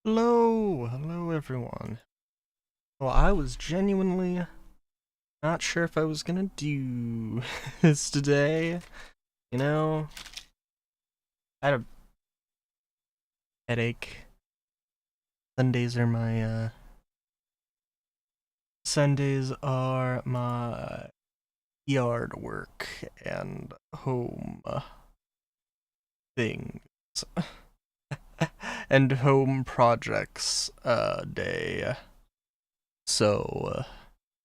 Hello everyone. Well, I was genuinely not sure if I was gonna do this today. You know, I had a headache. Sundays are my yard work and home things and home projects day. So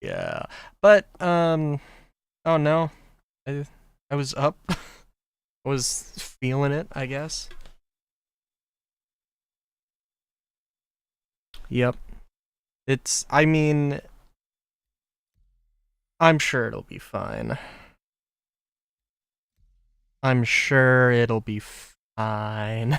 yeah, but oh no, I was up. I was feeling it, I guess. Yep. I mean, I'm sure it'll be fine. I'm sure it'll be fine.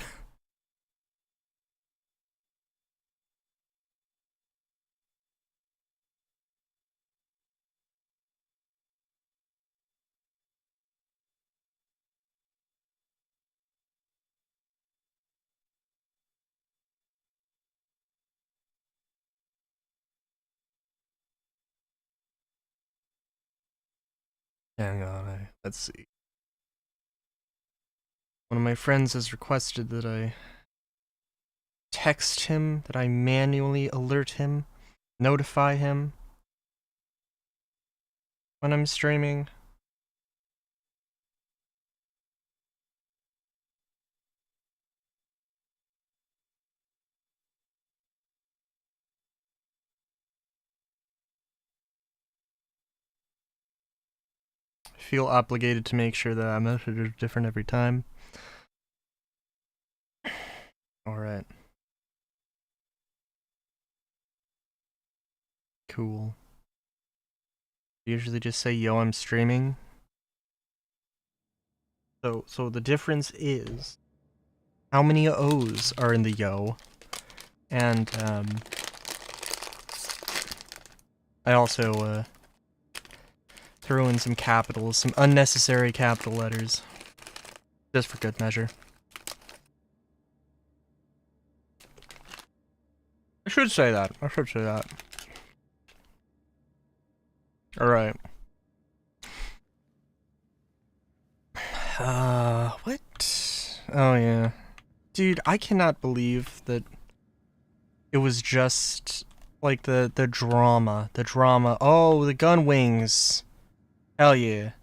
Hang on, let's see. One of my friends has requested that I text him, that I manually alert him, notify him when I'm streaming. I feel obligated to make sure that our message is different every time. Alright. Cool. Usually just say, yo, I'm streaming. So the difference is how many O's are in the yo, and I also throw in some capitals, some unnecessary capital letters, just for good measure. I should say that. Alright. What? Oh yeah. Dude, I cannot believe that it was just, like, the drama. The drama. Oh, the gun wings. Hell yeah.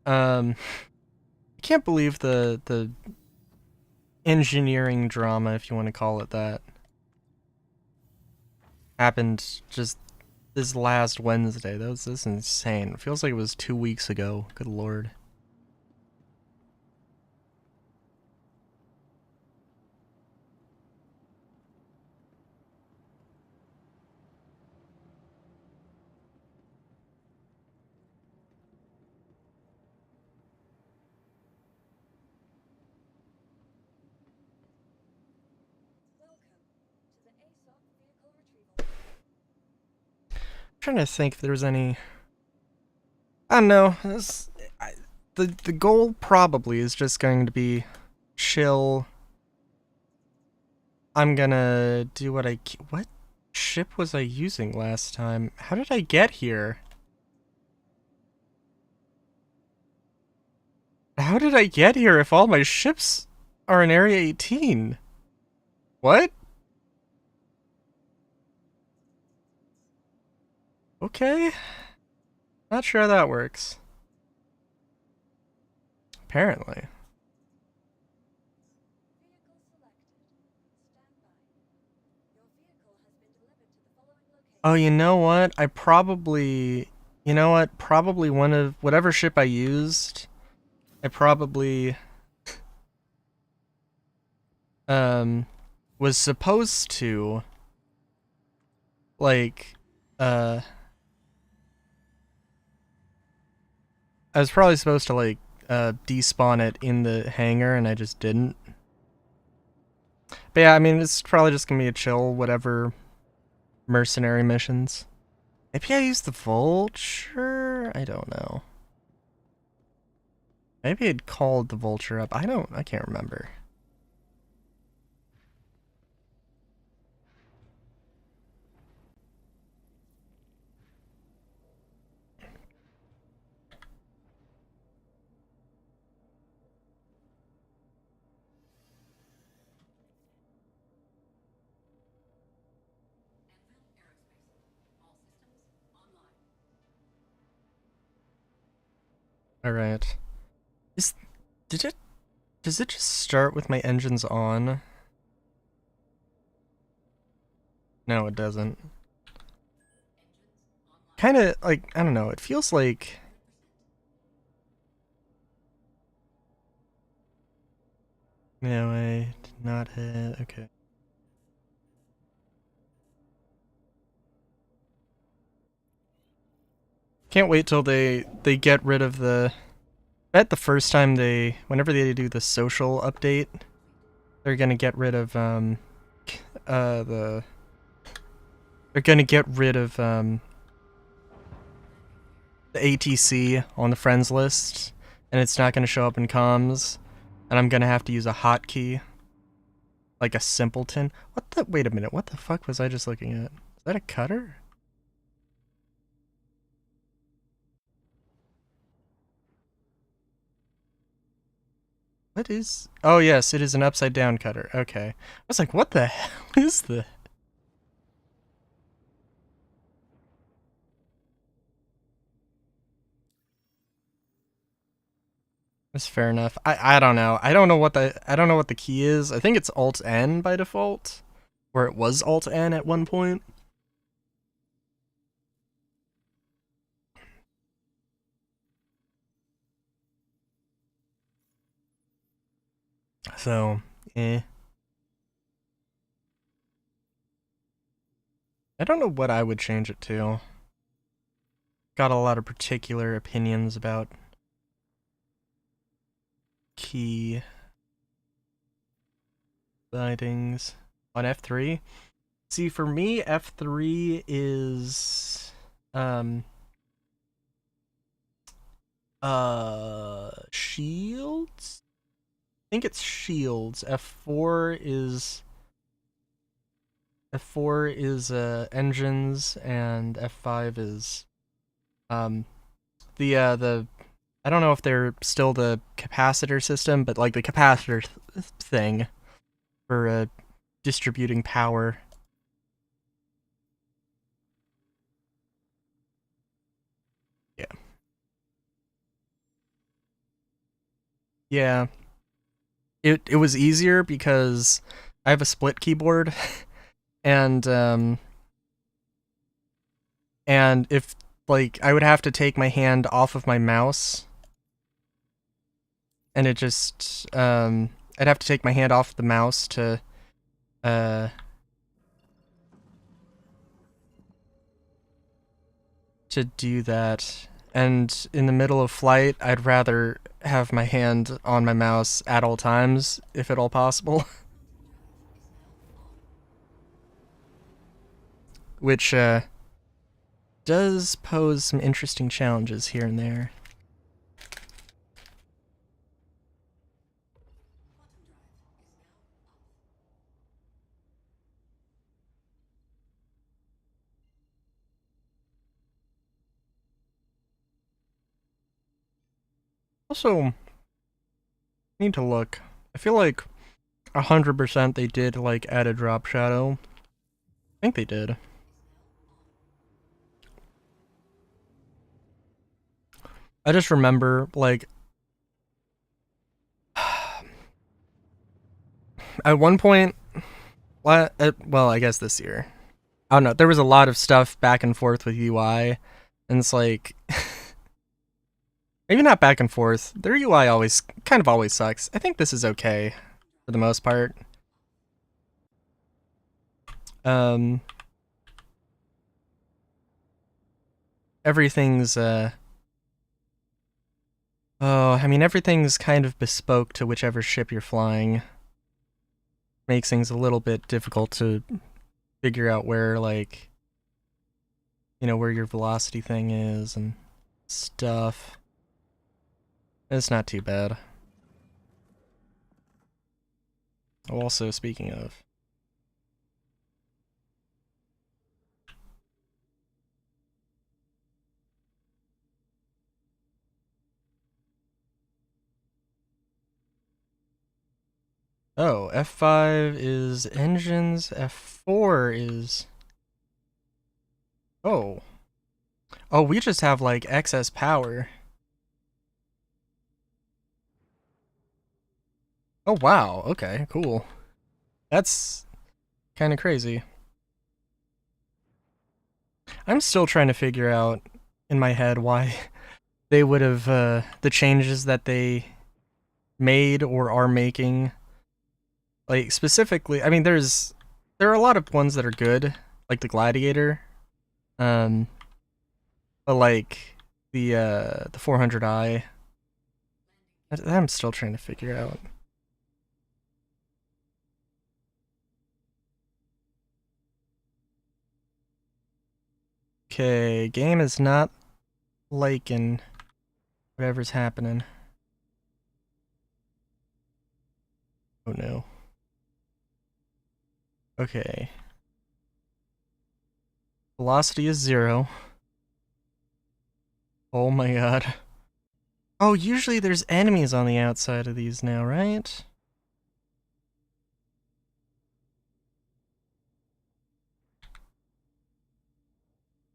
I can't believe the engineering drama, if you want to call it that, happened just this last Wednesday. That's insane. It feels like it was 2 weeks ago. Good lord. Trying to think if there was any. I don't know. The goal probably is just going to be chill. I'm gonna do what ship was I using last time? How did I get here? How did I get here if all my ships are in Area 18? What? Okay. Not sure how that works. Apparently. Oh, you know what? You know what? Probably one of whatever ship I used, I probably was supposed to, like, I was probably supposed to, like, despawn it in the hangar, and I just didn't. But yeah, I mean, it's probably just gonna be a chill, whatever mercenary missions. Maybe I used the vulture? I don't know. Maybe I'd called the vulture up. I can't remember. Alright. Is did it does it just start with my engines on? No, it doesn't. Kinda like, I don't know, it feels like no, I did not hit. Okay. Can't wait till they get rid of the. I bet the first time whenever they do the social update, they're gonna get rid of the. They're gonna get rid of the ATC on the friends list, and it's not gonna show up in comms, and I'm gonna have to use a hotkey, like a simpleton. What the? Wait a minute. What the fuck was I just looking at? Is that a cutter? What is... Oh, yes, it is an upside-down cutter. Okay. I was like, what the hell is this? That's fair enough. I don't know. I don't know what the key is. I think it's Alt N by default, or it was Alt N at one point. So, eh. I don't know what I would change it to. Got a lot of particular opinions about key bindings on F3. See, for me, F3 is shields? I think it's shields. F4 is engines, and F5 is the I don't know if they're still the capacitor system, but like the capacitor thing for distributing power. Yeah. Yeah. It was easier because I have a split keyboard and if like I would have to take my hand off of my mouse and it just I'd have to take my hand off the mouse to do that. And in the middle of flight, I'd rather have my hand on my mouse at all times, if at all possible. Which does pose some interesting challenges here and there. Also, need to look. I feel like 100% they did like add a drop shadow. I think they did. I just remember like at one point, well, I guess this year. I don't know. There was a lot of stuff back and forth with UI, and it's like maybe not back and forth. Their UI always sucks. I think this is okay for the most part. Everything's I mean everything's kind of bespoke to whichever ship you're flying. Makes things a little bit difficult to figure out where like where your velocity thing is and stuff. It's not too bad. Also, speaking of, oh, F5 is engines, F4 is... Oh. Oh, we just have, like, excess power. Oh wow, okay, cool. That's kind of crazy. I'm still trying to figure out in my head why they would have the changes that they made or are making. Like specifically, I mean, there are a lot of ones that are good, like the Gladiator, um, but like the 400i, that I'm still trying to figure out. Okay, game is not liking whatever's happening. Oh no. Okay. Velocity is 0. Oh my god. Oh, usually there's enemies on the outside of these now, right?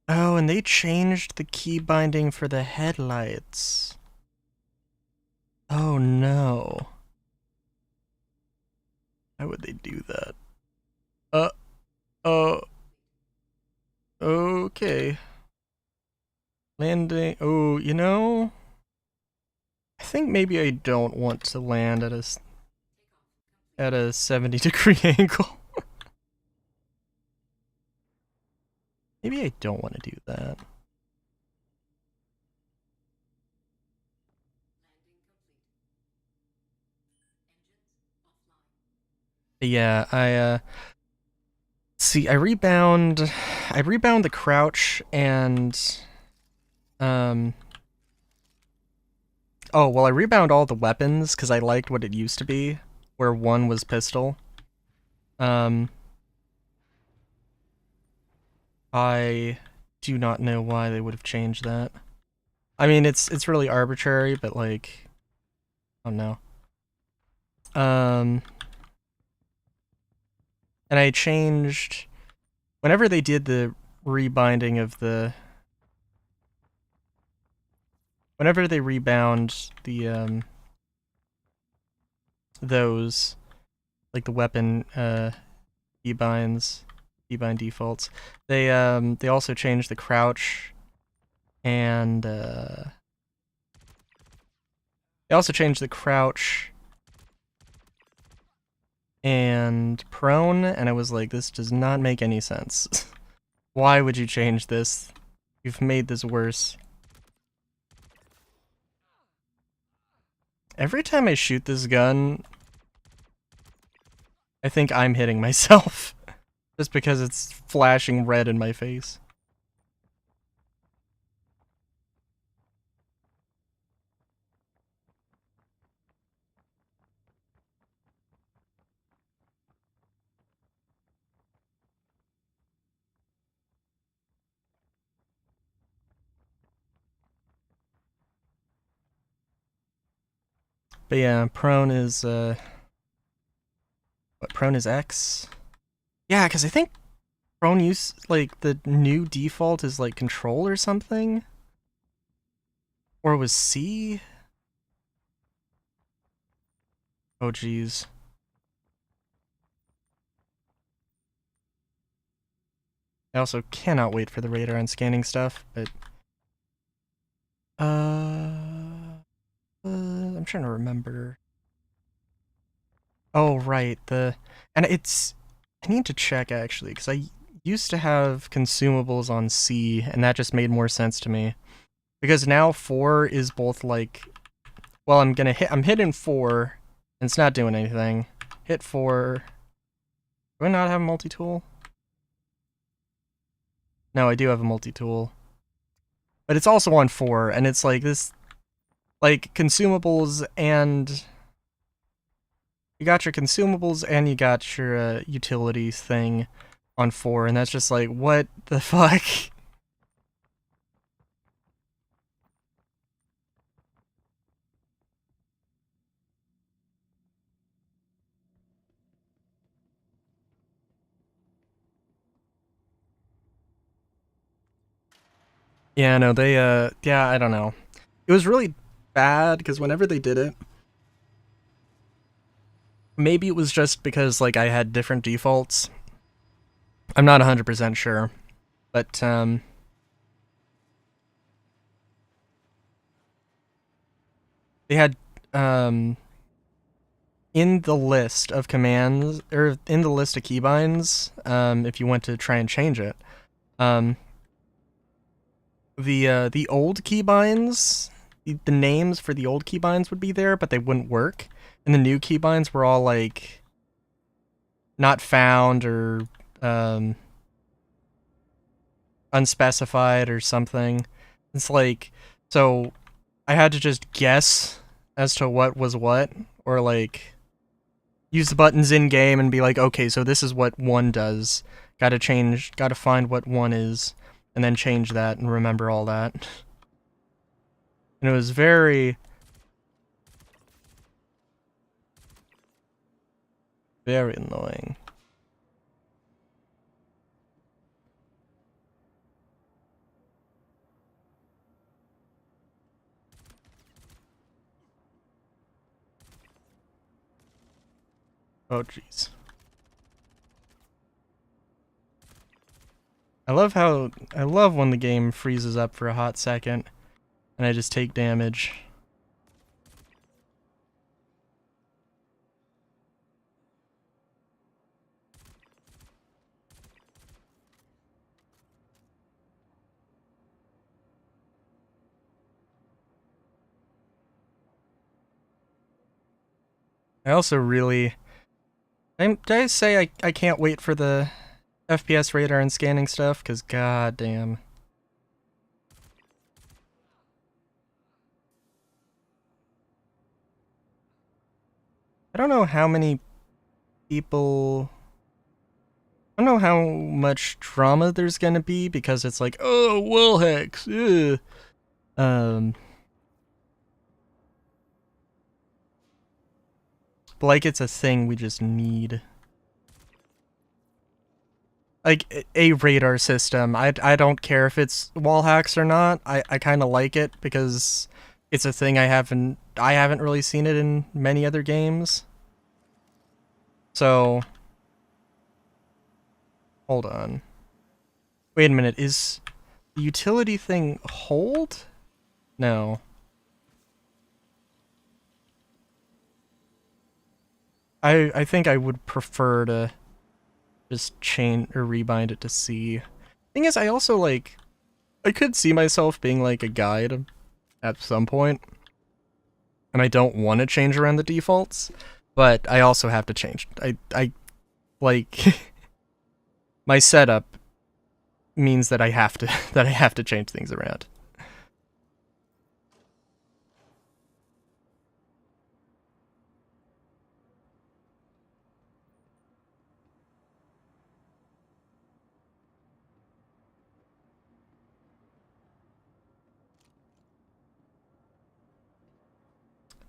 Oh, and they changed the key binding for the headlights. Oh no. Why would they do that? Uh, uh, okay. Landing. Oh, you know, I think maybe I don't want to land at a 70-degree angle. Maybe I don't want to do that. But yeah, see, I rebound the crouch and um oh, well, I rebound all the weapons because I liked what it used to be, where one was pistol. Um, I do not know why they would have changed that. I mean, it's really arbitrary, but like, oh no. Um, and I changed whenever they did the rebinding of whenever they rebound the those, like the weapon keybind defaults, they also changed the crouch and they also changed the crouch and prone, and I was like, this does not make any sense. Why would you change this? You've made this worse. Every time I shoot this gun, I think I'm hitting myself. Just because it's flashing red in my face. But yeah, prone is, what, prone is X? Yeah, because I think prone use, like, the new default is, like, control or something? Or was C? Oh, jeez. I also cannot wait for the radar and scanning stuff, but... I'm trying to remember. Oh, right, and it's... I need to check, actually, because I used to have consumables on C, and that just made more sense to me. Because now 4 is both, like... Well, I'm hitting 4, and it's not doing anything. Hit 4... Do I not have a multi-tool? No, I do have a multi-tool. But it's also on 4, and it's like this... Like, consumables and... You got your consumables and you got your utilities thing on 4, and that's just like, what the fuck? Yeah, no, they, yeah, I don't know. It was really bad, because whenever they did it, Maybe it was just because like I had different defaults. I'm not 100% sure, but they had um in the list of commands or in the list of keybinds, if you went to try and change it, um, the old keybinds, the names for the old keybinds would be there, but they wouldn't work, and the new keybinds were all like not found or unspecified or something. It's like, so I had to just guess as to what was what, or like use the buttons in game and be like, okay, so this is what one does. Gotta find what one is, and then change that and remember all that. And it was very, very annoying. Oh, jeez. I love when the game freezes up for a hot second, and I just take damage. I also really... did I say I can't wait for the FPS radar and scanning stuff? Because goddamn. I don't know how many people... I don't know how much drama there's gonna be, because it's like, oh, wall hacks, ugh. But like it's a thing we just need. Like, a radar system. I don't care if it's wall hacks or not. I kind of like it because it's a thing I haven't really seen it in many other games. So, hold on. Wait a minute, is the utility thing hold? No. I think I would prefer to just chain or rebind it to C. Thing is, I also like, I could see myself being like a guide at some point, and I don't want to change around the defaults, but I also have to change. I like my setup means that I have to change things around.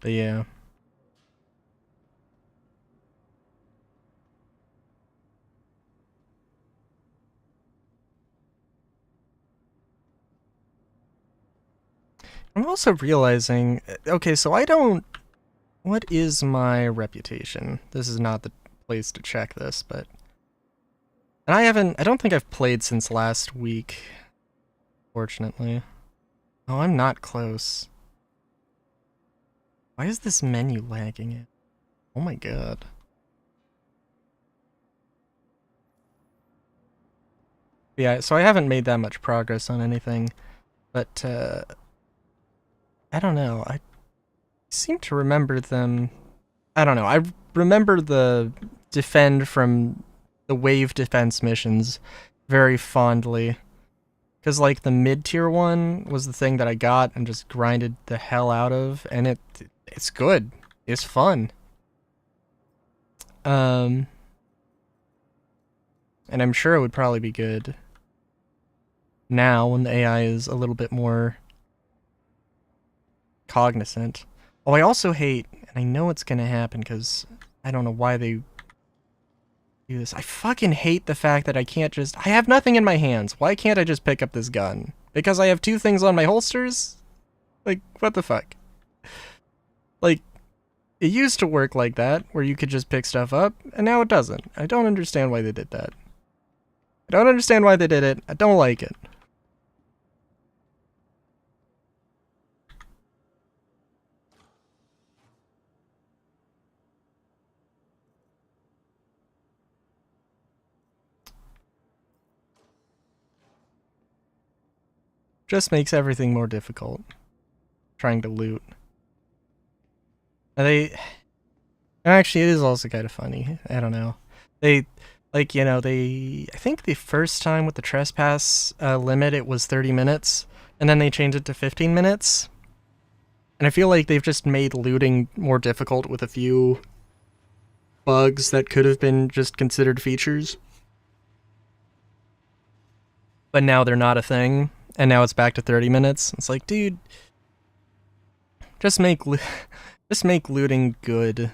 But yeah. I'm also realizing, okay, so I don't, what is my reputation? This is not the place to check this, but, and I don't think I've played since last week, fortunately. Oh, I'm not close. Why is this menu lagging it? Oh my god. Yeah, so I haven't made that much progress on anything, but, I don't know, I seem to remember them... I don't know, I remember the defend from the wave defense missions very fondly. Because, like, the mid-tier one was the thing that I got and just grinded the hell out of, and it's good. It's fun. And I'm sure it would probably be good now when the AI is a little bit more cognizant. Oh, I also hate, and I know it's gonna happen because I don't know why they do this. I fucking hate the fact that I can't just... I have nothing in my hands. Why can't I just pick up this gun? Because I have two things on my holsters? Like, what the fuck? Like, It used to work like that, where you could just pick stuff up, and now it doesn't. I don't understand why they did that. I don't understand why they did it. I don't like it. Just makes everything more difficult. Trying to loot. And actually, it is also kind of funny. I don't know. They, like, you know, I think the first time with the trespass limit, it was 30 minutes, and then they changed it to 15 minutes. And I feel like they've just made looting more difficult with a few bugs that could have been just considered features. But now they're not a thing, and now it's back to 30 minutes. It's like, dude, just make just make looting good.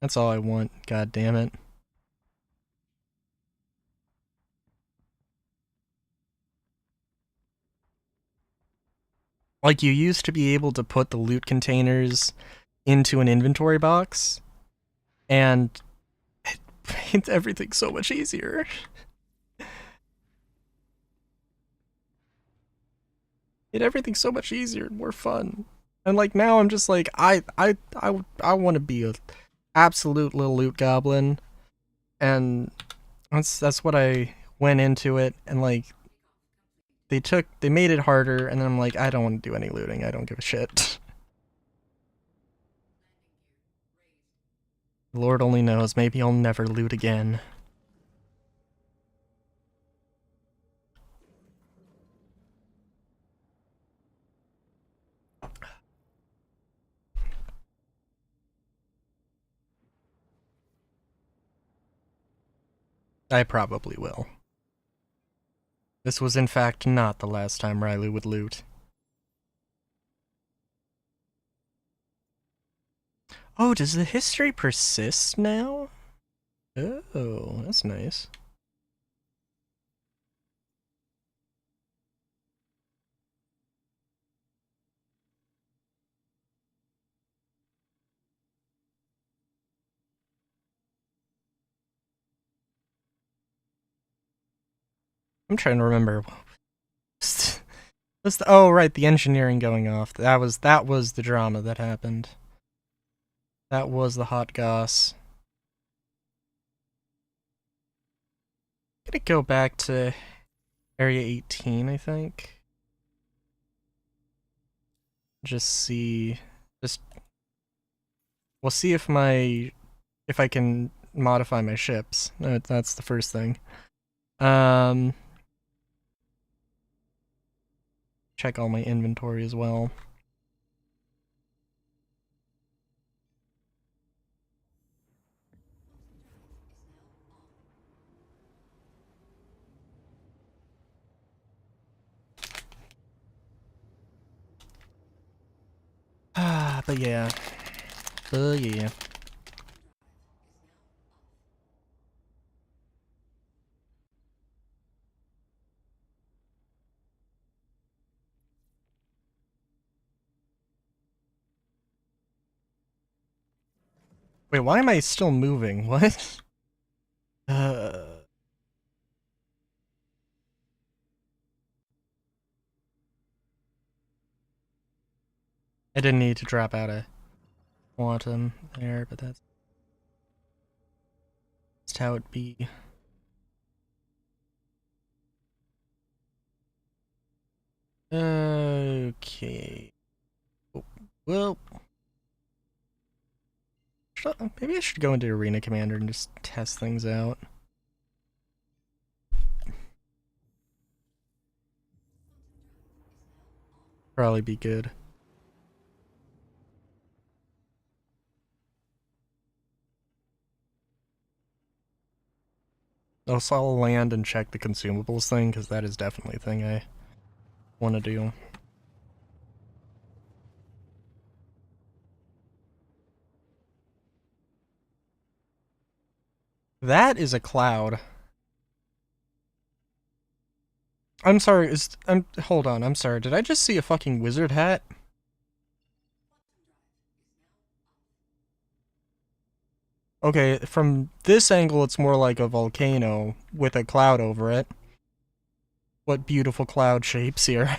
That's all I want. God damn it. Like, you used to be able to put the loot containers into an inventory box, and it made everything so much easier. Made everything so much easier and more fun. And like now I'm just like I want to be a absolute little loot goblin, and that's what I went into it, and like they made it harder, and then I'm like, I don't want to do any looting. I don't give a shit. Lord only knows, maybe I'll never loot again. I probably will. This was in fact not the last time Riley would loot. Oh, does the history persist now? Oh, that's nice. I'm trying to remember. Oh right, the engineering going off. That was the drama that happened. That was the hot goss. I'm gonna go back to Area 18, I think. Just see. Just we'll see if I can modify my ships. That's the first thing. Check all my inventory as well. But yeah. Wait, why am I still moving? What? I didn't need to drop out a quantum there, but that's how it be. Okay. Oh, well, maybe I should go into Arena Commander and just test things out. Probably be good. Also, I'll land and check the consumables thing, because that is definitely a thing I want to do. That is a cloud. I'm sorry, hold on, I'm sorry. Did I just see a fucking wizard hat? Okay, from this angle it's more like a volcano with a cloud over it. What beautiful cloud shapes here.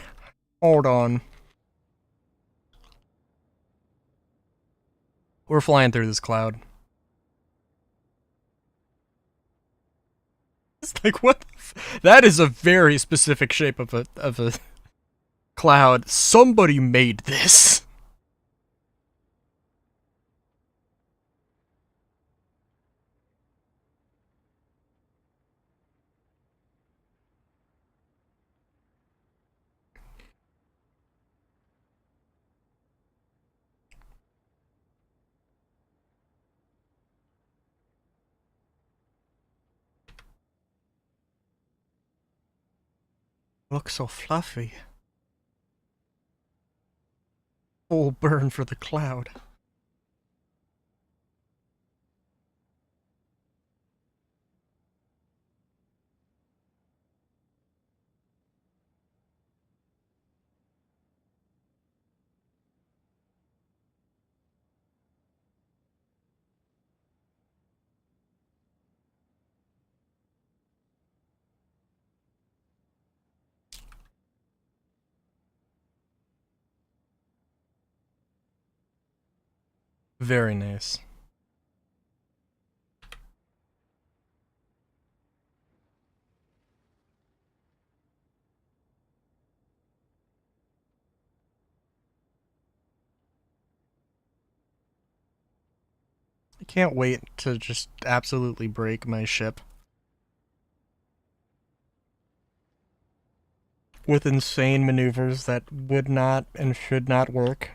Hold on. We're flying through this cloud. It's like, what that is a very specific shape of a cloud. Somebody made this. Looks so fluffy. Full burn for the cloud. Very nice. I can't wait to just absolutely break my ship. With insane maneuvers that would not and should not work.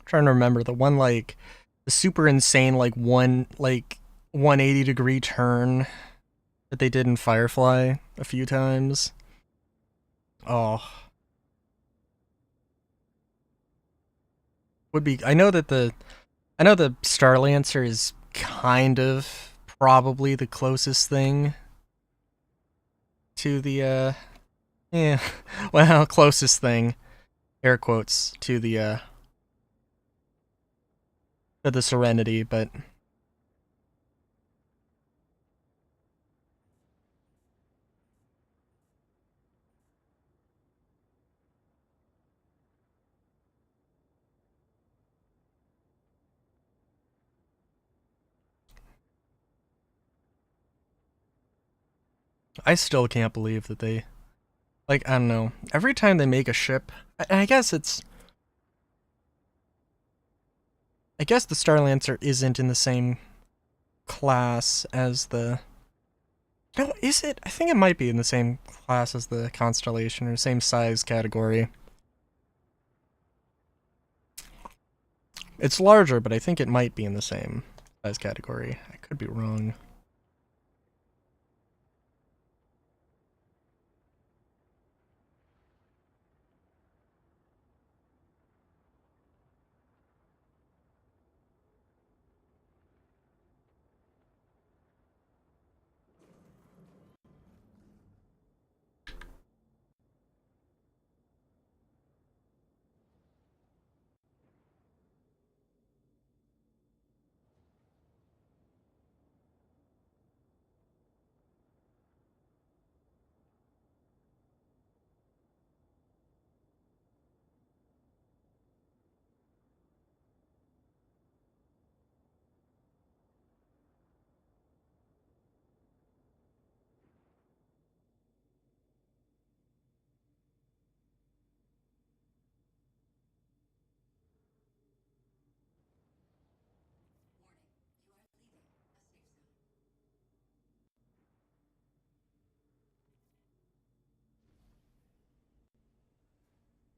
I'm trying to remember the one like the super insane like 180-degree turn that they did in Firefly a few times. Oh, would be. I know the Starlancer is kind of probably the closest thing to the yeah, well, closest thing, air quotes, to the Serenity, but I still can't believe that they like, I don't know. Every time they make a ship, I guess I guess the Starlancer isn't in the same class as the. No, is it? I think it might be in the same class as the Constellation or same size category. It's larger, but I think it might be in the same size category. I could be wrong.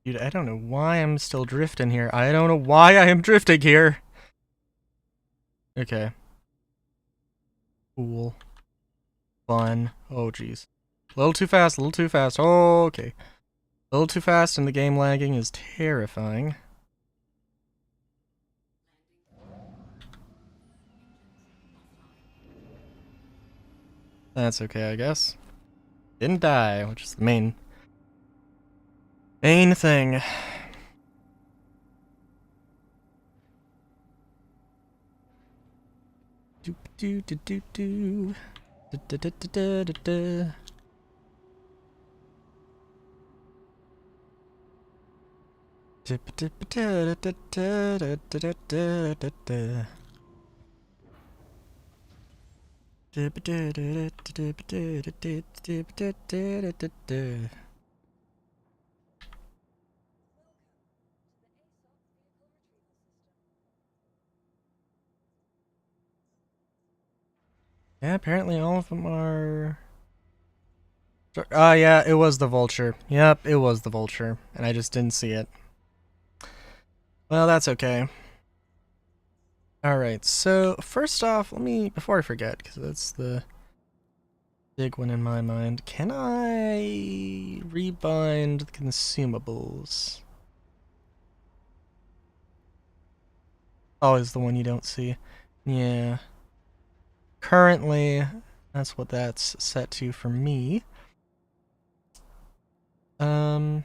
Dude, I don't know why I'm still drifting here. I don't know why I am drifting here. Okay. Cool. Fun. Oh, jeez. A little too fast, a little too fast. Oh, okay. A little too fast and the game lagging is terrifying. That's okay, I guess. Didn't die, which is the main thing. Do do do do do. Da, da, da, da, da, da. Yeah, apparently all of them are... Oh, yeah, it was the vulture. Yep, it was the vulture, and I just didn't see it. Well, that's okay. Alright, so first off, let me, before I forget, because that's the big one in my mind, can I rebind the consumables? Oh, is the one you don't see. Yeah. Currently, that's what that's set to for me. I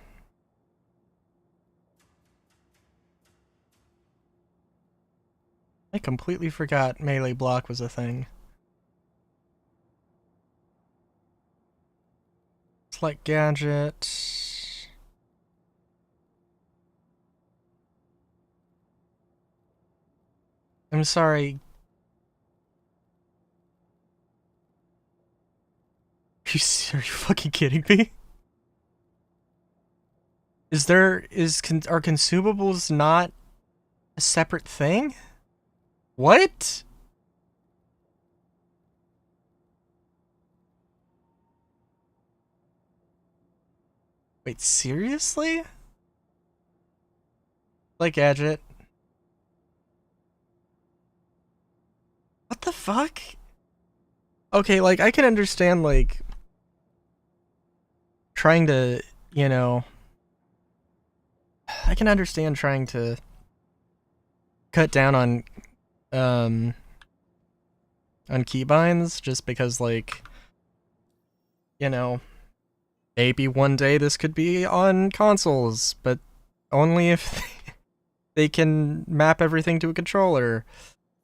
completely forgot melee block was a thing. Select gadget. I'm sorry. Are you fucking kidding me? Are consumables not a separate thing? What? Wait, seriously? Like gadget? What the fuck? Okay, like I can understand like trying to, you know, I can understand trying to cut down on keybinds just because like, you know, maybe one day this could be on consoles, but only if they can map everything to a controller.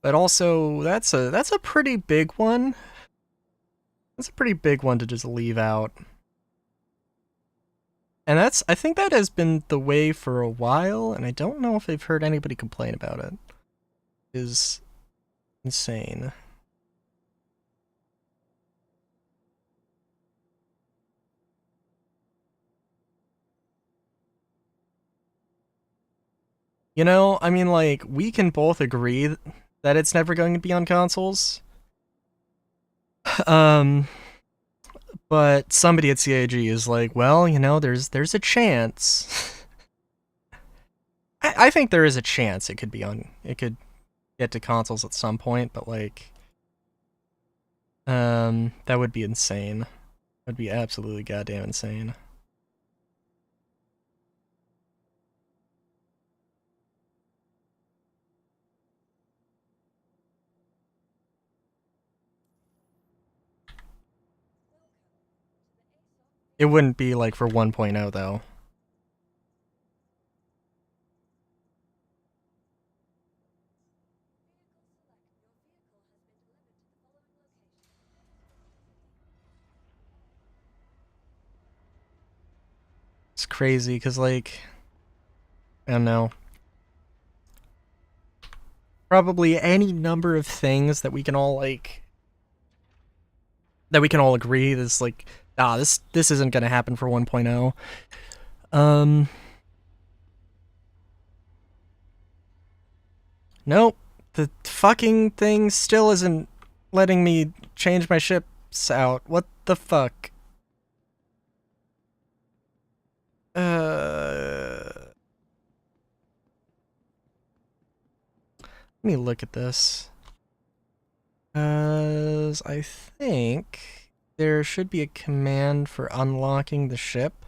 But also, that's a pretty big one. That's a pretty big one to just leave out. And I think that has been the way for a while, and I don't know if I've heard anybody complain about it. It is insane. You know, I mean, like, we can both agree that it's never going to be on consoles. But somebody at CAG is like, well, you know, there's a chance. I think there is a chance it could get to consoles at some point, but like, that would be insane. That would be absolutely goddamn insane. It wouldn't be like for 1.0 though. It's crazy because like, I don't know. Probably any number of things that we can all like, that we can all agree that's like, this isn't gonna happen for 1.0. Nope. The fucking thing still isn't letting me change my ships out. What the fuck? Let me look at this. I think there should be a command for unlocking the ship.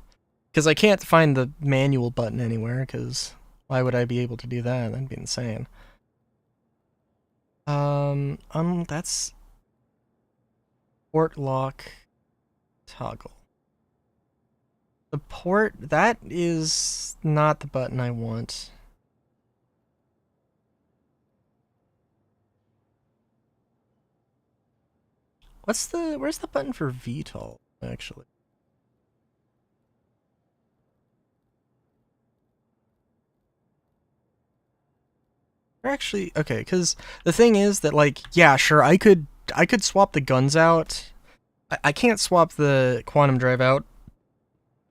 Because I can't find the manual button anywhere, because why would I be able to do that? That'd be insane. That's port lock toggle. The port, that is not the button I want. Where's the button for VTOL, actually? Actually, okay, because the thing is that, like, yeah, sure, I could swap the guns out. I can't swap the quantum drive out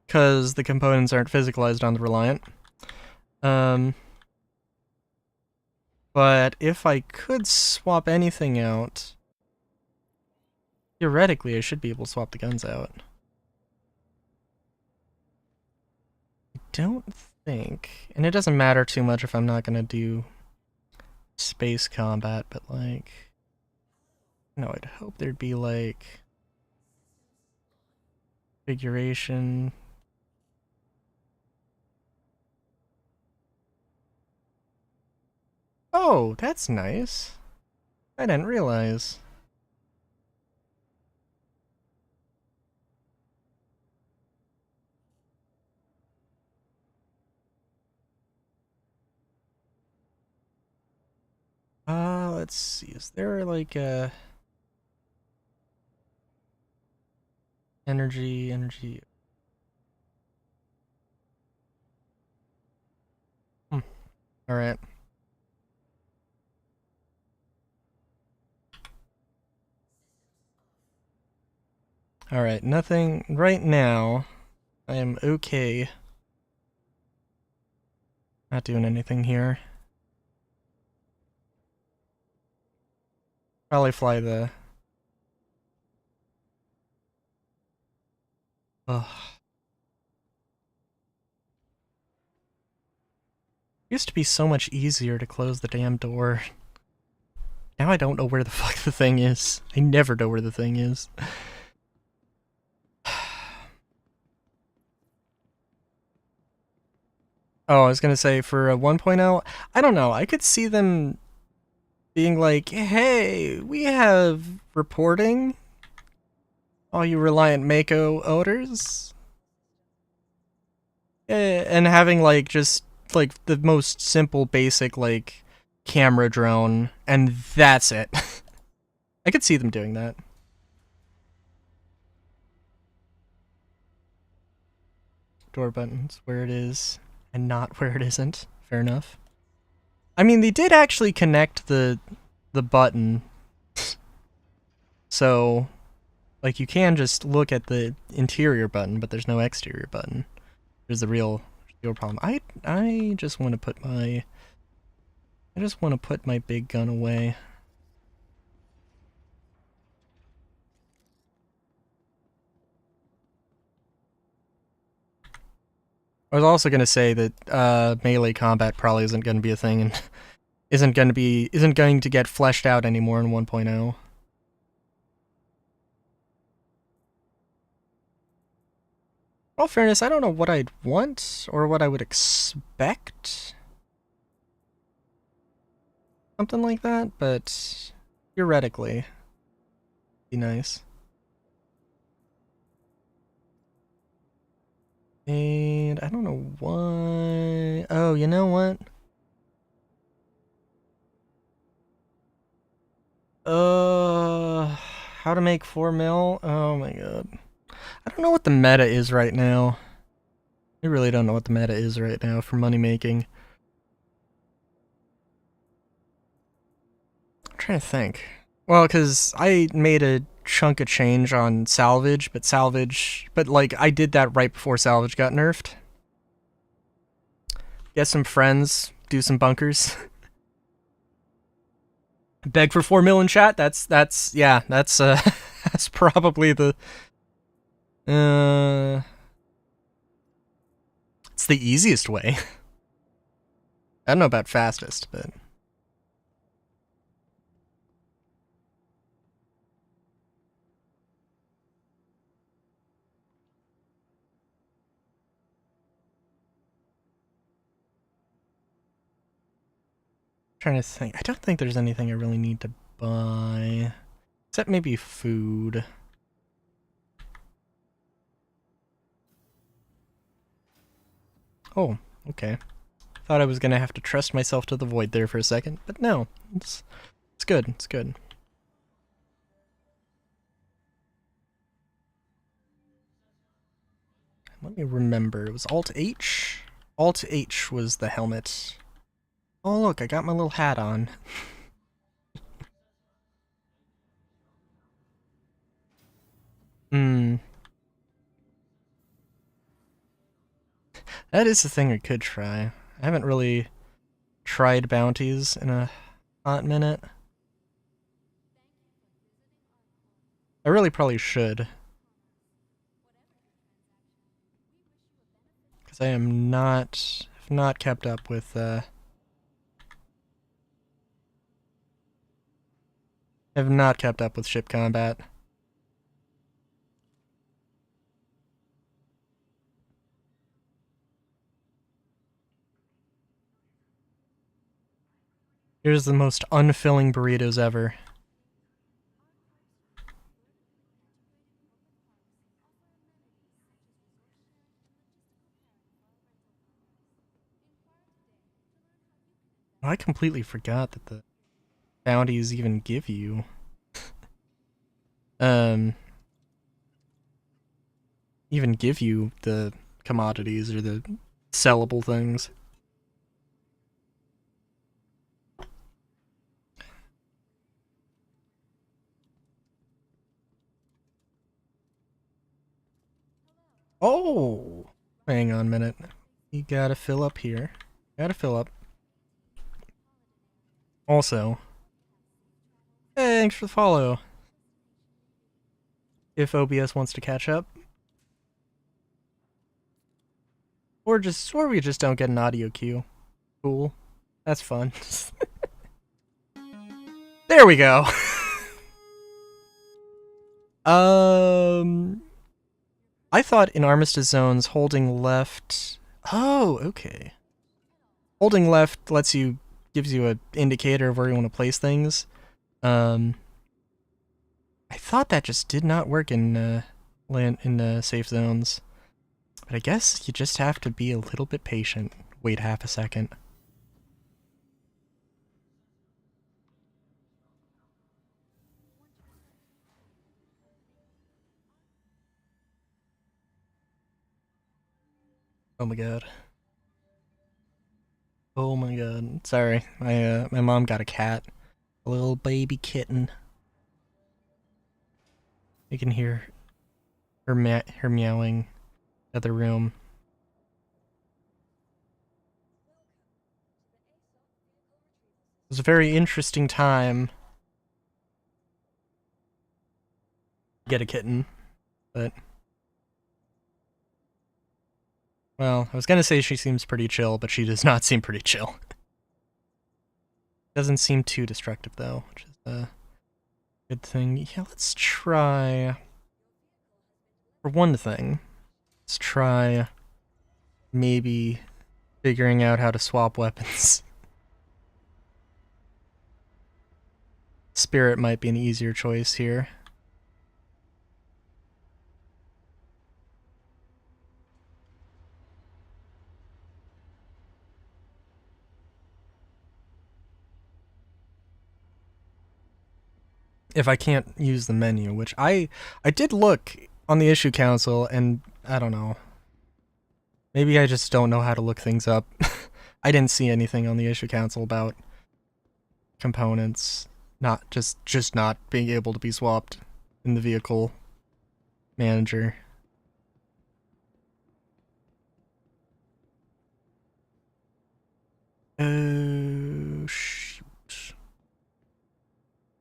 because the components aren't physicalized on the Reliant. But if I could swap anything out, theoretically, I should be able to swap the guns out. I don't think, and it doesn't matter too much if I'm not gonna do space combat, but like, no, I'd hope there'd be like configuration. Oh, that's nice. I didn't realize. Let's see. Is there like a energy? Hmm. All right. All right. Nothing right now. I am okay. Not doing anything here. Probably fly the. Ugh. Used to be so much easier to close the damn door. Now I don't know where the fuck the thing is. I never know where the thing is. Oh, I was gonna say for a 1.0, I don't know. I could see them being like, hey, we have reporting. All you Reliant Mako owners. And having like just like the most simple basic like camera drone and that's it. I could see them doing that. Door buttons where it is and not where it isn't. Fair enough. I mean, they did actually connect the button. So like you can just look at the interior button, but there's no exterior button. There's the real problem. I just want to put my big gun away. I was also going to say that melee combat probably isn't going to be a thing and isn't going to get fleshed out anymore in 1.0. In all fairness, I don't know what I'd want or what I would expect. Something like that, but theoretically, be nice. And I don't know why. Oh, you know what? How to make 4 mil? Oh my god. I don't know what the meta is right now. I really don't know what the meta is right now for money making. I'm trying to think. Well, because I made a chunk of change on salvage, but like I did that right before salvage got nerfed. Get some friends, do some bunkers. Beg for 4 mil in chat. That's that's probably the it's the easiest way. I don't know about fastest, but Trying to think. I don't think there's anything I really need to buy. Except maybe food. Oh, okay. Thought I was gonna have to trust myself to the void there for a second, but no. It's good, it's good. Let me remember, it was Alt-H? Alt-H was the helmet. Oh look, I got my little hat on. Hmm. That is the thing I could try. I haven't really tried bounties in a hot minute. I really probably should. Because I am not... have not kept up with, have not kept up with ship combat. Here's the most unfilling burritos ever. I completely forgot that the bounties even give you even give you the commodities or the sellable things. Oh, hang on a minute. You gotta fill up here. Gotta fill up. Also, hey, thanks for the follow. If OBS wants to catch up. Or we just don't get an audio cue. Cool. That's fun. There we go. I thought in Armistice Zones holding left... Oh, okay. Holding left gives you an indicator of where you want to place things. I thought that just did not work in safe zones. But I guess you just have to be a little bit patient. Wait half a second. Oh my god. Oh my god. Sorry. My mom got a cat. A little baby kitten. You can hear her meowing at the room. It was a very interesting time to get a kitten, but... Well, I was gonna say she seems pretty chill, but she does not seem pretty chill. Doesn't seem too destructive, though, which is a good thing. Yeah, let's try... For one thing, let's try maybe figuring out how to swap weapons. Spirit might be an easier choice here. If I can't use the menu, which I did look on the issue council, and I don't know. Maybe I just don't know how to look things up. I didn't see anything on the issue council about components not just not being able to be swapped in the vehicle manager. Oh shoot.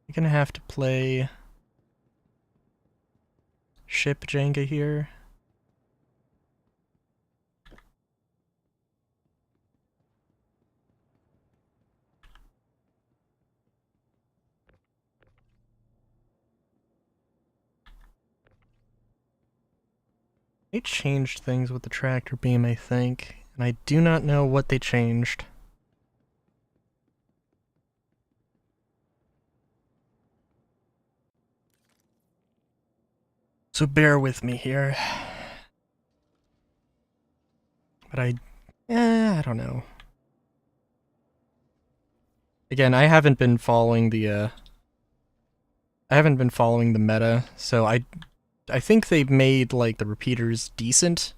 You're gonna have to play ship Jenga here. They changed things with the tractor beam, I think, and I do not know what they changed. So bear with me here. But I don't know. Again, I haven't been following the meta, so I think they've made like the repeaters decent.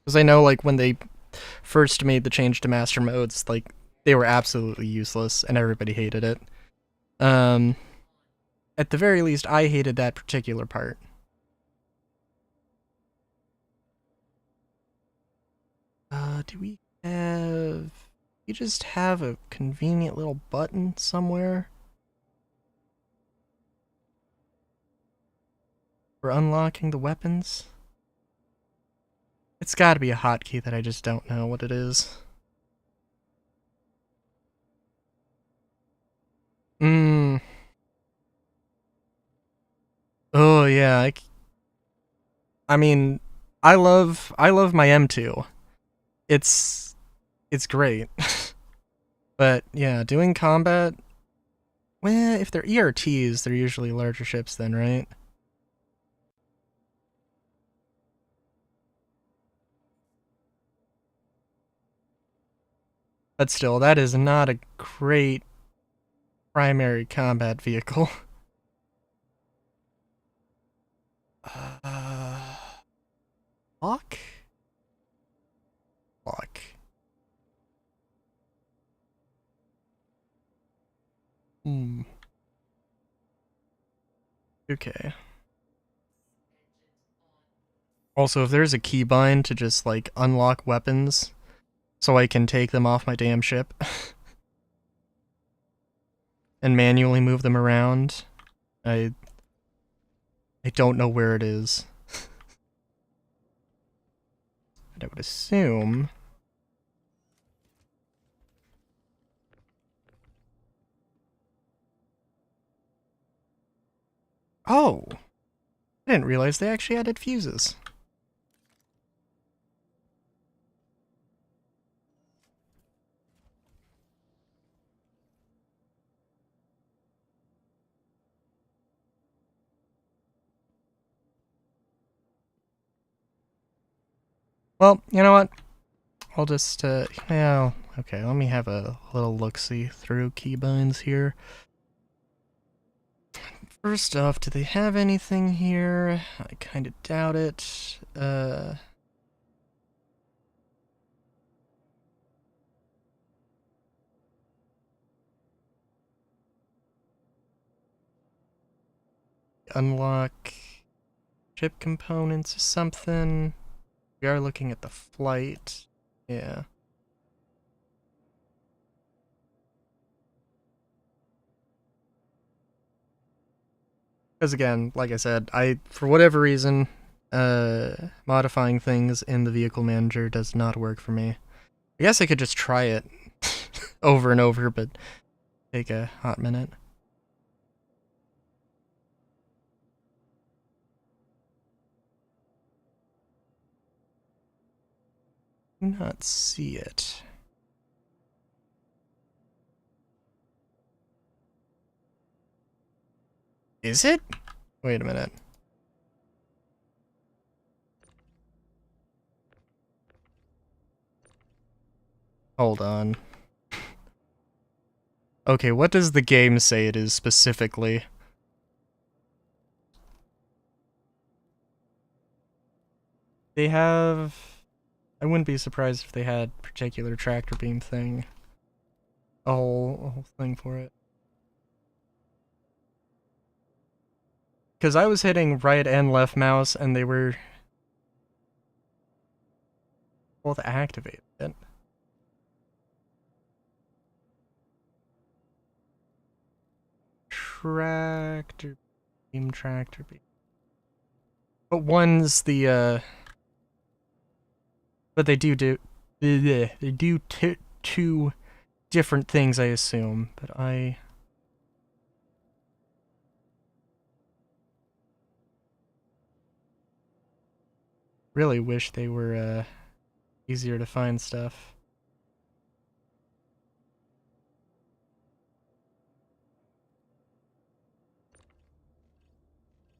Because I know like when they first made the change to master modes, like they were absolutely useless and everybody hated it. At the very least, I hated that particular part. Do we have... We just have a convenient little button somewhere for unlocking the weapons? It's gotta be a hotkey that I just don't know what it is. Oh yeah, I mean, I love my M2. It's great. But yeah, doing combat, well, if they're ERTs, they're usually larger ships then, right? But still, that is not a great primary combat vehicle. Uh, Lock? Lock. Okay. Also, if there's a keybind to just, like, unlock weapons so I can take them off my damn ship and manually move them around, I don't know where it is. But I would assume... Oh! I didn't realize they actually added fuses. Well, you know what? I'll just, yeah, okay, let me have a little look-see through keybinds here. First off, do they have anything here? I kinda doubt it. Unlock chip components or something. We are looking at the flight. Yeah. Because again, like I said, for whatever reason, modifying things in the vehicle manager does not work for me. I guess I could just try it over and over, but take a hot minute. Do not see it. Is it? Wait a minute. Hold on. Okay, what does the game say it is specifically? They have... I wouldn't be surprised if they had particular tractor beam thing. A whole thing for it. Because I was hitting right and left mouse and they were both activated. Tractor beam. But one's the, but they do two different things, I assume, but I really wish they were, easier to find stuff.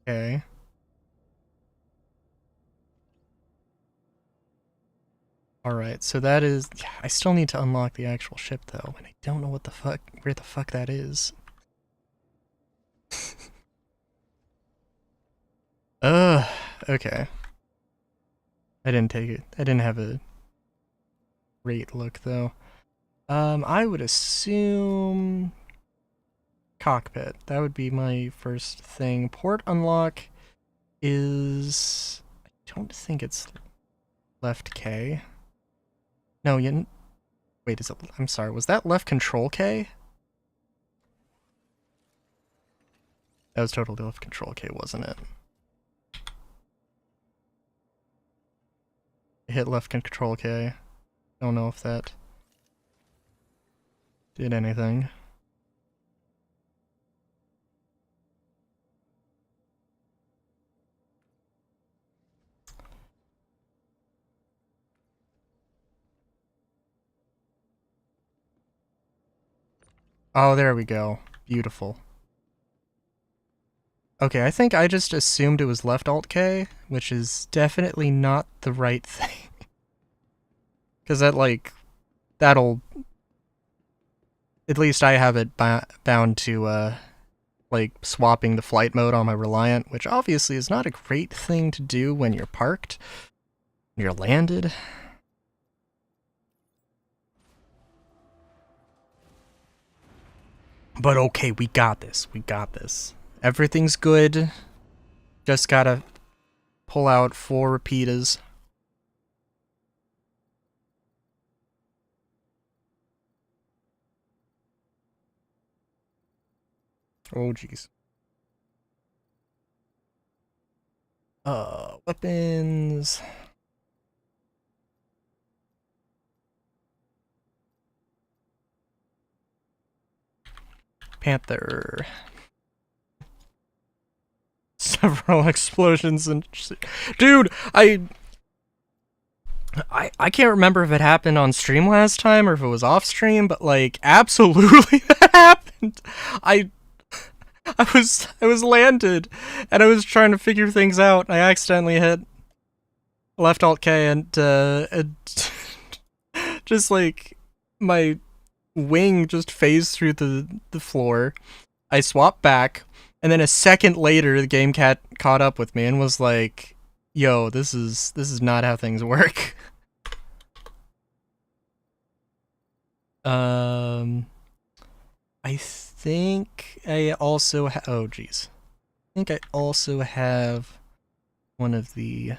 Okay. Alright, so that is... Yeah, I still need to unlock the actual ship, though, and I don't know what the fuck... where the fuck that is. Ugh, okay. I didn't take it. I didn't have a great look, though. I would assume... cockpit. That would be my first thing. Port unlock is... I don't think it's left K. No, you... Wait, is it... I'm sorry, was that left control K? That was totally left control K, wasn't it? I hit left control K. Don't know if that did anything. Oh, there we go. Beautiful. Okay, I think I just assumed it was left Alt K, which is definitely not the right thing. Because that, like, that'll... At least I have it bound to, like, swapping the flight mode on my Reliant, which obviously is not a great thing to do when you're parked. When you're landed. But okay, we got this. We got this. Everything's good. Just gotta pull out 4 repeaters. Oh, jeez. Weapons. Panther. Several explosions and... Dude, I can't remember if it happened on stream last time or if it was off stream, but like absolutely that happened. I was landed and I was trying to figure things out and I accidentally hit left Alt K and just like my wing just phased through the floor. I swapped back and then a second later the game caught up with me and was like, yo, this is not how things work. I think I also oh geez. I think I also have one of the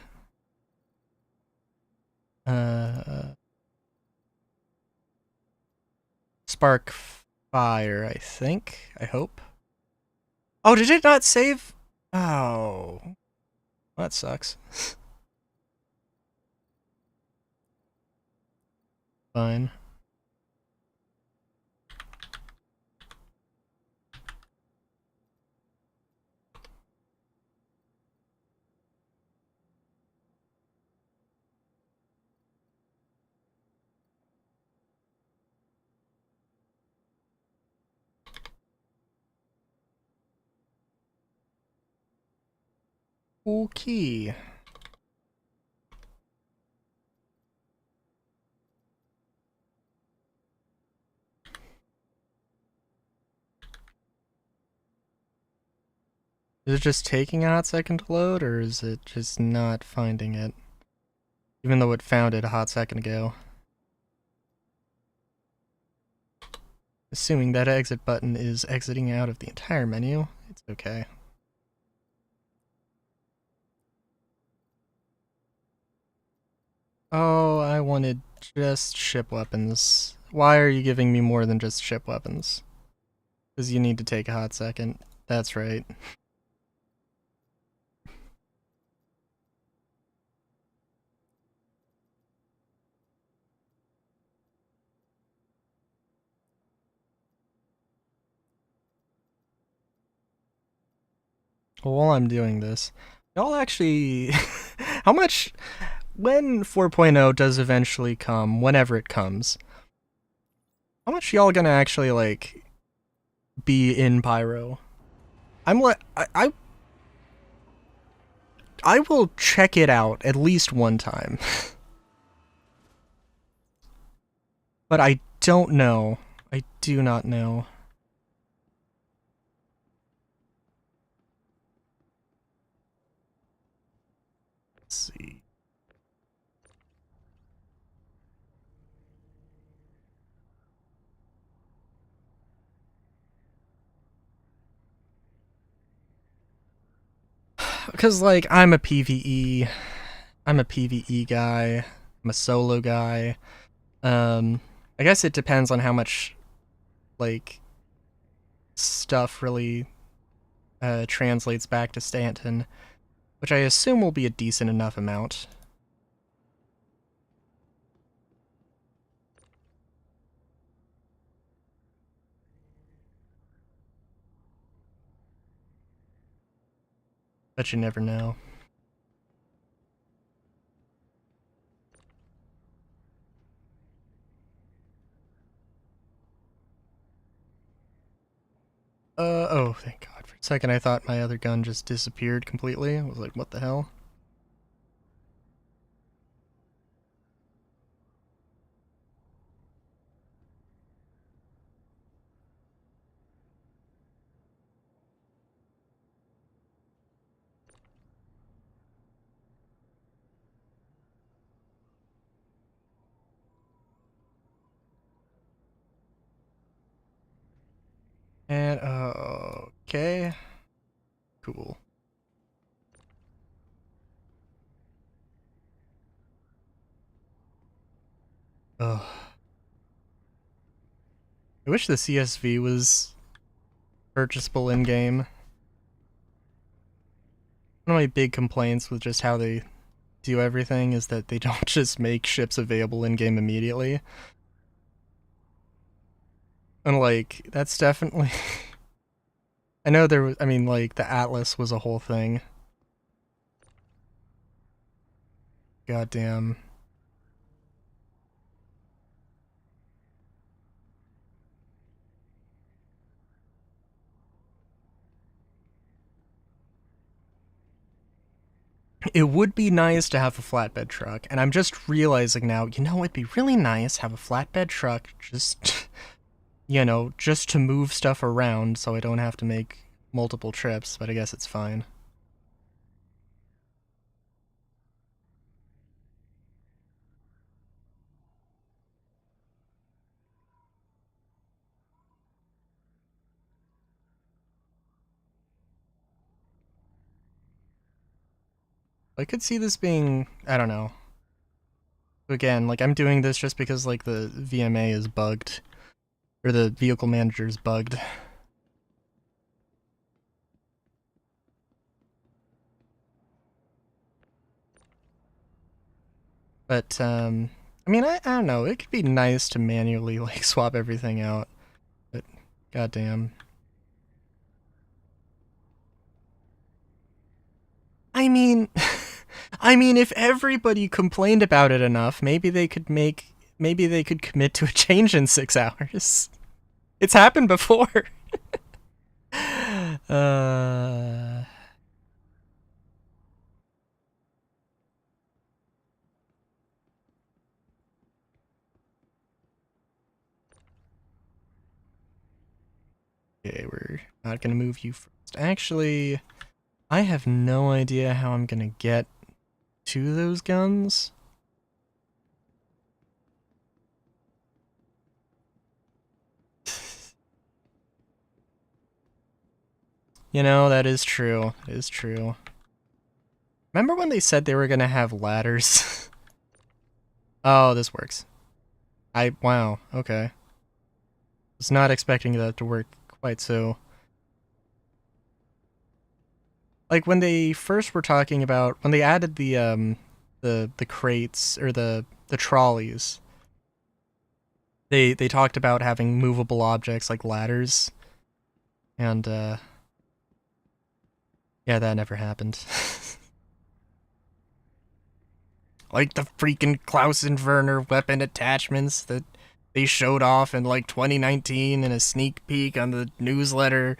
spark fire, I think. I hope. Oh, did it not save? Oh. That sucks. Fine. Okay. Is it just taking a hot second to load, or is it just not finding it? Even though it found it a hot second ago. Assuming that exit button is exiting out of the entire menu, it's okay. Oh, I wanted just ship weapons. Why are you giving me more than just ship weapons? Because you need to take a hot second. That's right. Well, while I'm doing this, y'all actually... How much... When 4.0 does eventually come, whenever it comes, how much y'all gonna actually, like, be in Pyro? I'm like... I will check it out at least one time. But I don't know. I do not know. Let's see. Because, like, I'm a PvE guy. I'm a solo guy. I guess it depends on how much, like, stuff really translates back to Stanton, which I assume will be a decent enough amount. But you never know. Oh, thank God. For a second I thought my other gun just disappeared completely. I was like, what the hell? And, okay. Cool. Ugh. I wish the CSV was purchasable in-game. One of my big complaints with just how they do everything is that they don't just make ships available in-game immediately. And, like, that's definitely... I know there was... I mean, like, the Atlas was a whole thing. Goddamn. It would be nice to have a flatbed truck, and I'm just realizing now, you know, it'd be really nice to have a flatbed truck just, you know, just to move stuff around so I don't have to make multiple trips, but I guess it's fine. I could see this being, I don't know. Again, like, I'm doing this just because, like, the VMA is bugged. Or the vehicle manager is bugged. But, I mean, I don't know. It could be nice to manually, like, swap everything out. But, goddamn. I mean... I mean, if everybody complained about it enough, maybe they could commit to a change in 6 hours. It's happened before. Okay, we're not gonna move you first. Actually, I have no idea how I'm gonna get to those guns. You know, that is true. It is true. Remember when they said they were gonna have ladders? Oh, this works. Wow, okay. Was not expecting that to work quite so. Like, when they first were talking about, when they added the crates, or the trolleys, they talked about having movable objects like ladders, and, yeah, that never happened. Like the freaking Klaus and Werner weapon attachments that they showed off in, like, 2019 in a sneak peek on the newsletter.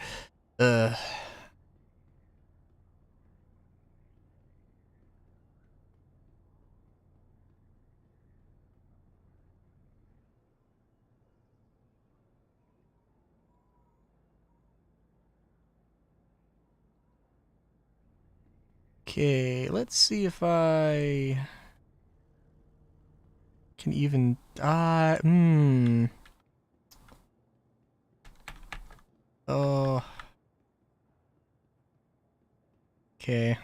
Okay, let's see if I can even... Oh. Okay.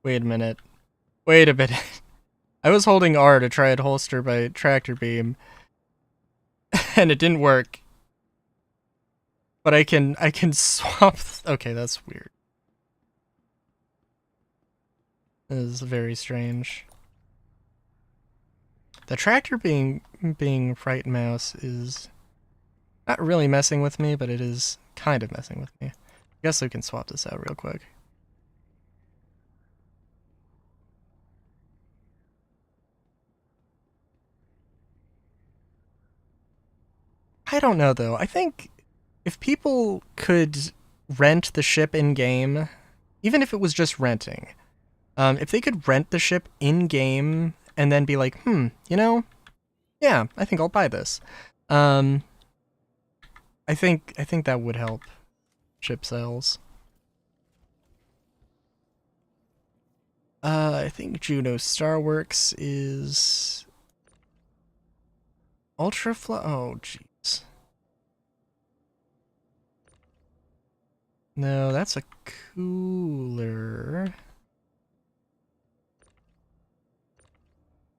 Wait a minute. Wait a minute. I was holding R to try and holster my tractor beam, and it didn't work. But I can swap... Okay, that's weird. This is very strange. The tractor being right mouse is not really messing with me, but it is kind of messing with me. I guess we can swap this out real quick. I don't know though. I think if people could rent the ship in game, even if it was just renting, if they could rent the ship in game and then be like, you know, yeah, I think I'll buy this. I think that would help ship sales. I think Juno Starworks is Ultra Fly. Oh, jeez. No, that's a cooler.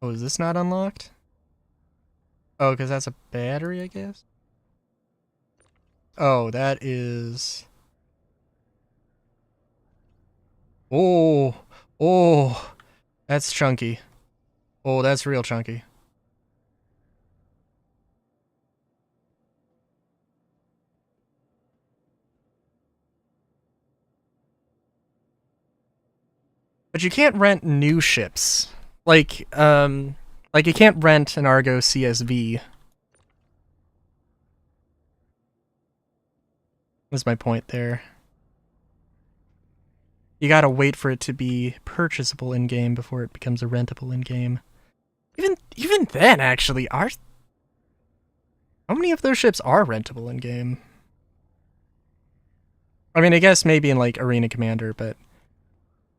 Oh, is this not unlocked? Oh, because that's a battery, I guess? Oh, that is... Oh, oh, that's chunky. Oh, that's real chunky. But you can't rent new ships. Like you can't rent an Argo CSV. Was my point there. You gotta wait for it to be purchasable in-game before it becomes a rentable in-game. Even then, actually, how many of those ships are rentable in-game? I mean, I guess maybe in, like, Arena Commander, but...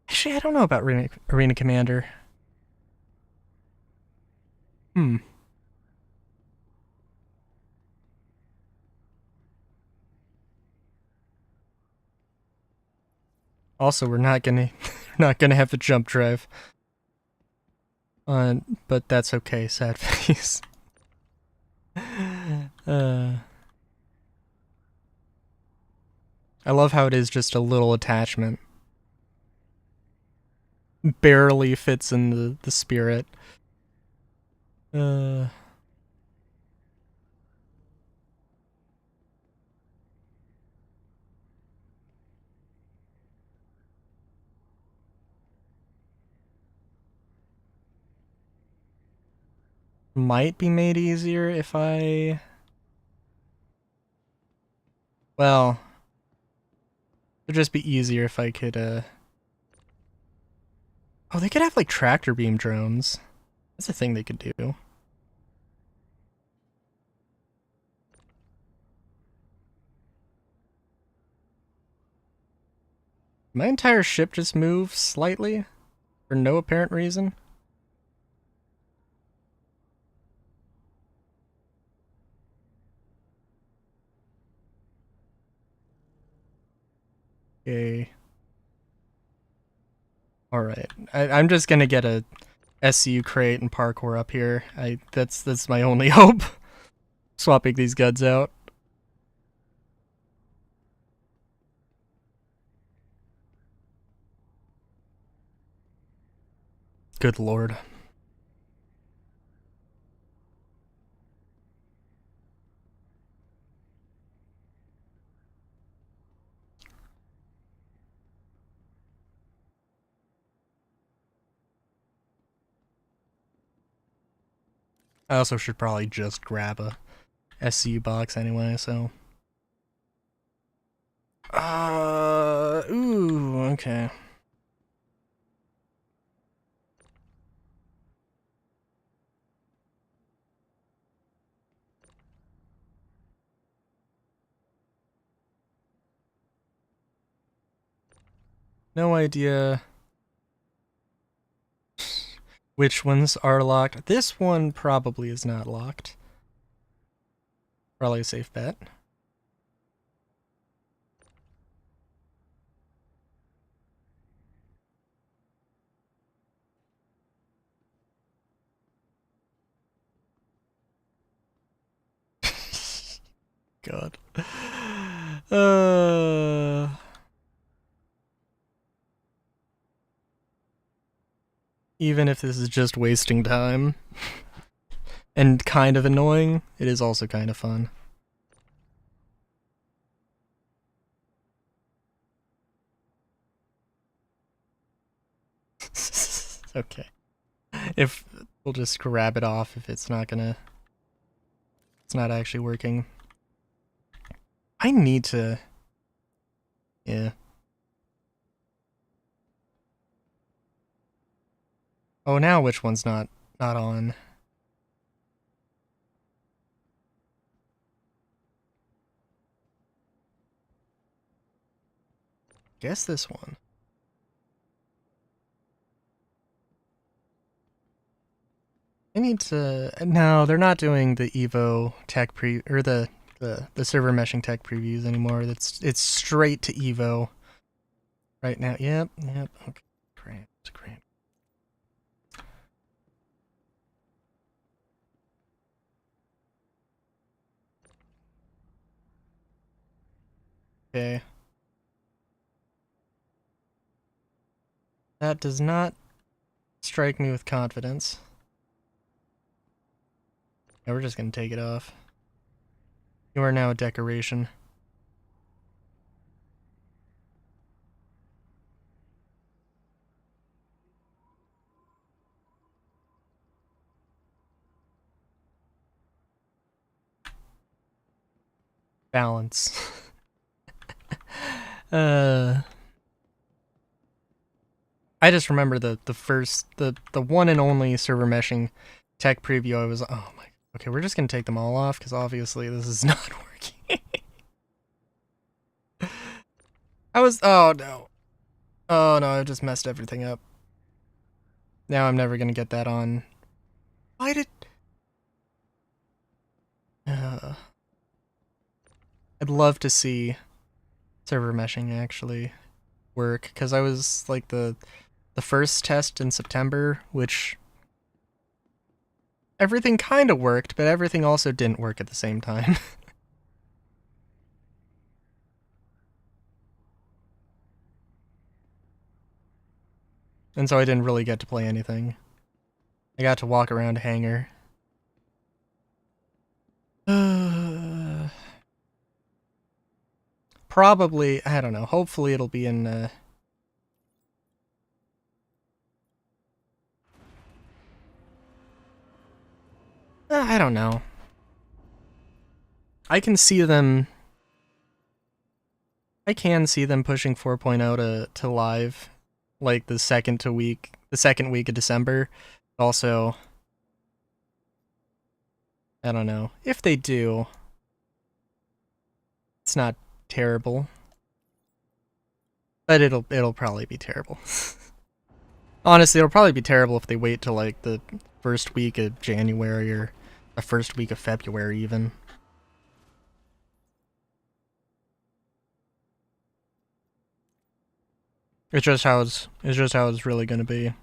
Actually, I don't know about Arena Commander. Also, we're not gonna have the jump drive. But that's okay, sad face. I love how it is just a little attachment. Barely fits in the spirit. Might be made easier if I... Well, it'd just be easier if I could, Oh, they could have, like, tractor beam drones. That's a thing they could do. My entire ship just moved slightly for no apparent reason. Okay. Alright. I'm just gonna get a SCU crate and parkour up here. That's my only hope. Swapping these guns out. Good lord. I also should probably just grab a SCU box anyway, so... Ooh, okay. No idea which ones are locked. This one probably is not locked. Probably a safe bet. God. Even if this is just wasting time and kind of annoying, it is also kind of fun. Okay. If we'll just grab it off if it's not actually working. I need to, yeah. Oh, now which one's not on? Guess this one. I need to. No, they're not doing the Evo tech or the server meshing tech previews anymore. It's straight to Evo right now. Yep. Okay. Great. Okay. That does not strike me with confidence. Yeah, we're just gonna take it off. You are now a decoration. Balance. I just remember the one and only server meshing tech preview. I was, oh my, okay, we're just gonna take them all off because obviously this is not working. Oh no, I just messed everything up. Now I'm never gonna get that on. Why did? I'd love to see server meshing actually work because I was like the first test in September, which everything kind of worked, but everything also didn't work at the same time. And so I didn't really get to play anything. I got to walk around hangar. Probably, I don't know. Hopefully it'll be in I don't know. I can see them pushing 4.0 to live like the second week of December. Also, I don't know. If they do, it's not terrible. But it'll probably be terrible. Honestly, it'll probably be terrible if they wait till like the first week of January or the first week of February even. It's just how it's really gonna be.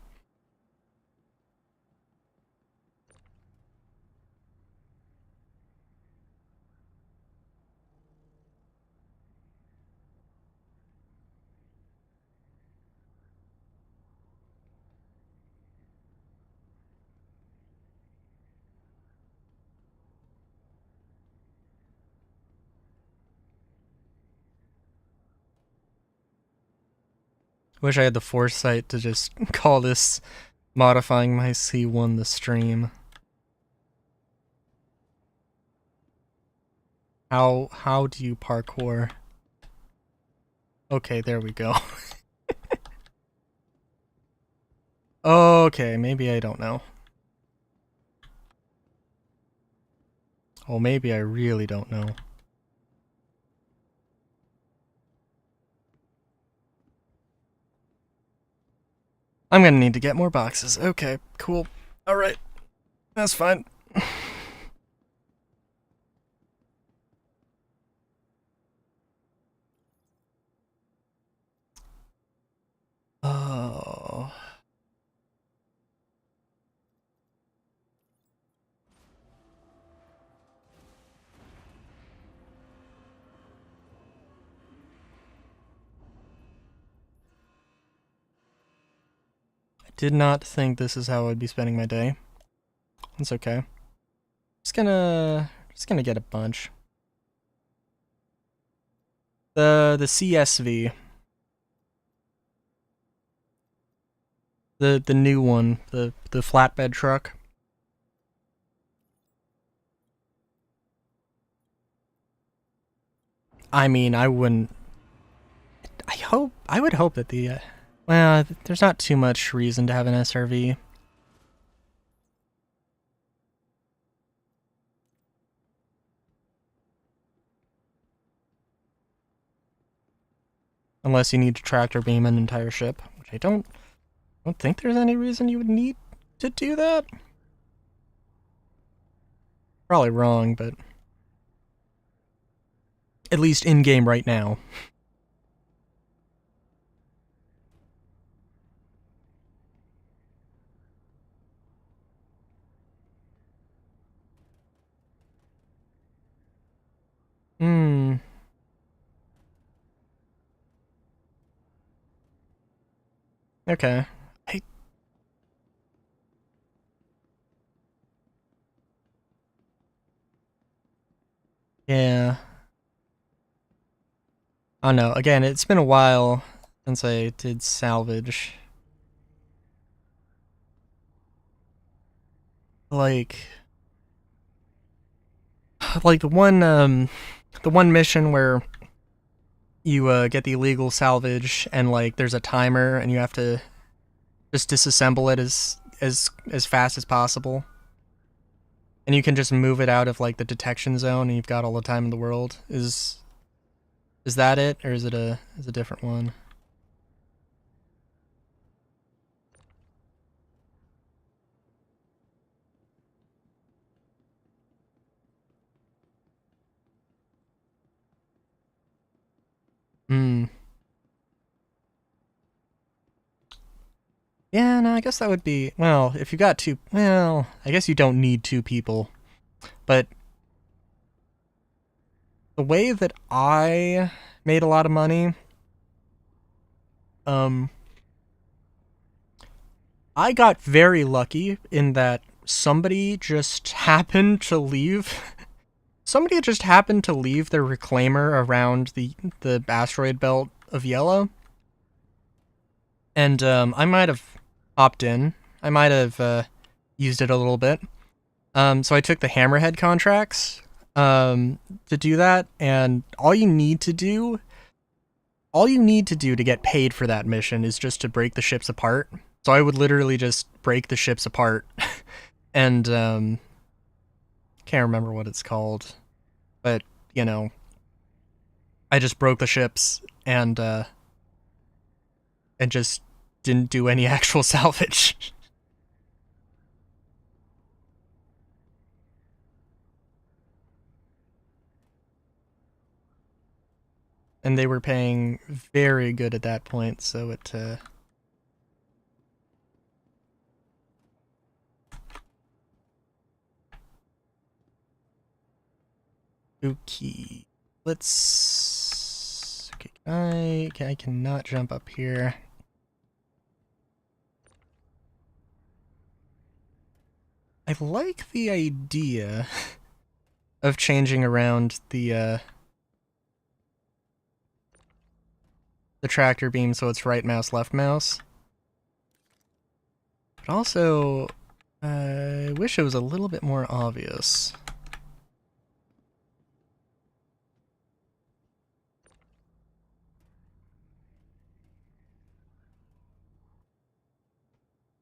Wish I had the foresight to just call this modifying my C1 the stream. How do you parkour? Okay, there we go. Okay, maybe I don't know. Oh, maybe I really don't know. I'm gonna need to get more boxes. Okay, cool. Alright, that's fine. Oh. I did not think this is how I'd be spending my day. It's okay. Just gonna get a bunch. The CSV. The new one, the flatbed truck. I mean, I wouldn't. I would hope that the. Well, there's not too much reason to have an SRV. Unless you need to tractor beam an entire ship, which I don't think there's any reason you would need to do that. Probably wrong, but at least in game right now. Hmm. Okay. Yeah. I don't know. Again, it's been a while since I did salvage. Like the one mission where you get the illegal salvage and like there's a timer and you have to just disassemble it as fast as possible. And you can just move it out of like the detection zone and you've got all the time in the world. Is that it, or is it a different one? Hmm. Yeah, no, I guess that would be, well, if you got two, well, I guess you don't need two people. But the way that I made a lot of money, um, I got very lucky in that somebody just happened to leave. Somebody just happened to leave their reclaimer around the asteroid belt of yellow, and I might have hopped in. I might have used it a little bit. So I took the Hammerhead contracts to do that, and all you need to do to get paid for that mission is just to break the ships apart. So I would literally just break the ships apart, and can't remember what it's called, but you know, I just broke the ships and just didn't do any actual salvage. And they were paying very good at that point, so it okay. Let's okay, I cannot jump up here. I like the idea of changing around the tractor beam so it's right mouse, left mouse. But also, I wish it was a little bit more obvious.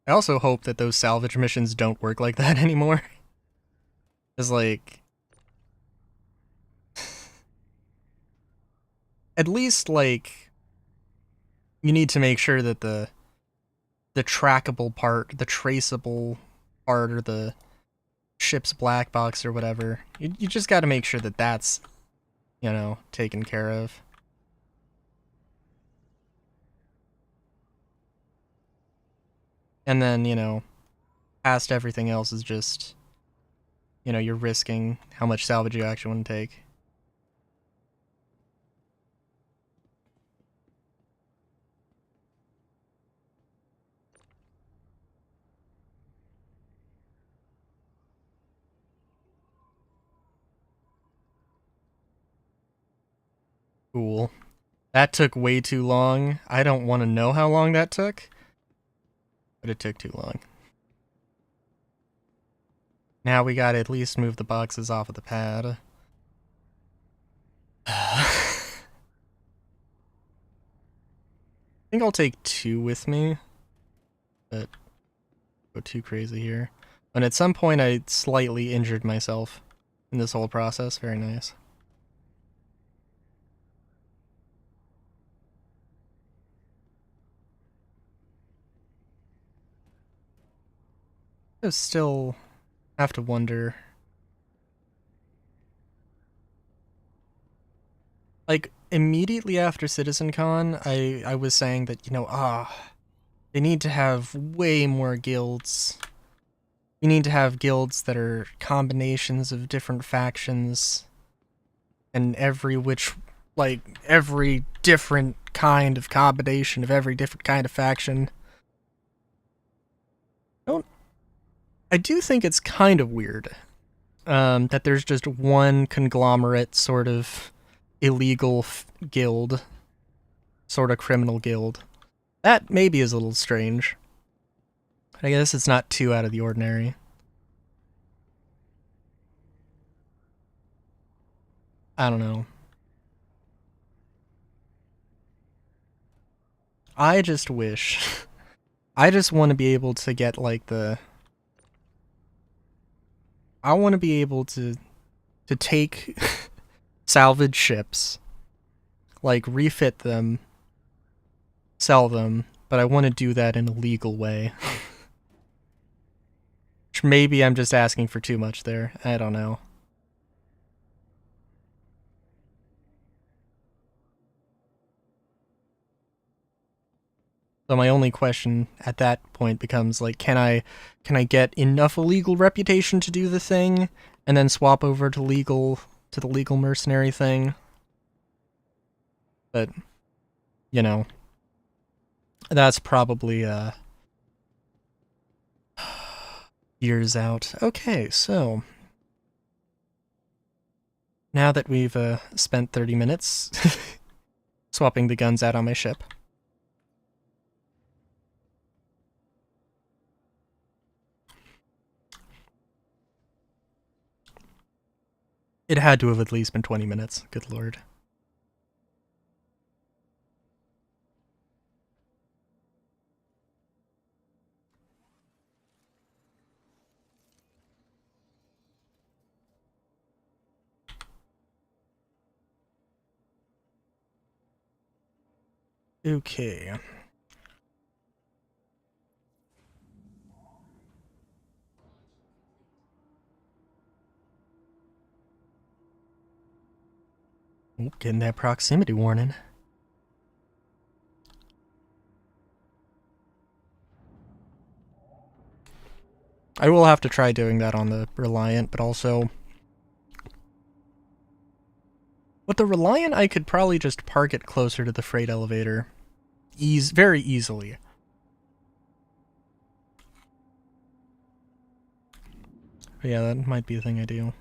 I also hope that those salvage missions don't work like that anymore. It's like, at least like, you need to make sure that the the trackable part, the traceable part, or the ship's black box or whatever. You just got to make sure that that's, taken care of. And then, past everything else is just, you're risking how much salvage you actually want to take. Cool. That took way too long. I don't want to know how long that took, but it took too long. Now we gotta at least move the boxes off of the pad. I think I'll take 2 with me, but go too crazy here. And at some point I slightly injured myself in this whole process. Very nice. I still have to wonder. Like, immediately after CitizenCon, I was saying that, they need to have way more guilds. We need to have guilds that are combinations of different factions, and every different kind of combination of every different kind of faction. I do think it's kind of weird that there's just one conglomerate sort of illegal guild, sort of criminal guild. That maybe is a little strange. I guess it's not too out of the ordinary. I don't know. I just wish. I just want to be able to get like the. I want to be able to take salvage ships, like refit them, sell them, but I want to do that in a legal way. Which maybe I'm just asking for too much there. I don't know. So my only question at that point becomes like, can I get enough illegal reputation to do the thing, and then swap over to the legal mercenary thing? But that's probably years out. Okay, so now that we've spent 30 minutes swapping the guns out on my ship. It had to have at least been 20 minutes. Good lord. Okay. Oh, getting that proximity warning. I will have to try doing that on the Reliant, but also... With the Reliant, I could probably just park it closer to the freight elevator. Very easily. But yeah, that might be a thing I do.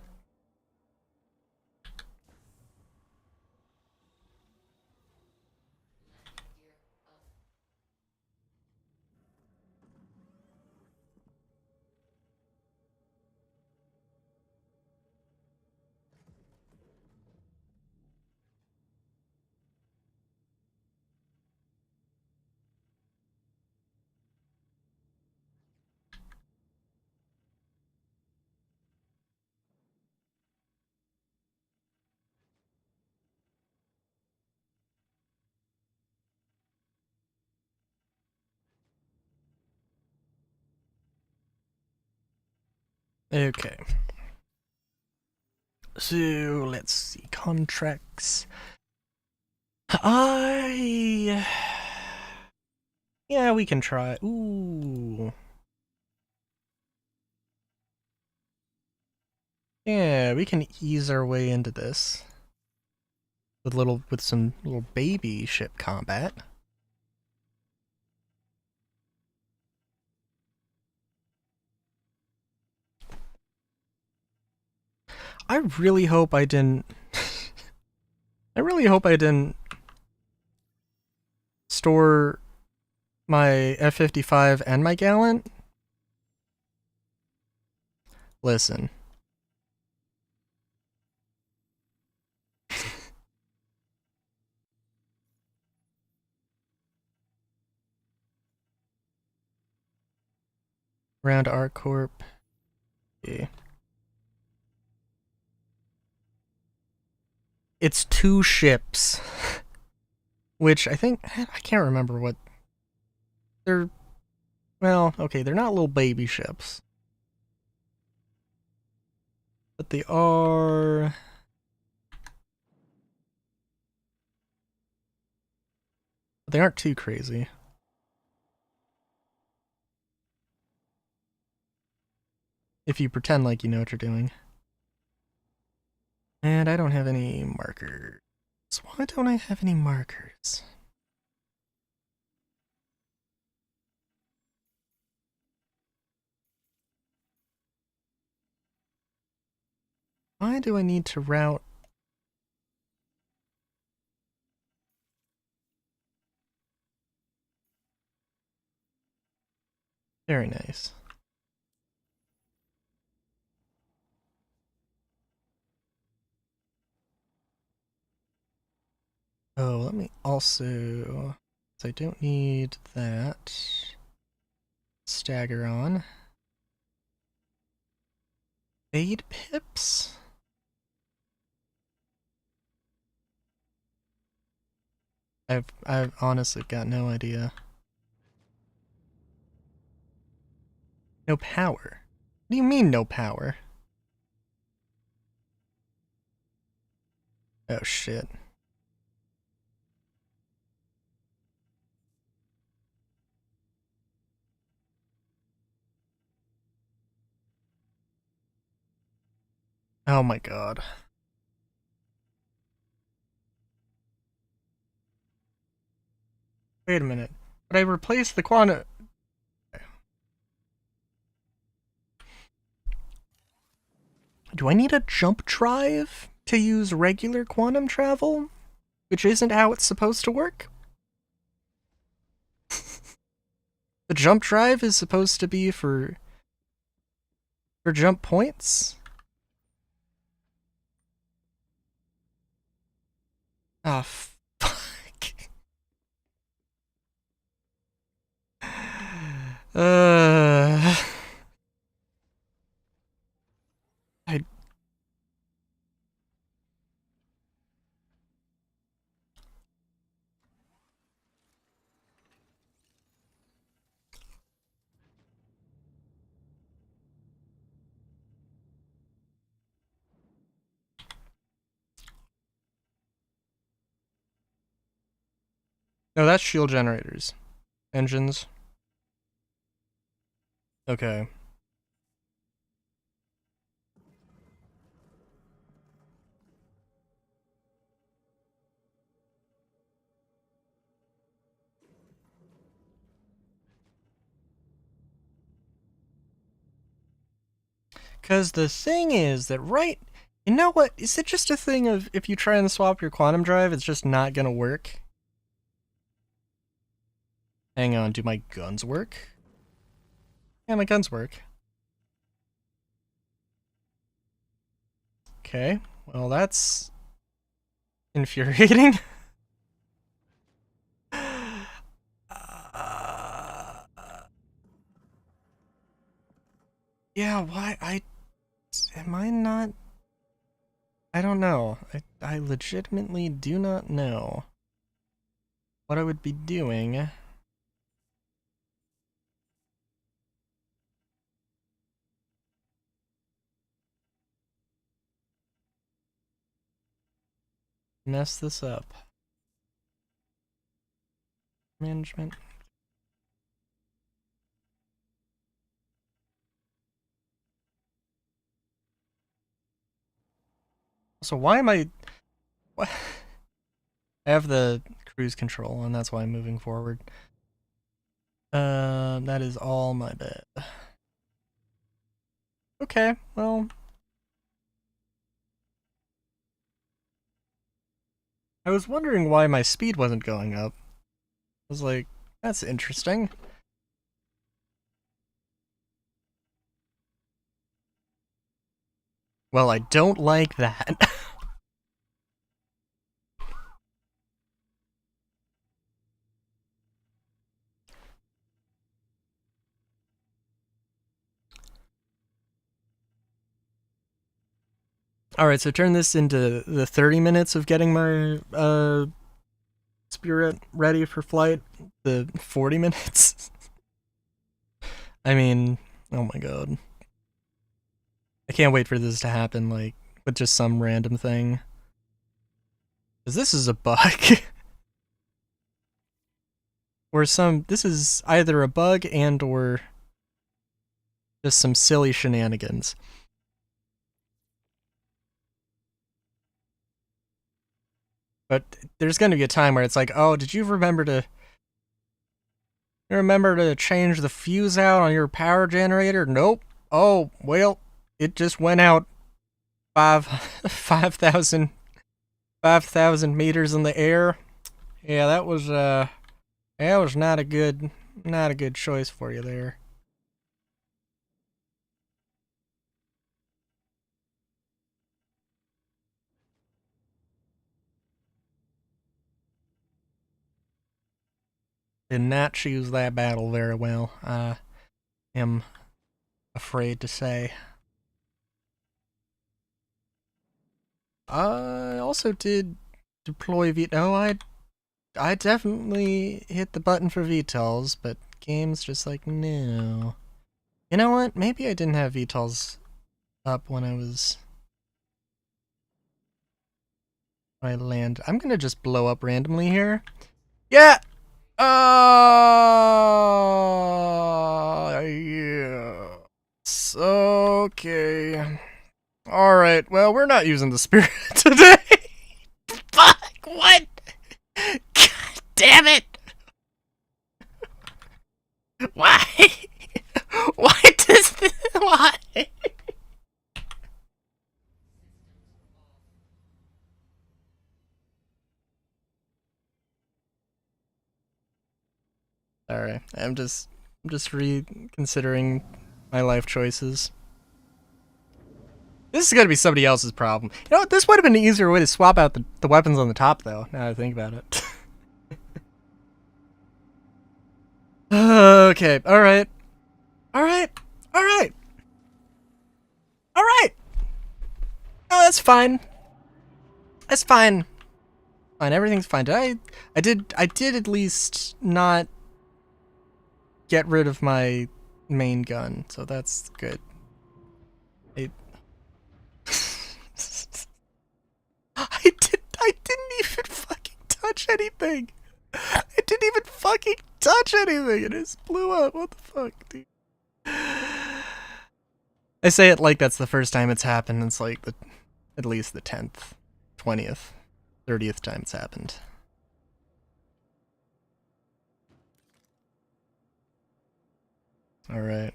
Okay. So let's see. Contracts. Yeah, we can try. Ooh. Yeah, we can ease our way into this. With some little baby ship combat. I really hope I didn't I really hope I didn't store my F-55 and my Gallant. Listen. Around our corp. Yeah. It's 2 ships. Which I can't remember what they're. Well, okay, they're not little baby ships. But they are. They aren't too crazy. If you pretend like you know what you're doing. And I don't have any markers. Why don't I have any markers? Why do I need to route? Very nice. Oh, let me also. I don't need that. Stagger on. Fade pips? I've honestly got no idea. No power. What do you mean no power? Oh shit. Oh my god. Wait a minute. But I replaced the quantum. Do I need a jump drive to use regular quantum travel? Which isn't how it's supposed to work? The jump drive is supposed to be for jump points? Ah, fuck. Uh, I. No, that's shield generators. Engines. Okay. Because the thing is that you know what? Is it just a thing of if you try and swap your quantum drive, it's just not gonna work? Hang on, do my guns work? Yeah, my guns work. Okay, well that's infuriating. Yeah, why? Am I not? I don't know. I legitimately do not know what I would be doing. mess this up. Management. So why am I... What? I have the cruise control, and that's why I'm moving forward. That is all my bad. Okay, well... I was wondering why my speed wasn't going up. I was like, that's interesting. Well, I don't like that. Alright, so turn this into the 30 minutes of getting my Spirit ready for flight. The 40 minutes. I mean, oh my god. I can't wait for this to happen, like, with just some random thing. Because this is a bug. Or this is either a bug and or just some silly shenanigans. But there's going to be a time where it's like, oh, did you remember to change the fuse out on your power generator? Nope. Oh, well, it just went out 5,000 meters in the air. Yeah, that was not a good choice for you there. Did not choose that battle very well, I am afraid to say. I also did deploy I definitely hit the button for VTOLs, but game's just like, no. You know what? Maybe I didn't have VTOLs up when I land. I'm gonna just blow up randomly here. Yeah! Yeah. Okay. Alright, well, we're not using the Spirit today. Fuck, what? God damn it! Why? Why does this... Why? Alright, I'm just reconsidering my life choices. This is gonna be somebody else's problem. You know what? This would have been an easier way to swap out the weapons on the top, though, now that I think about it. Okay, alright. Alright. Alright. Alright! Oh, that's fine. That's fine. Fine, everything's fine. I did at least not get rid of my main gun, so that's good. I didn't even fucking touch anything. I didn't even fucking touch anything. It just blew up. What the fuck, dude? I say it like that's the first time it's happened. It's like at least the 10th, 20th, 30th time it's happened. Alright.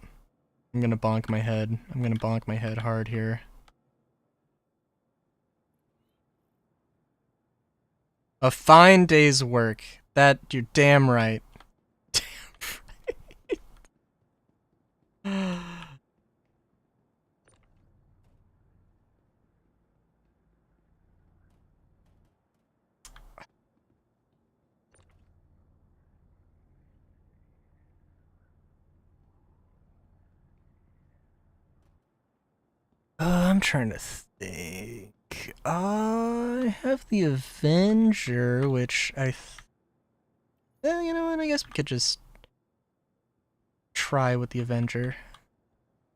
I'm gonna bonk my head. I'm gonna bonk my head hard here. A fine day's work. That, you're damn right. Damn right. I'm trying to think. I have the Avenger, which you know what, I guess we could just try with the Avenger.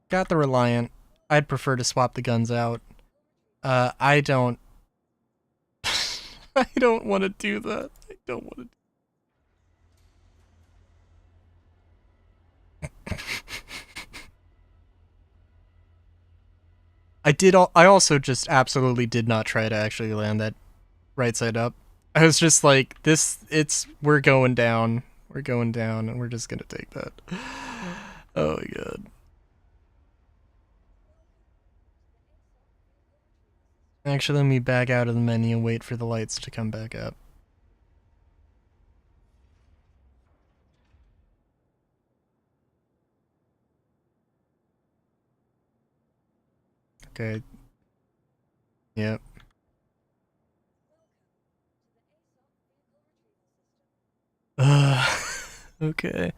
Got the Reliant. I'd prefer to swap the guns out. I don't... I don't want to do that. I don't want to. I also just absolutely did not try to actually land that right side up. I was just like, we're going down. We're going down, and we're just gonna take that. Oh my god. Actually, let me back out of the menu and wait for the lights to come back up. Okay. Yep. Okay.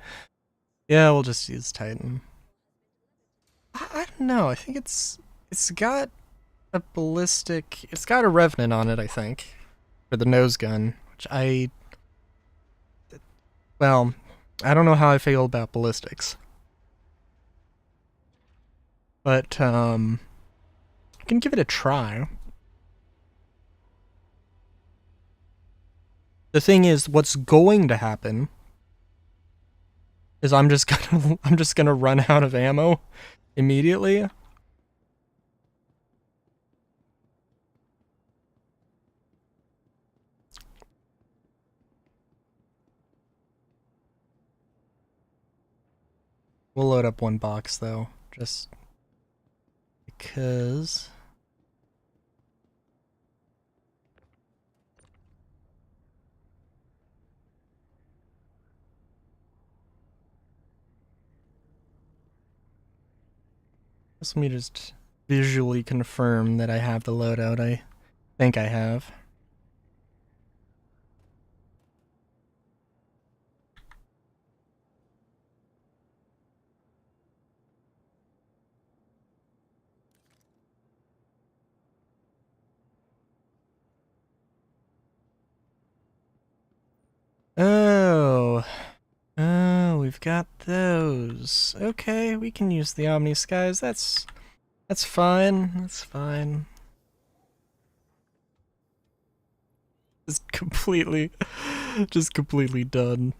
Yeah, we'll just use Titan. I don't know. I think it's got a ballistic. It's got a Revenant on it, I think, for the nose gun. Which well, I don't know how I feel about ballistics, but I can give it a try. The thing is, what's going to happen is I'm just gonna run out of ammo immediately. We'll load up one box though, just because. Let me just visually confirm that I have the loadout I think I have. Oh. Oh, we've got those. Okay, we can use the Omni Skies. That's fine. That's fine. Just completely done.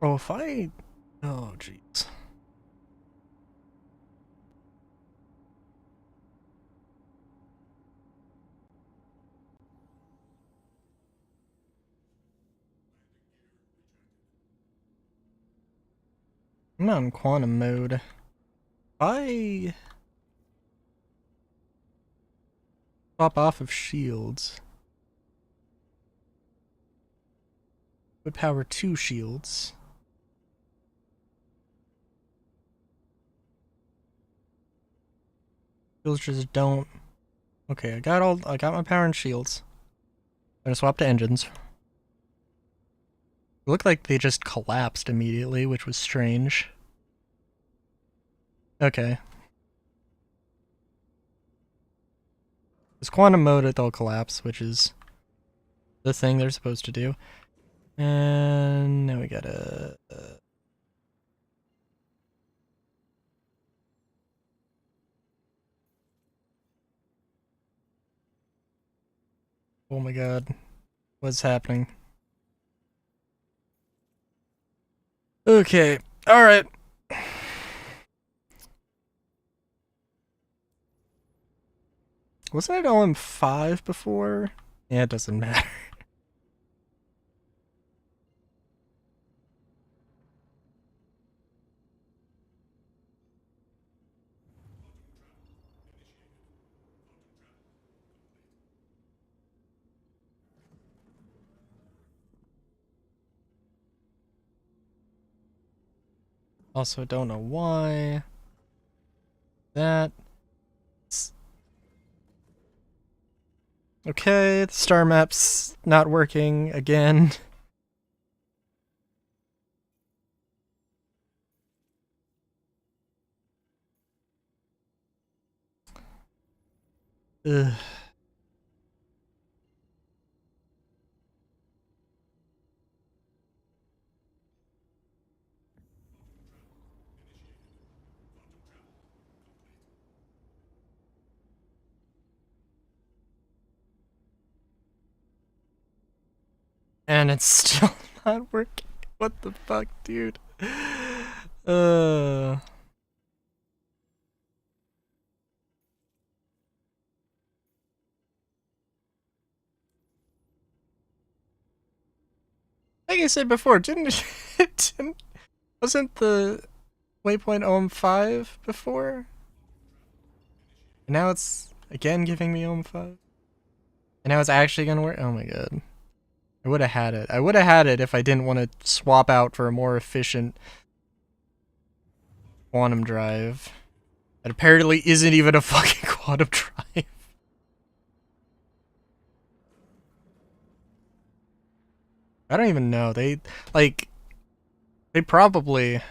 Oh, if I... Oh, jeez. I'm not in quantum mode. I pop off of shields. Would power 2 shields. Shields just don't... Okay, I got my power and shields. I'm gonna swap to engines. It looked like they just collapsed immediately, which was strange. Okay. It's quantum mode, they'll collapse, which is the thing they're supposed to do. And now we gotta... oh my god. What's happening? Okay, alright. Wasn't it OM5 before? Yeah, it doesn't matter. Also, don't know why. That... Okay, the star map's not working again. Ugh. And it's still not working. What the fuck, dude? Uh. Like I said before, wasn't the waypoint ohm 5 before? And now it's again giving me ohm 5. And now it's actually gonna work? Oh my god. I would have had it. I would have had it if I didn't want to swap out for a more efficient quantum drive. That apparently isn't even a fucking quantum drive. I don't even know. They probably...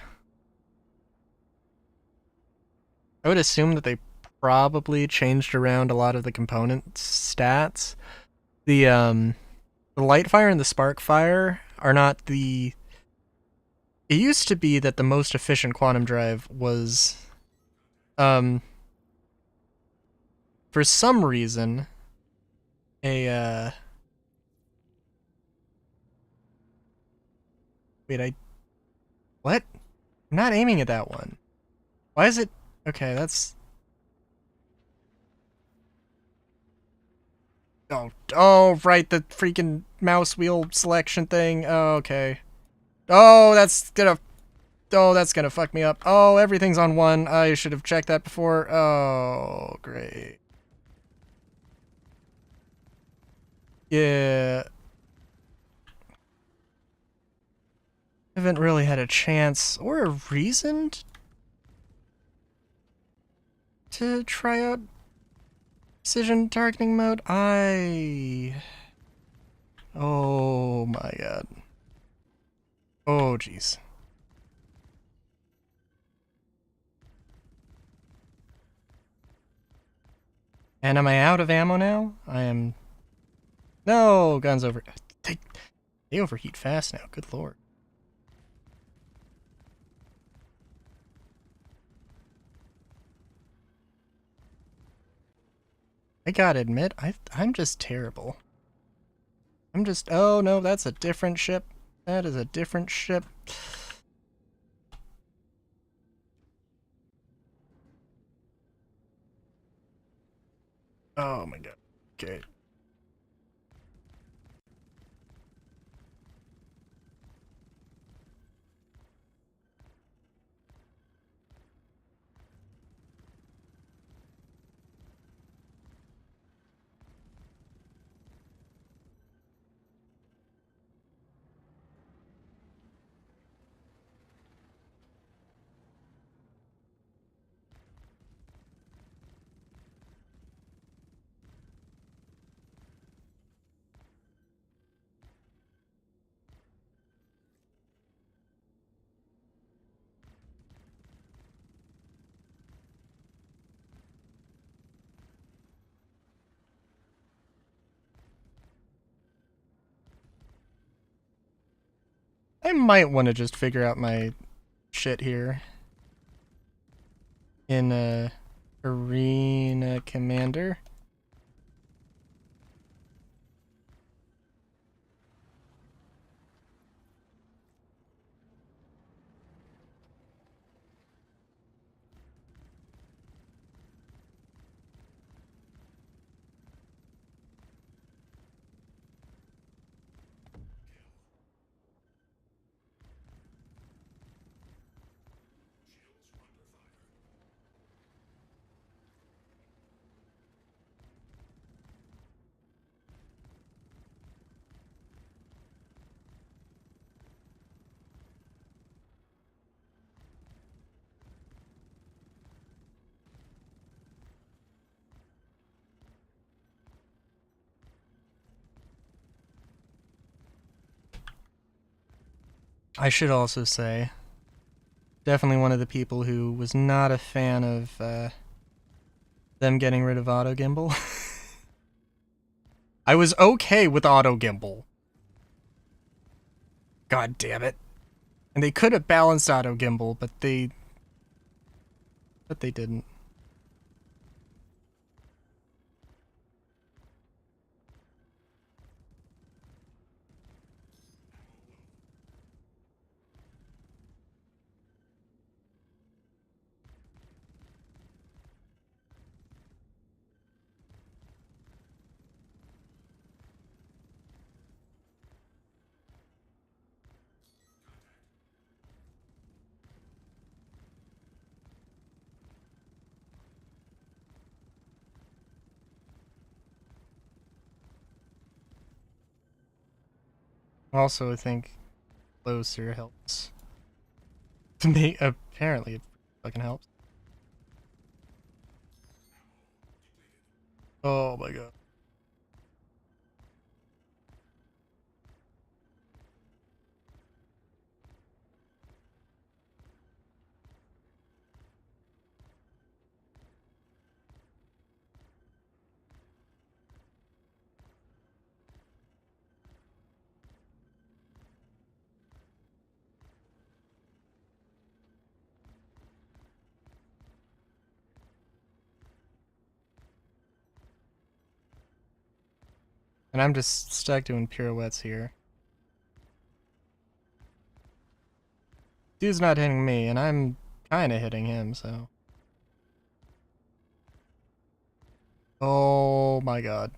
I would assume that they probably changed around a lot of the component stats. The light fire and the spark fire are not the... It used to be that the most efficient quantum drive was, for some reason, a, wait, what? I'm not aiming at that one. Why is it... Okay, that's... Oh, right, the freaking mouse wheel selection thing. Oh, okay. Oh, that's gonna fuck me up. Oh, everything's on one. I should have checked that before. Oh, great. Yeah. I haven't really had a chance or a reason to try out precision targeting mode. Oh my god. Oh jeez. And am I out of ammo now? I am... No, guns over... They overheat fast now, good lord. I gotta admit, I'm just terrible. I'm just... Oh no, that's a different ship. That is a different ship. Oh my god. Okay. I might want to just figure out my shit here. In Arena Commander. I should also say, definitely one of the people who was not a fan of them getting rid of auto gimbal. I was okay with auto gimbal. God damn it. And they could have balanced auto gimbal, but they didn't. Also, I think closer helps. To me, apparently it fucking helps. Oh my god. And I'm just stuck doing pirouettes here. Dude's not hitting me, and I'm kinda hitting him, so. Oh my god.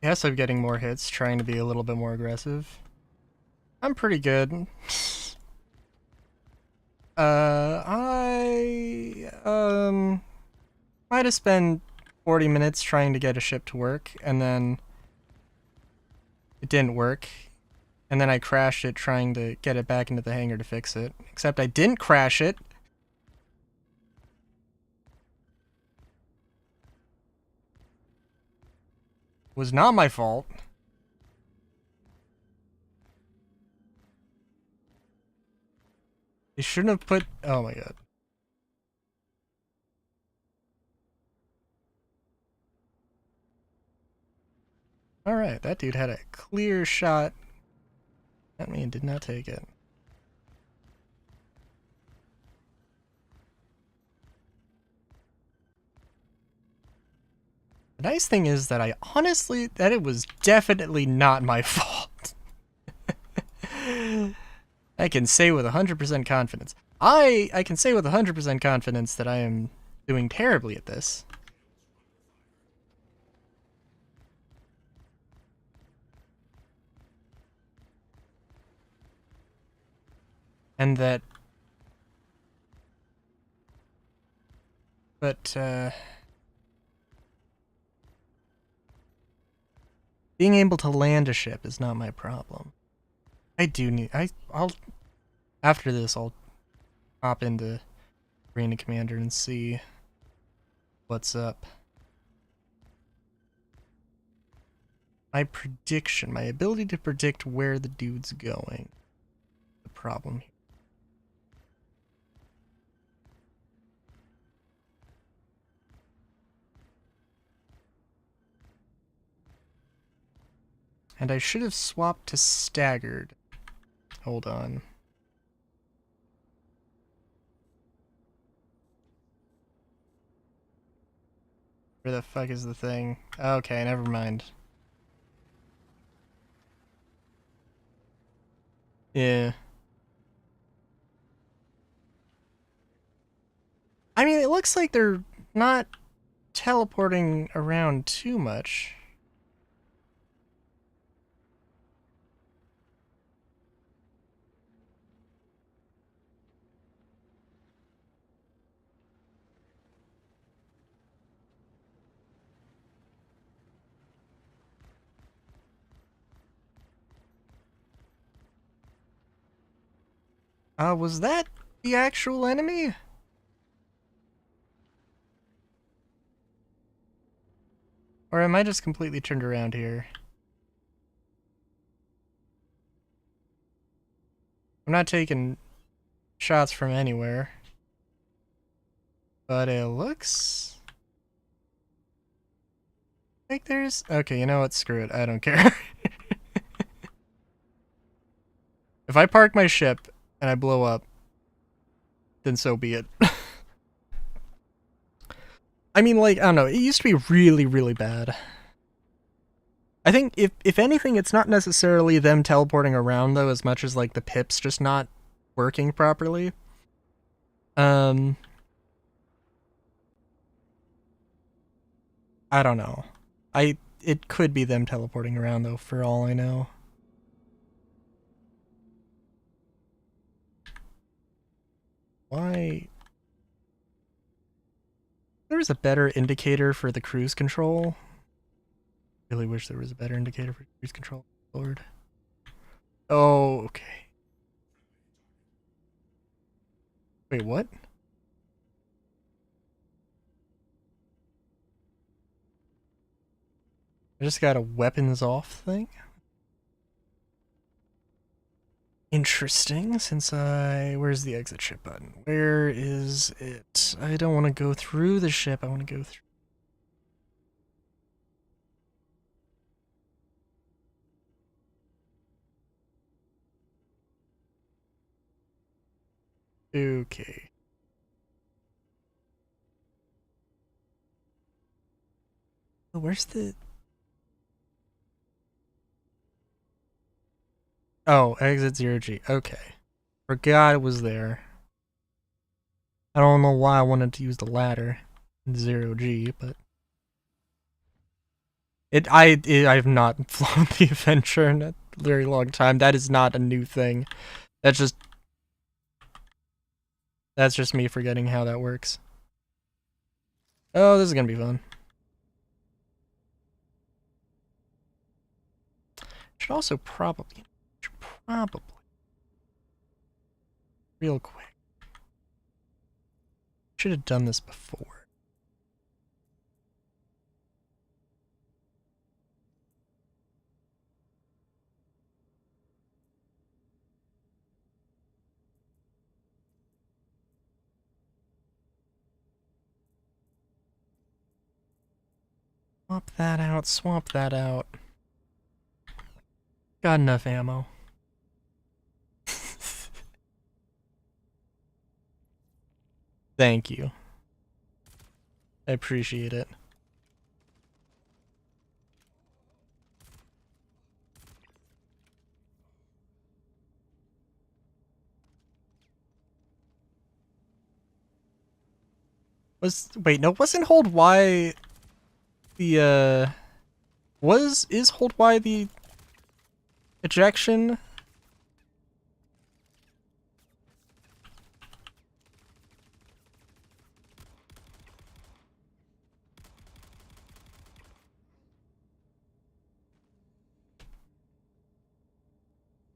Yes, I'm getting more hits, trying to be a little bit more aggressive. I'm pretty good. I might have spent 40 minutes trying to get a ship to work, and then it didn't work. And then I crashed it trying to get it back into the hangar to fix it. Except I didn't crash it. It was not my fault. They shouldn't have put... Oh my god. Alright, that dude had a clear shot at me and did not take it. The nice thing is that that it was definitely not my fault. I can say with 100% confidence. I can say with 100% confidence that I am doing terribly at this. And that... But, being able to land a ship is not my problem. I do need... I'll... After this, I'll hop into Arena Commander and see what's up. My prediction, my ability to predict where the dude's going. The problem here. And I should have swapped to staggered. Hold on. Where the fuck is the thing? Okay, never mind. Yeah. I mean, it looks like they're not teleporting around too much. Was that the actual enemy? Or am I just completely turned around here? I'm not taking shots from anywhere. But it looks like there's... Okay, you know what? Screw it. I don't care. If I park my ship and I blow up, then so be it. I mean, like, I don't know. It used to be really, really bad. I think, if anything, it's not necessarily them teleporting around, though, as much as, like, the pips just not working properly. I don't know. It could be them teleporting around, though, for all I know. Why? There was a better indicator for the cruise control. Really wish there was a better indicator for cruise control. Lord. Oh, okay. Wait, what? I just got a weapons off thing? Interesting, since where's the exit ship button? Where is it? I don't want to go through the ship, I want to go through. Okay. Oh, where's the... Oh, exit 0G. Okay. Forgot it was there. I don't know why I wanted to use the ladder in 0G, but... I have not flown the Adventure in a very long time. That is not a new thing. That's just me forgetting how that works. Oh, this is gonna be fun. Should also probably real quick. Should have done this before. Swap that out, swap that out. Got enough ammo. Thank you. I appreciate it. Wait, no, wasn't hold Y the is hold Y the ejection?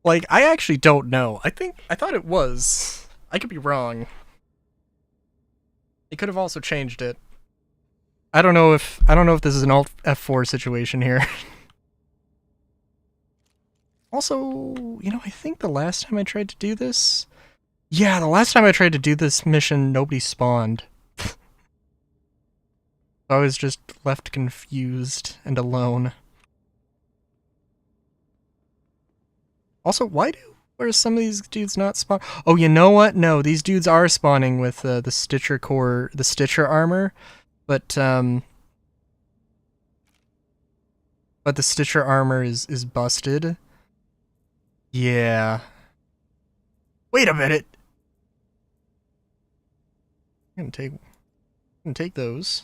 Like, I actually don't know. I thought it was. I could be wrong. They could have also changed it. I don't know if this is an Alt F4 situation here. Also, you know, I think the last time I tried to do this... Yeah, the last time I tried to do this mission, nobody spawned. I was just left confused and alone. Also, where are some of these dudes not spawn? Oh, you know what? No, these dudes are spawning with the Stitcher core, the Stitcher armor, but the Stitcher armor is busted. Yeah. Wait a minute. I'm gonna take those.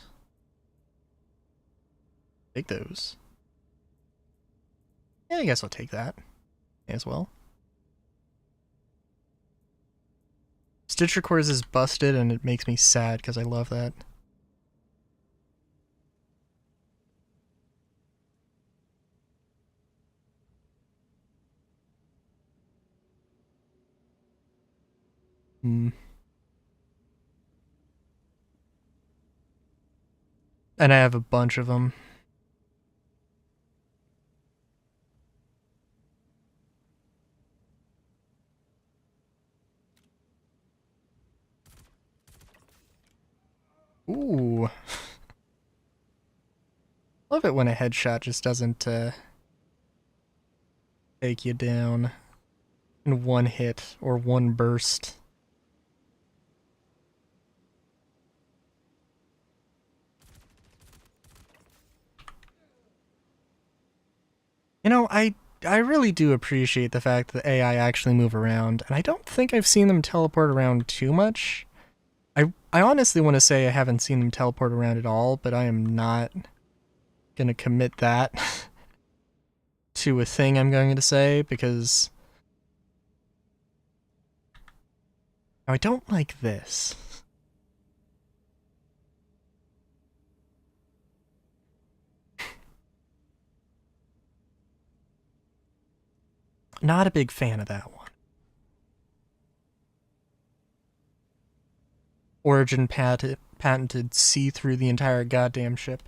Take those. Yeah, I guess I'll take that as well. Stitcher cores is busted, and it makes me sad because I love that. Hmm. And I have a bunch of them. Ooh. Love it when a headshot just doesn't take you down in one hit or one burst. You know, I really do appreciate the fact that AI actually move around, and I don't think I've seen them teleport around too much. I honestly want to say I haven't seen them teleport around at all, but I am not gonna commit that to a thing I'm going to say because I don't like this. Not a big fan of that one. Origin patented see through the entire goddamn ship.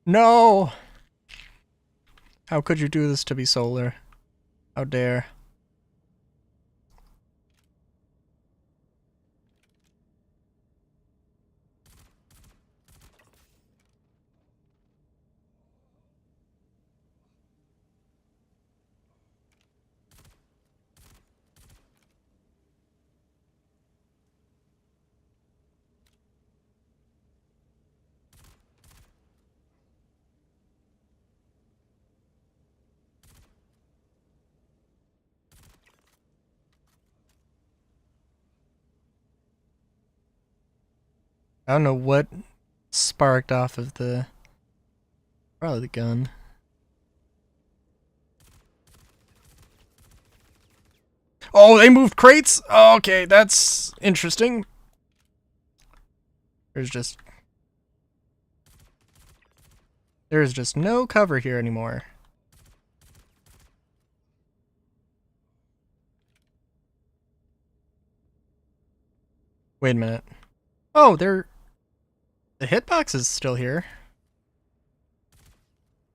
No! How could you do this to me, Solar? How dare. I don't know what sparked off of the... probably the gun. Oh, they moved crates? Oh, okay, that's interesting. There's just no cover here anymore. Wait a minute. Oh, the hitbox is still here.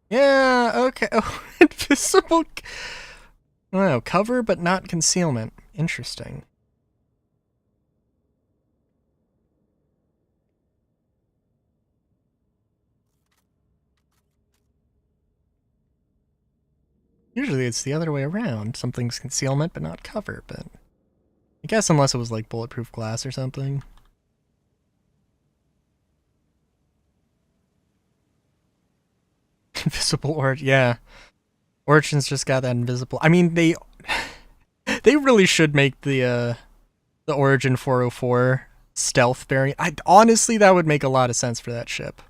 Yeah, okay. Oh, invisible. Oh, cover but not concealment. Interesting. Usually it's the other way around. Something's concealment but not cover, but I guess unless it was like bulletproof glass or something. Invisible origin, yeah. Origins just got that invisible. I mean, they really should make the Origin 404 stealth variant. Honestly, that would make a lot of sense for that ship.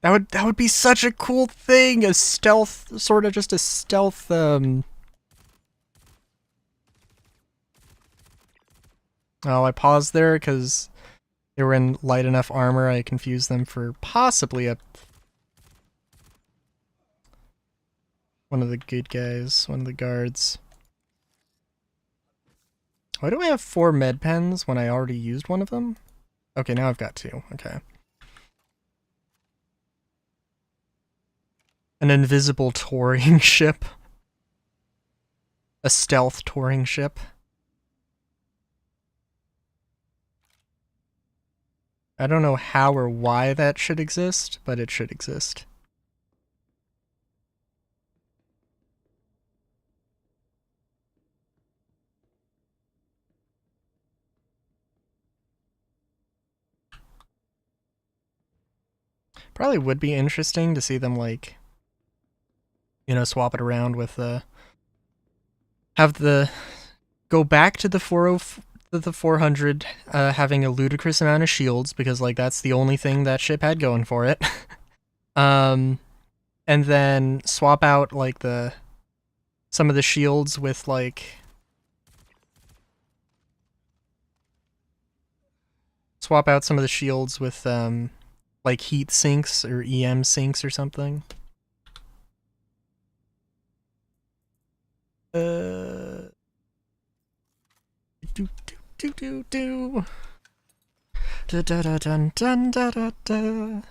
That would be such a cool thing. A stealth, sort of just a stealth. Oh, I paused there because they were in light enough armor. I confused them for possibly one of the good guys, one of the guards. Why do I have 4 med pens when I already used one of them? Okay, now I've got 2. Okay. An invisible touring ship. A stealth touring ship. I don't know how or why that should exist, but it should exist. Probably would be interesting to see them, like, you know, swap it around with have the go back to the 400 having a ludicrous amount of shields because like that's the only thing that ship had going for it. And then swap out like some of the shields with like like heat sinks or EM sinks or something. do do do do. Da da da dun dun da da da.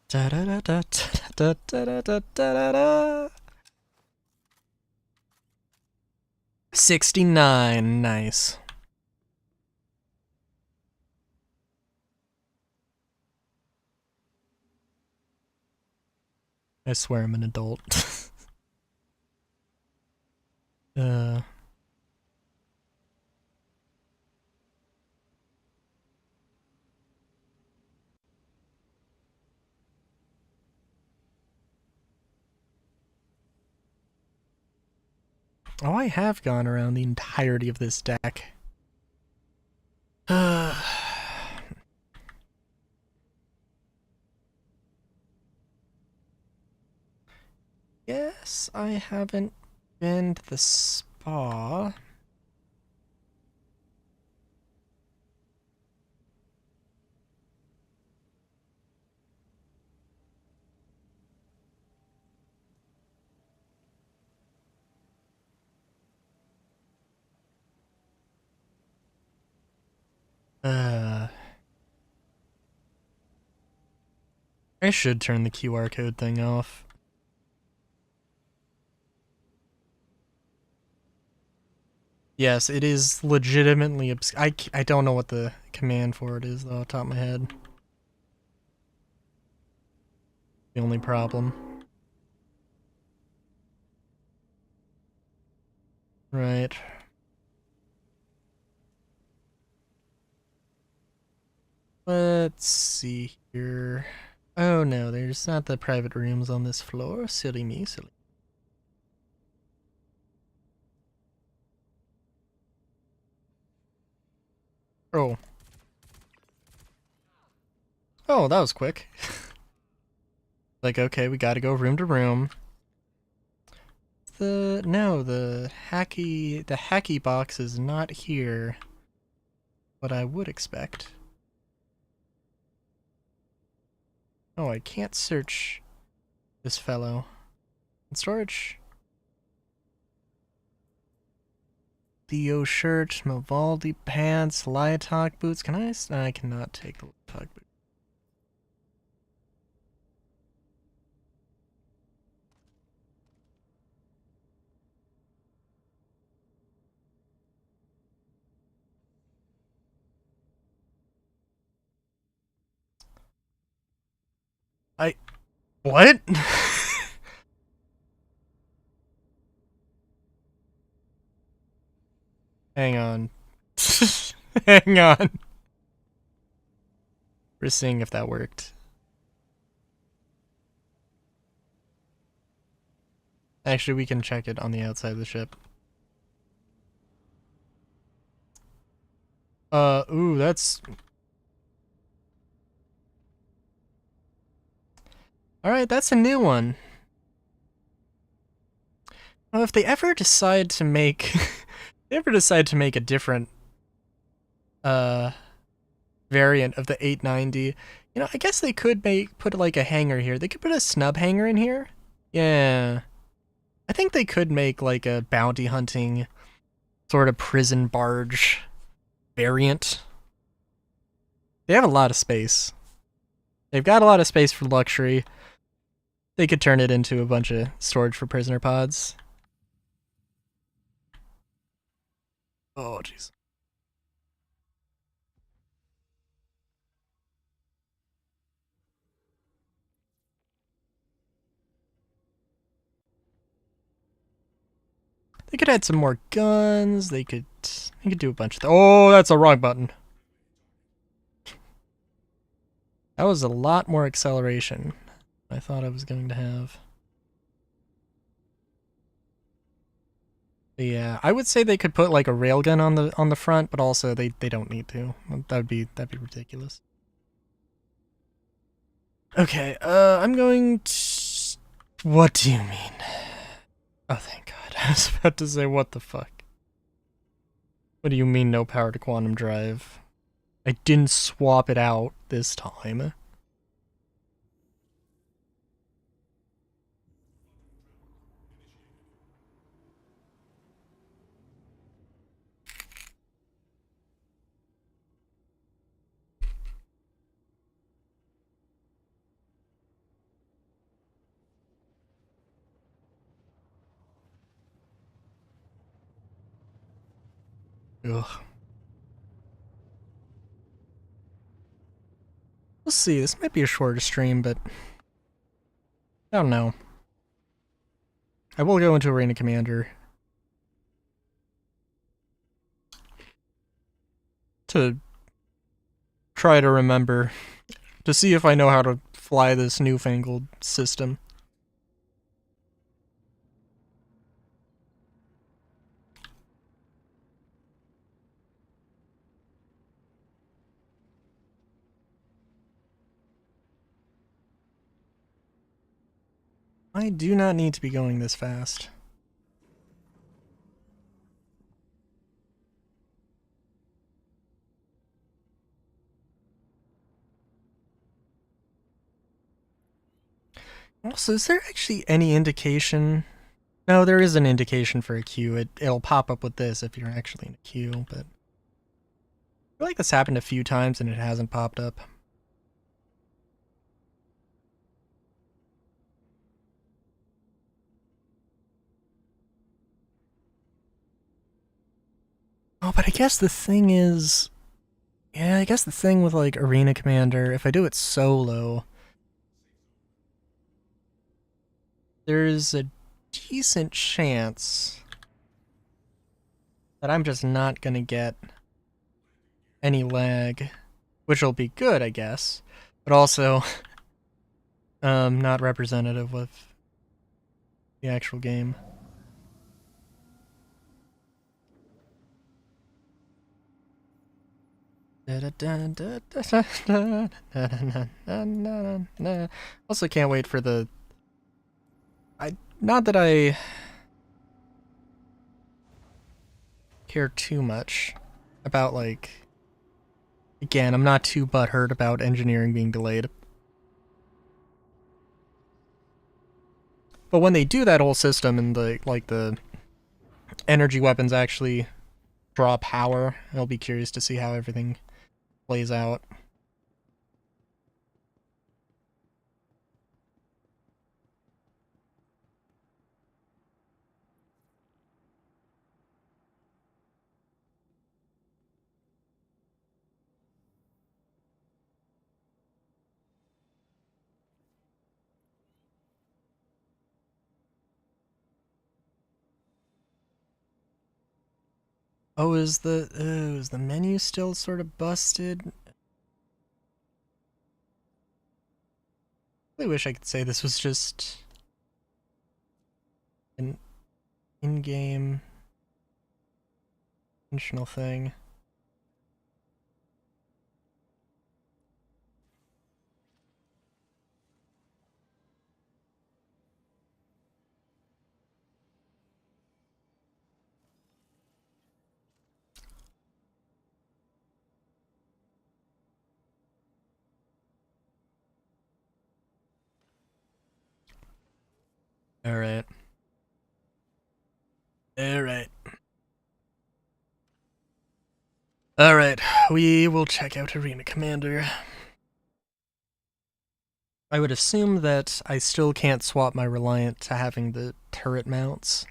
Da da da da da da da da da da. 69, nice. I swear I'm an adult. Oh, I have gone around the entirety of this deck. Yes, I haven't been to the spa. I should turn the QR code thing off. Yes, it is legitimately I don't know what the command for it is, though, off the top of my head. The only problem. Right. Let's see here. Oh no, there's not the private rooms on this floor. Silly me, silly. Oh. Oh, that was quick. Like, okay, we gotta go room to room. The hacky box is not here. What I would expect. Oh, I can't search this fellow. In storage? Theo shirt, Mavaldi pants, Liatok boots. Can I? I cannot take the Liatok boot. What? Hang on. Hang on. We're seeing if that worked. Actually, we can check it on the outside of the ship. Ooh, that's... Alright, that's a new one. Well, if they ever decide to make... a different, variant of the 890, you know, I guess they could put like a hanger here. They could put a snub hanger in here. Yeah. I think they could make like a bounty hunting sort of prison barge variant. They have a lot of space. They've got a lot of space for luxury. They could turn it into a bunch of storage for prisoner pods. Oh, jeez. They could add some more guns. They could do a bunch of... Oh, that's a wrong button. That was a lot more acceleration than I thought I was going to have. But yeah, I would say they could put like a railgun on the front, but also they don't need to. That'd be ridiculous. Okay, I'm going to... What do you mean? Oh, thank God. I was about to say, what the fuck? What do you mean no power to quantum drive? I didn't swap it out this time. Ugh. We'll see. This might be a shorter stream, but I don't know. I will go into Arena Commander to try to remember, to see if I know how to fly this newfangled system. I do not need to be going this fast. Also, is there actually any indication? No, there is an indication for a queue. It'll pop up with this if you're actually in a queue, but I feel like this happened a few times and it hasn't popped up. Oh, but I guess the thing is... Yeah, I guess the thing with, like, Arena Commander, if I do it solo, there's a decent chance that I'm just not gonna get any lag, which will be good, I guess, but also not representative of the actual game. Also can't wait for the... Not that I care too much about, like... Again, I'm not too butthurt about engineering being delayed. But when they do that whole system and the energy weapons actually draw power, I'll be curious to see how everything plays out. Oh, is the menu still sort of busted? I really wish I could say this was just an in-game intentional thing. Alright. Alright. Alright, we will check out Arena Commander. I would assume that I still can't swap my Reliant to having the turret mounts.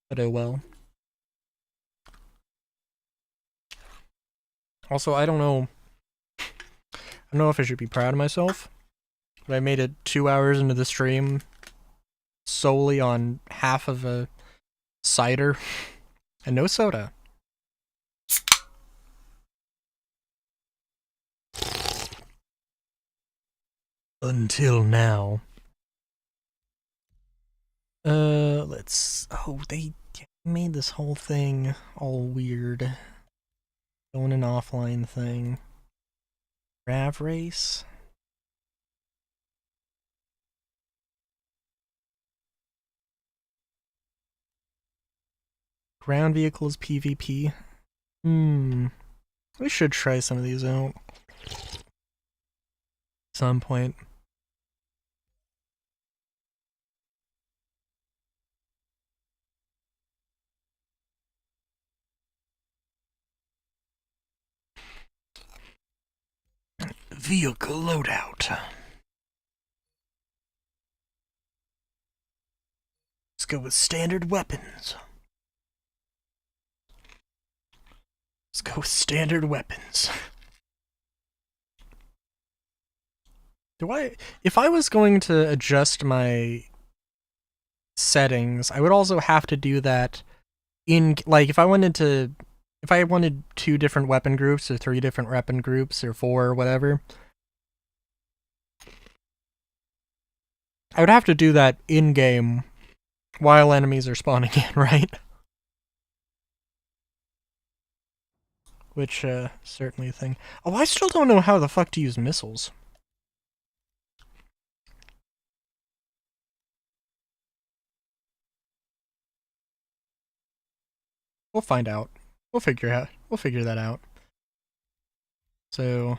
But oh well. Also, I don't know if I should be proud of myself, but I made it 2 hours into the stream solely on half of a cider and no soda. Until now. Let's... Oh, they made this whole thing all weird. Going an offline thing. Rav race? Ground vehicles PvP? We should try some of these out. Some point. Vehicle loadout. go with standard weapons. Let's go with standard weapons. If I was going to adjust my settings, I would also have to do that if I wanted 2 different weapon groups or 3 different weapon groups or 4 or whatever, I would have to do that in-game while enemies are spawning in, right? Which, certainly a thing. Oh, I still don't know how the fuck to use missiles. We'll find out. We'll figure that out. So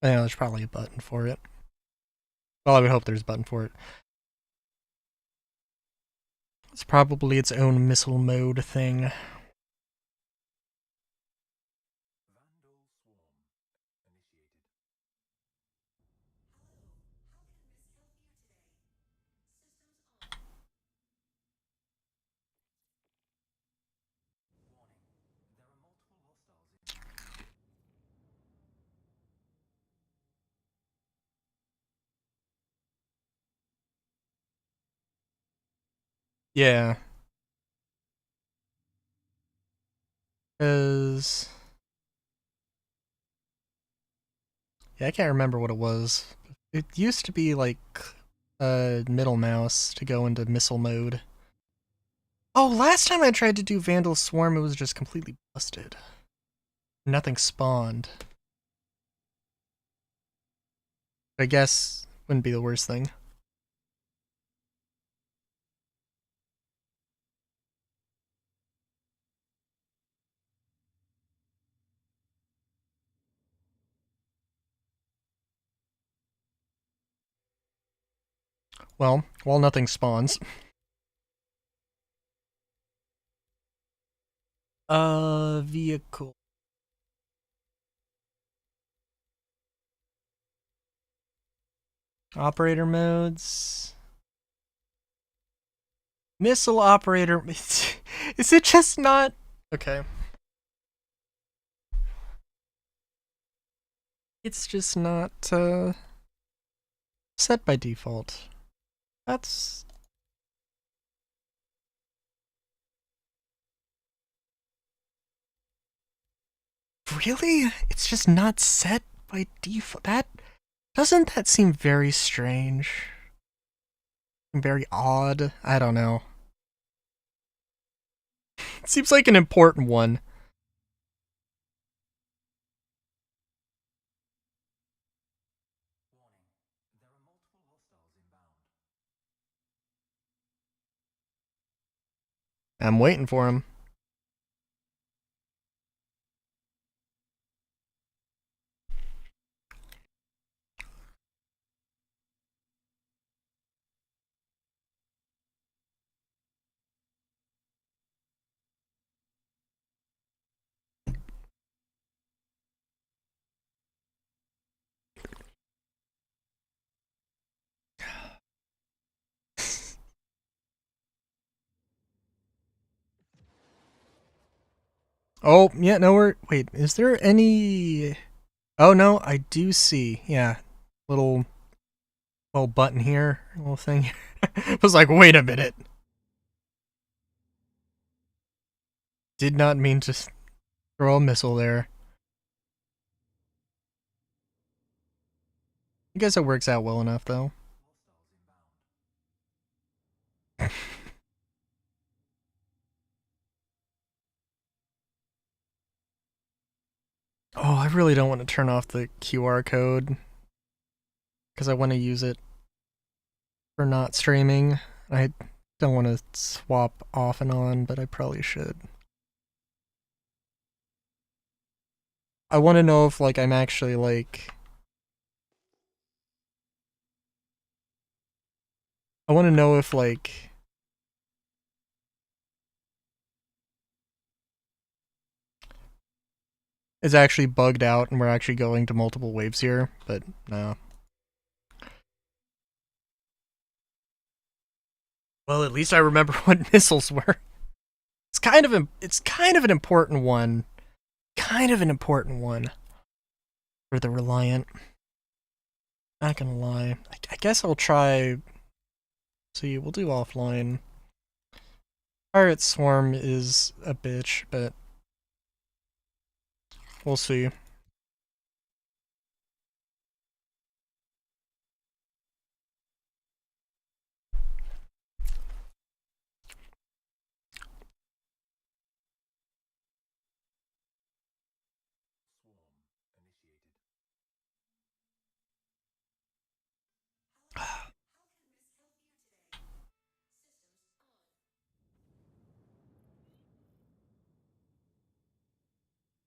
there's probably a button for it. Well, I would hope there's a button for it. It's probably its own missile mode thing. Yeah. Because... yeah, I can't remember what it was. It used to be like middle mouse to go into missile mode. Oh, last time I tried to do Vandal Swarm, it was just completely busted. Nothing spawned. I guess wouldn't be the worst thing. Well, while nothing spawns. Vehicle. Operator modes. Missile operator. Is it just not? Okay. It's just not set by default. That's... really? It's just not set by default? Doesn't that seem very strange? Very odd? I don't know. It seems like an important one. I'm waiting for him. Oh, yeah, no, wait, is there any... oh, no, I do see, yeah, little button here, little thing. I was like, wait a minute. Did not mean to throw a missile there. I guess it works out well enough, though. Oh, I really don't want to turn off the QR code because I want to use it for not streaming. I don't want to swap off and on, but I probably should. I want to know if like I'm actually like I want to know if like it's actually bugged out and we're actually going to multiple waves here, but no. Well, at least I remember what missiles were. It's kind of an important one. Kind of an important one for the Reliant. Not gonna lie. I guess I'll try. See, we'll do offline. Pirate Swarm is a bitch, but we'll see.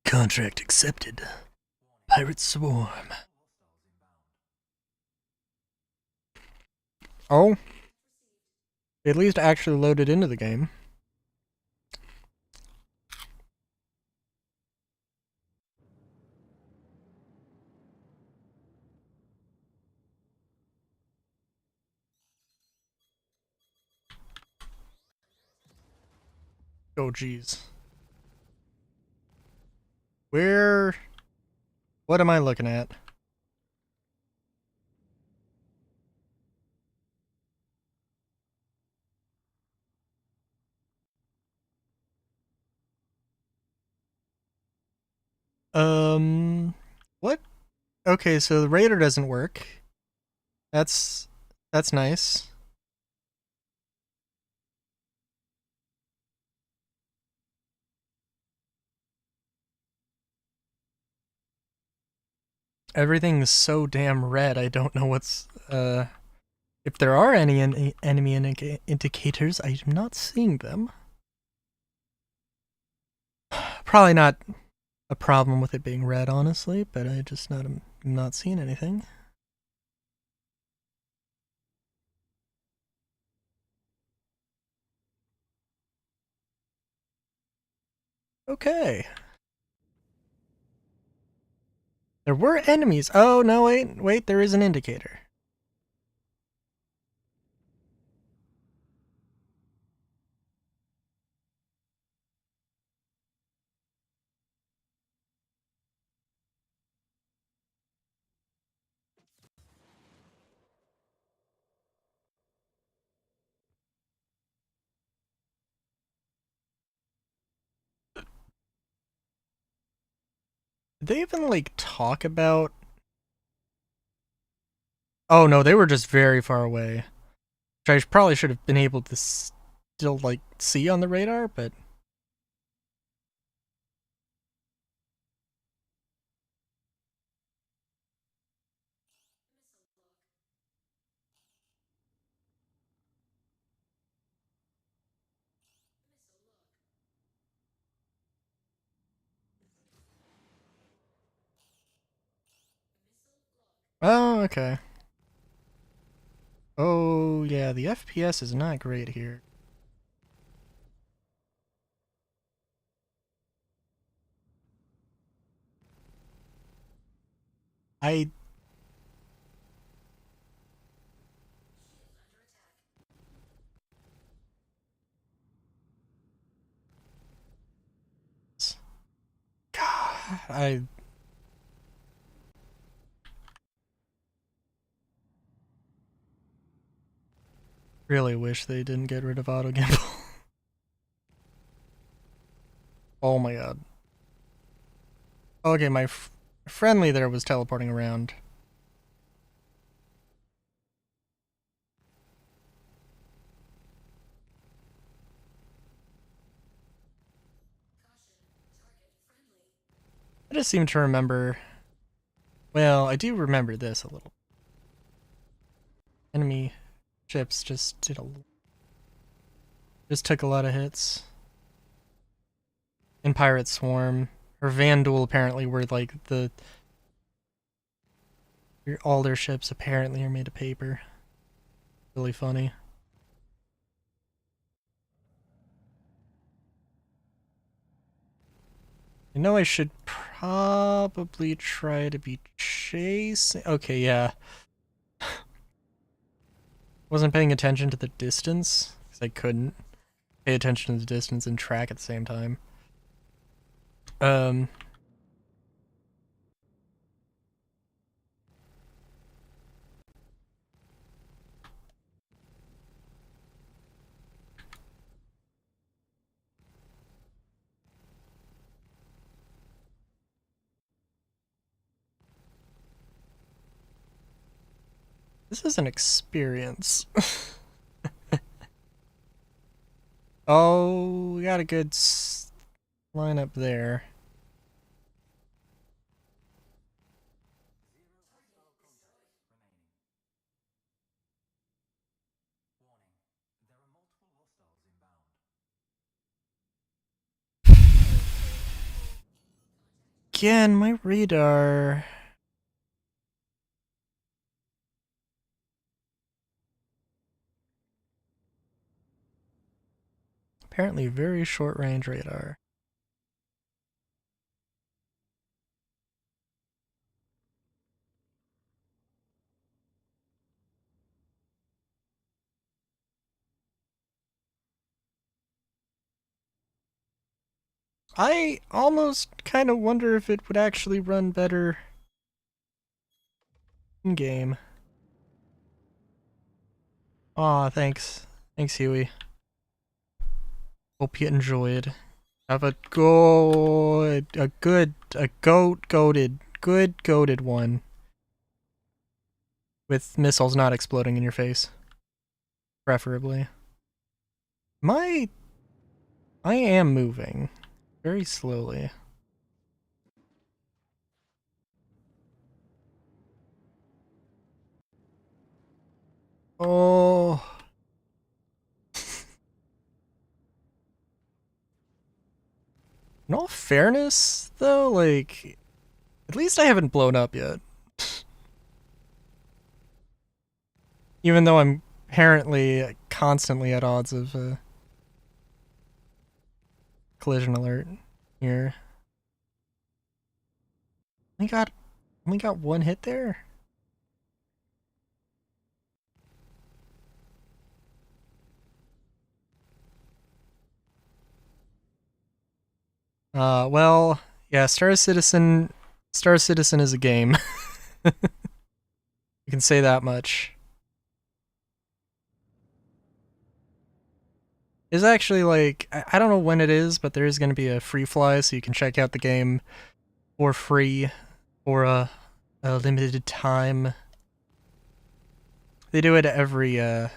Contract accepted. Pirate Swarm. Oh, at least actually loaded into the game. Oh, geez. Where? What am I looking at? What? Okay, so the radar doesn't work. That's nice. Everything's so damn red. I don't know what's if there are any enemy indicators. I'm not seeing them. Probably not a problem with it being red, honestly, but I just I'm not seeing anything. Okay. There were enemies. Oh, no, wait, there is an indicator. Did they even, like, talk about... Oh, no, they were just very far away. Which I probably should have been able to still, like, see on the radar, but... Oh, okay. Oh, yeah, the FPS is not great here. I... God, I... really wish they didn't get rid of auto gimbal. Oh my god. Okay, my friendly there was teleporting around. I just seem to remember... Well, I do remember this a little. Enemy ships just just took a lot of hits. In Pirate Swarm, or Vandal apparently, where like all their ships apparently are made of paper. Really funny. I know I should probably try to be chasing. Okay, yeah. Wasn't paying attention to the distance because I couldn't pay attention to the distance and track at the same time. This is an experience. Oh, we got a good lineup there. Again, my radar. Apparently very short range radar. I almost kind of wonder if it would actually run better in game. Aw, thanks. Thanks, Huey. Hope you enjoyed. Have a good goated one. With missiles not exploding in your face. Preferably. I am moving. Very slowly. Oh. In all fairness, though, like, at least I haven't blown up yet. Even though I'm apparently constantly at odds of collision alert here. Only got one hit there? Well, yeah, Star Citizen is a game. You can say that much. It's actually like, I don't know when it is, but there is going to be a free fly, so you can check out the game for free for a limited time. They do it at every they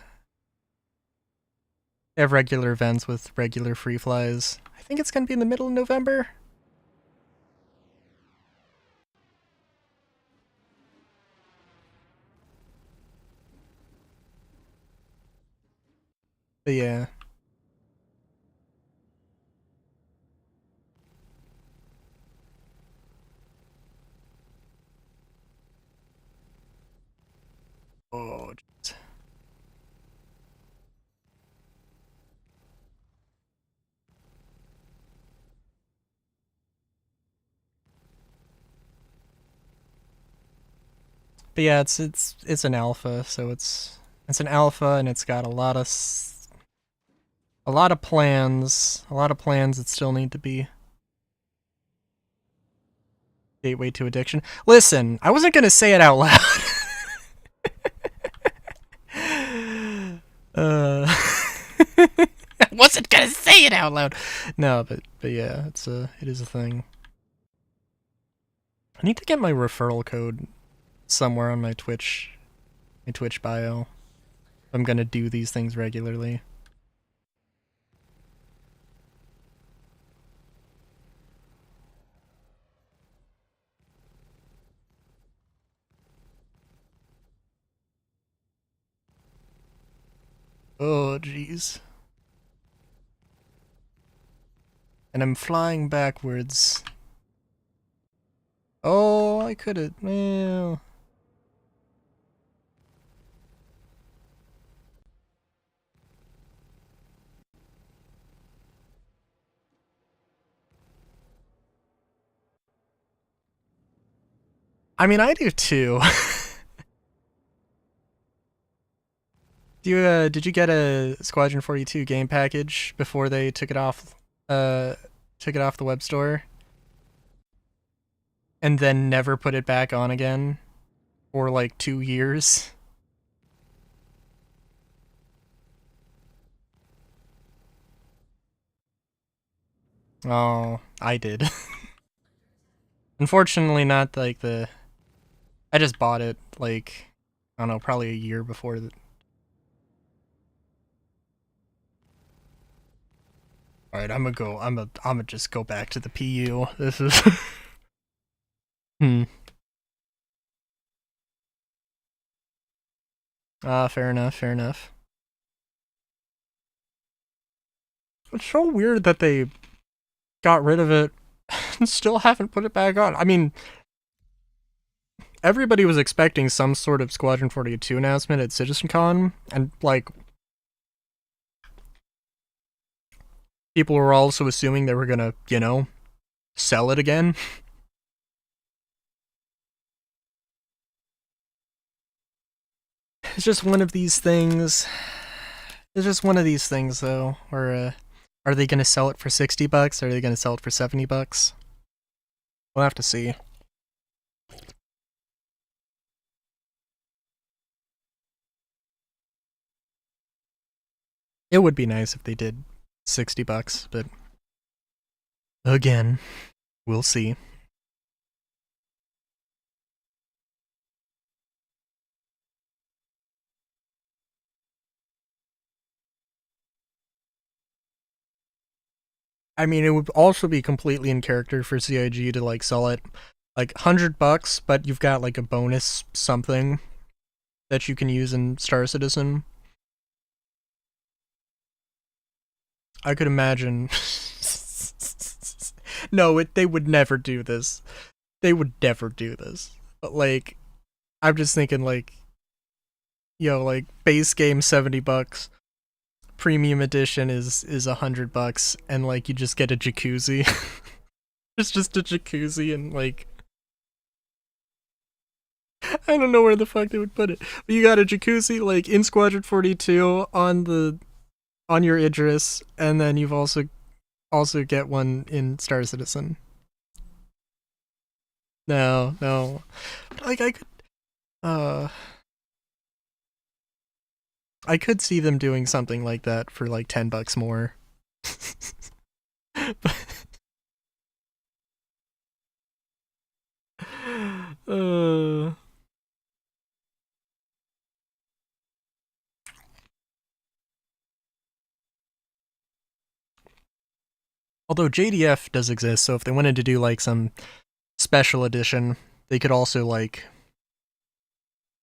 have regular events with regular free flies. I think it's going to be in the middle of November. But yeah. Oh, geez. But yeah, it's an alpha, so it's an alpha, and it's got a lot of plans, that still need to be gateway to addiction. Listen, I wasn't gonna say it out loud. I wasn't gonna say it out loud. No, but yeah, it is a thing. I need to get my referral code somewhere on my Twitch bio. I'm gonna do these things regularly. Oh, jeez. And I'm flying backwards. I could have. Well, I mean, I do too. Did you get a Squadron 42 game package before they uh took it off the web store and then never put it back on again for like 2 years? Oh, I did. Unfortunately, not like the. I just bought it like I don't know, probably a year before the. All right, I'm gonna go. I'm gonna just go back to the PU. This is. hmm. Fair enough. Fair enough. It's so weird that they got rid of it and still haven't put it back on. I mean, everybody was expecting some sort of Squadron 42 announcement at CitizenCon, and like people were also assuming they were gonna, sell it again. It's just one of these things. It's just one of these things, though. Where are they gonna sell it for $60? Are they gonna sell it for $70? We'll have to see. It would be nice if they did $60, but again, we'll see. I mean, it would also be completely in character for CIG to like sell it like $100, but you've got like a bonus something that you can use in Star Citizen. I could imagine. No, they would never do this. They would never do this. But like, I'm just thinking like, like base game $70, premium edition is $100, and like you just get a jacuzzi. It's just a jacuzzi and like I don't know where the fuck they would put it. But you got a jacuzzi like in Squadron 42 on your Idris, and then you've also get one in Star Citizen. No, no. Like uh I could see them doing something like that for like $10 more. uh Although JDF does exist, so if they wanted to do like some special edition, they could also like,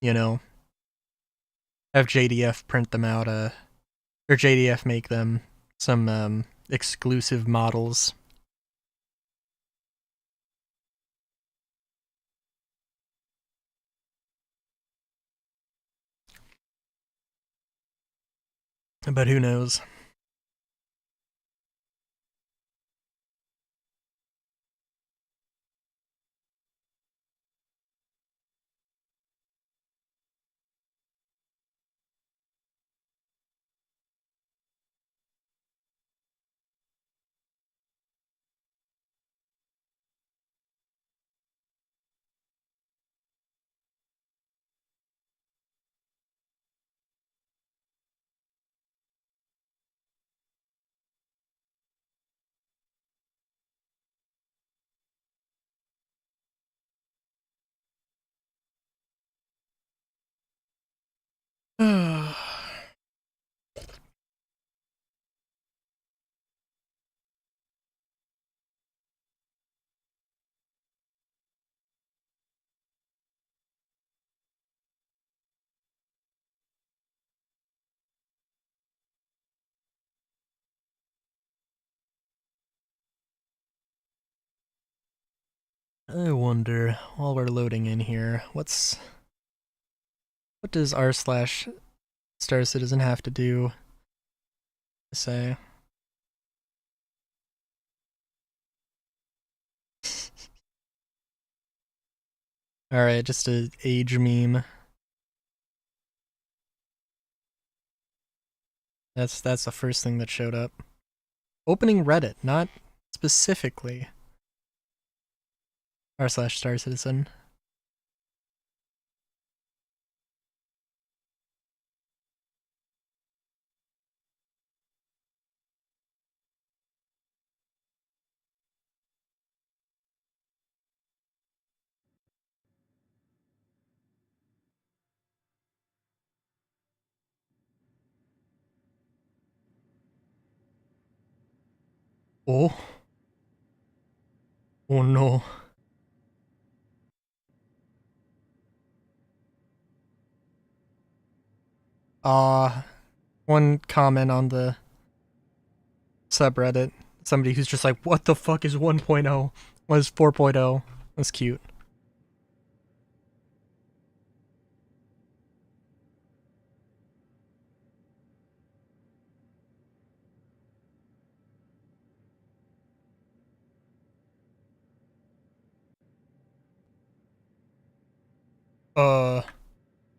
you know, have JDF print them out, or JDF make them some exclusive models. But who knows? I wonder, while we're loading in here, what does r/Star Citizen have to do to say? Alright, just a age meme. That's the first thing that showed up. Opening Reddit, not specifically r/Star Citizen. Oh. Oh no. One comment on the subreddit. Somebody who's just like, what the fuck is 1.0? What is 4.0? That's cute.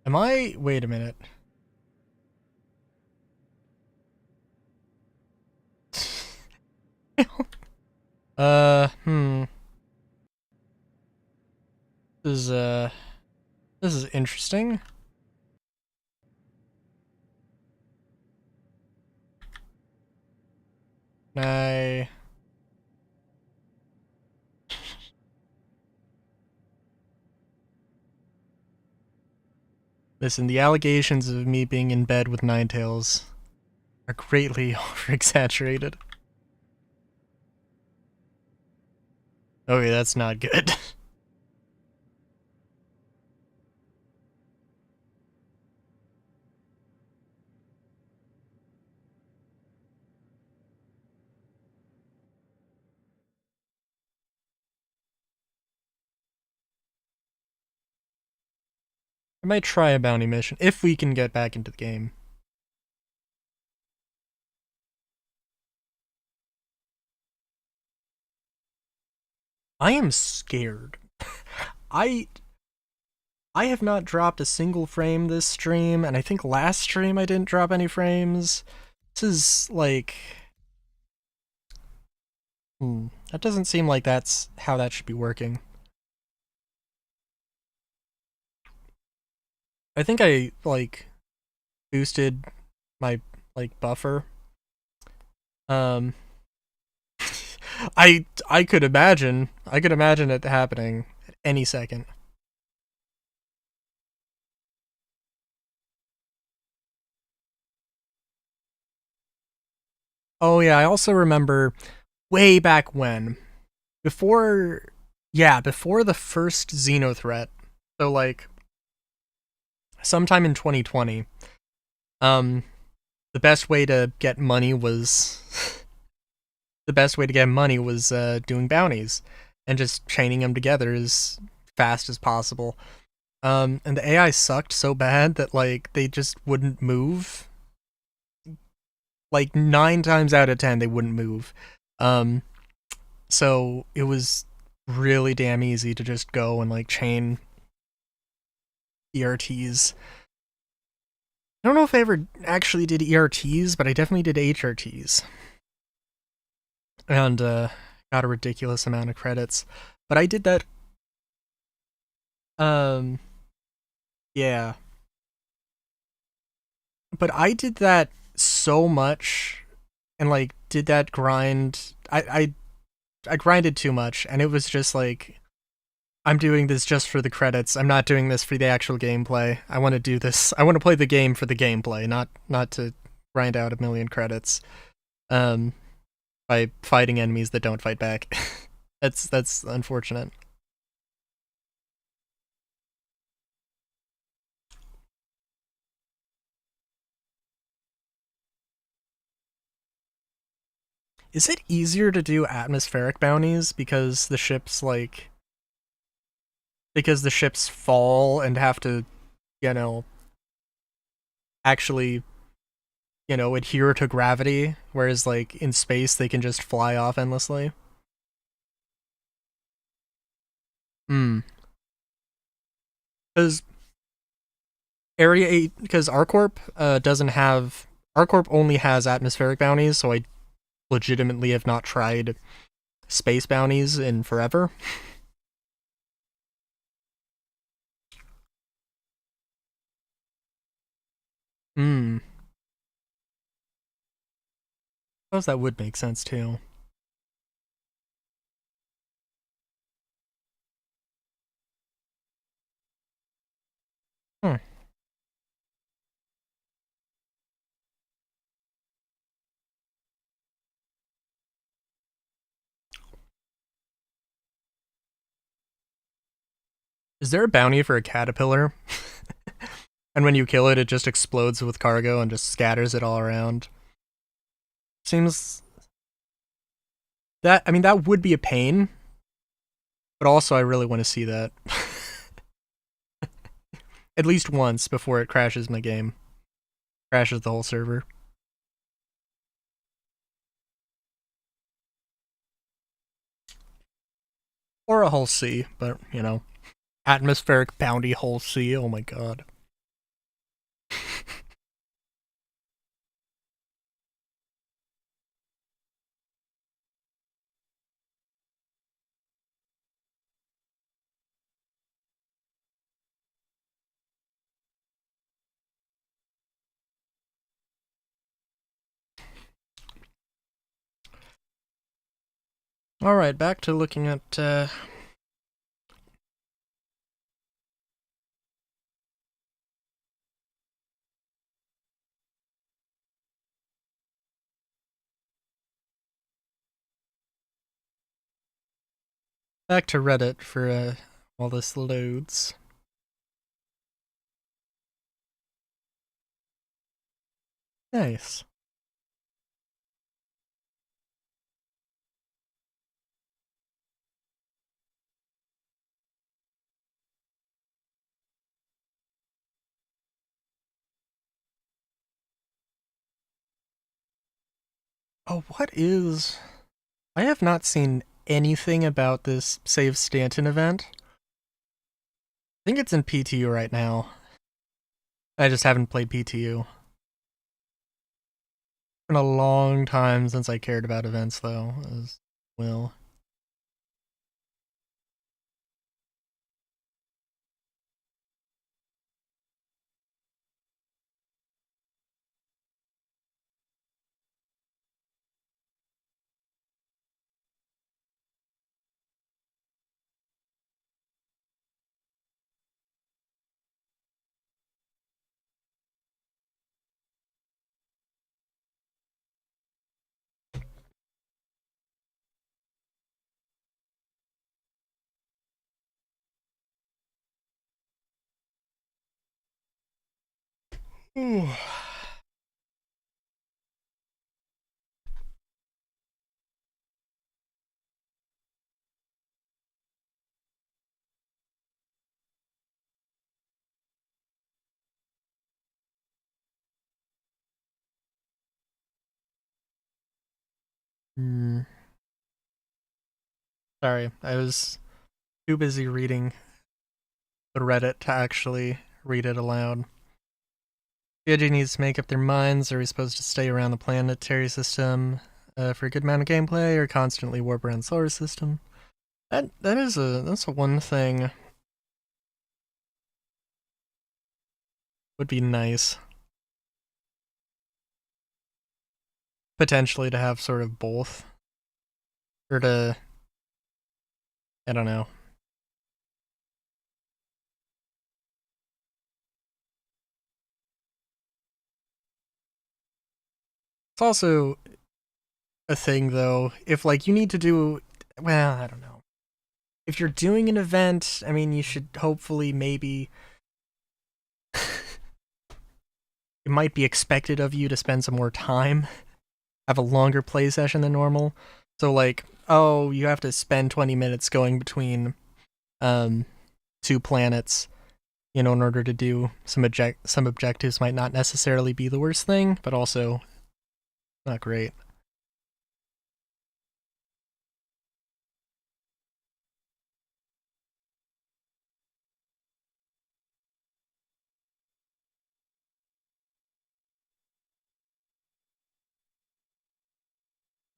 Am I? Wait a minute. Hmm. This is, this is interesting. I... Listen, the allegations of me being in bed with Ninetales are greatly over-exaggerated. Okay, that's not good. I might try a bounty mission, if we can get back into the game. I am scared. I have not dropped a single frame this stream, and I think last stream I didn't drop any frames. This is like... That doesn't seem like that's how that should be working. I think I, like, boosted my, like, buffer. I could imagine it happening at any second. Oh yeah, I also remember way back when, before the first Xeno threat, so like sometime in 2020, the best way to get money was doing bounties and just chaining them together as fast as possible. And the AI sucked so bad that like they just wouldn't move. Like 9 times out of 10 they wouldn't move. So it was really damn easy to just go and like chain ERTs. I don't know if I ever actually did ERTs, but I definitely did HRTs. And got a ridiculous amount of credits. But I did that yeah. But I did that so much and like did that grind. I grinded too much, and it was just like, I'm doing this just for the credits. I'm not doing this for the actual gameplay. I want to do this. I want to play the game for the gameplay, not to grind out a million credits by fighting enemies that don't fight back. That's unfortunate. Is it easier to do atmospheric bounties because the ships like because the ships fall and have to, you know, actually, adhere to gravity, whereas like in space they can just fly off endlessly. Hmm. Because Area 8, because ArcCorp doesn't have. ArcCorp only has atmospheric bounties, so I legitimately have not tried space bounties in forever. Hmm. I suppose that would make sense too. Hmm. Is there a bounty for a caterpillar? And when you kill it, it just explodes with cargo and just scatters it all around. Seems that, I mean, that would be a pain, but also I really want to see that. At least once before it crashes my game. Crashes the whole server. Or a whole sea, but, atmospheric bounty whole sea, oh my god. Alright, back to looking at, back to Reddit for, while this loads. Nice. Oh, what is... I have not seen anything about this Save Stanton event. I think it's in PTU right now. I just haven't played PTU. It's been a long time since I cared about events, though, as well. Ooh. Hmm. Sorry, I was too busy reading the Reddit to actually read it aloud. The edgy needs to make up their minds. Are we supposed to stay around the planetary system for a good amount of gameplay, or constantly warp around the solar system? That's a one thing. Would be nice. Potentially to have sort of both. Or to, I don't know. It's also a thing though, if like you need to do, well, I don't know. If you're doing an event, I mean, you should hopefully maybe, it might be expected of you to spend some more time, have a longer play session than normal. So like, oh, you have to spend 20 minutes going between um 2 planets, you know, in order to do some objectives might not necessarily be the worst thing, but also not great.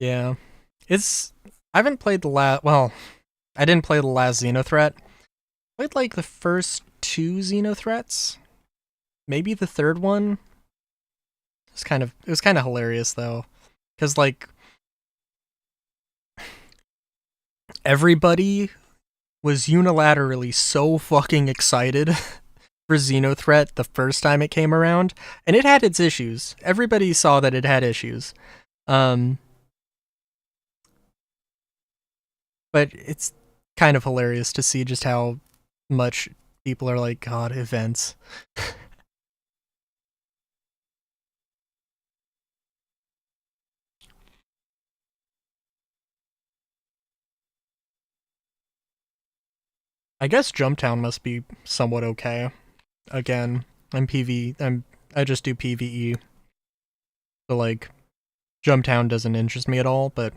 Yeah. It's I haven't played the last well, I didn't play the last Xenothreat. I played like the first 2 Xenothreats. Maybe the third one. It was kind of hilarious though, cuz like everybody was unilaterally so fucking excited for Xenothreat the first time it came around, and it had its issues. Everybody saw that it had issues. Um but it's kind of hilarious to see just how much people are like, God, events. I guess Jumptown must be somewhat okay. Again, I just do PvE. So like Jumptown doesn't interest me at all, but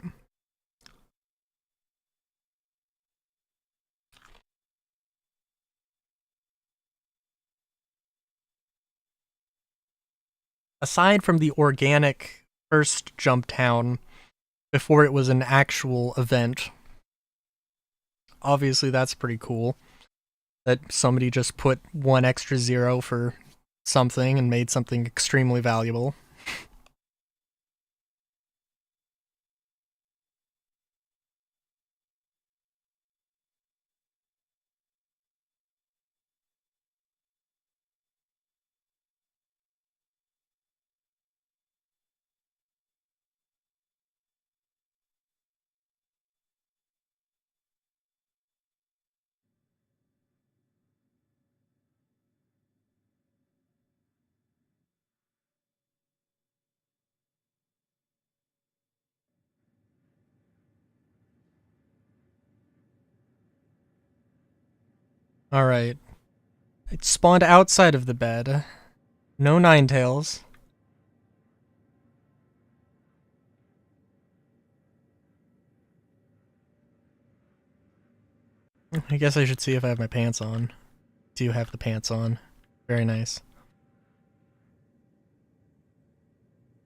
aside from the organic first Jumptown before it was an actual event, obviously that's pretty cool. That somebody just put 1 extra 0 for something and made something extremely valuable. Alright. It spawned outside of the bed. No Ninetales. I guess I should see if I have my pants on. Do you have the pants on? Very nice.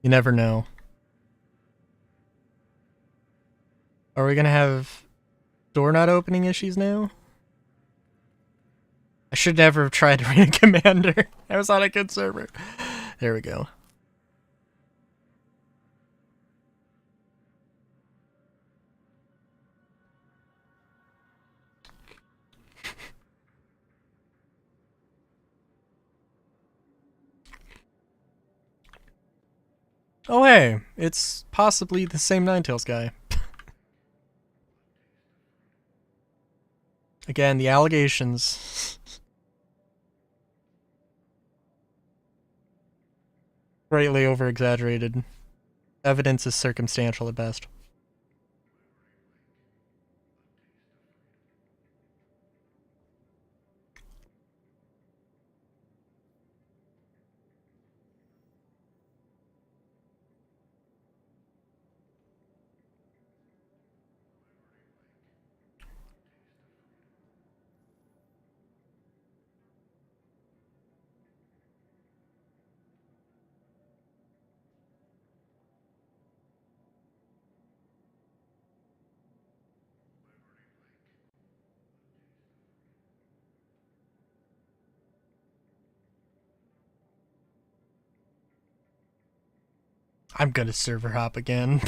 You never know. Are we gonna have door not opening issues now? I should never have tried Arena Commander. I was on a good server. There we go. Oh hey, it's possibly the same Ninetales guy. Again, the allegations. Greatly over exaggerated. Evidence is circumstantial at best. I'm gonna server hop again.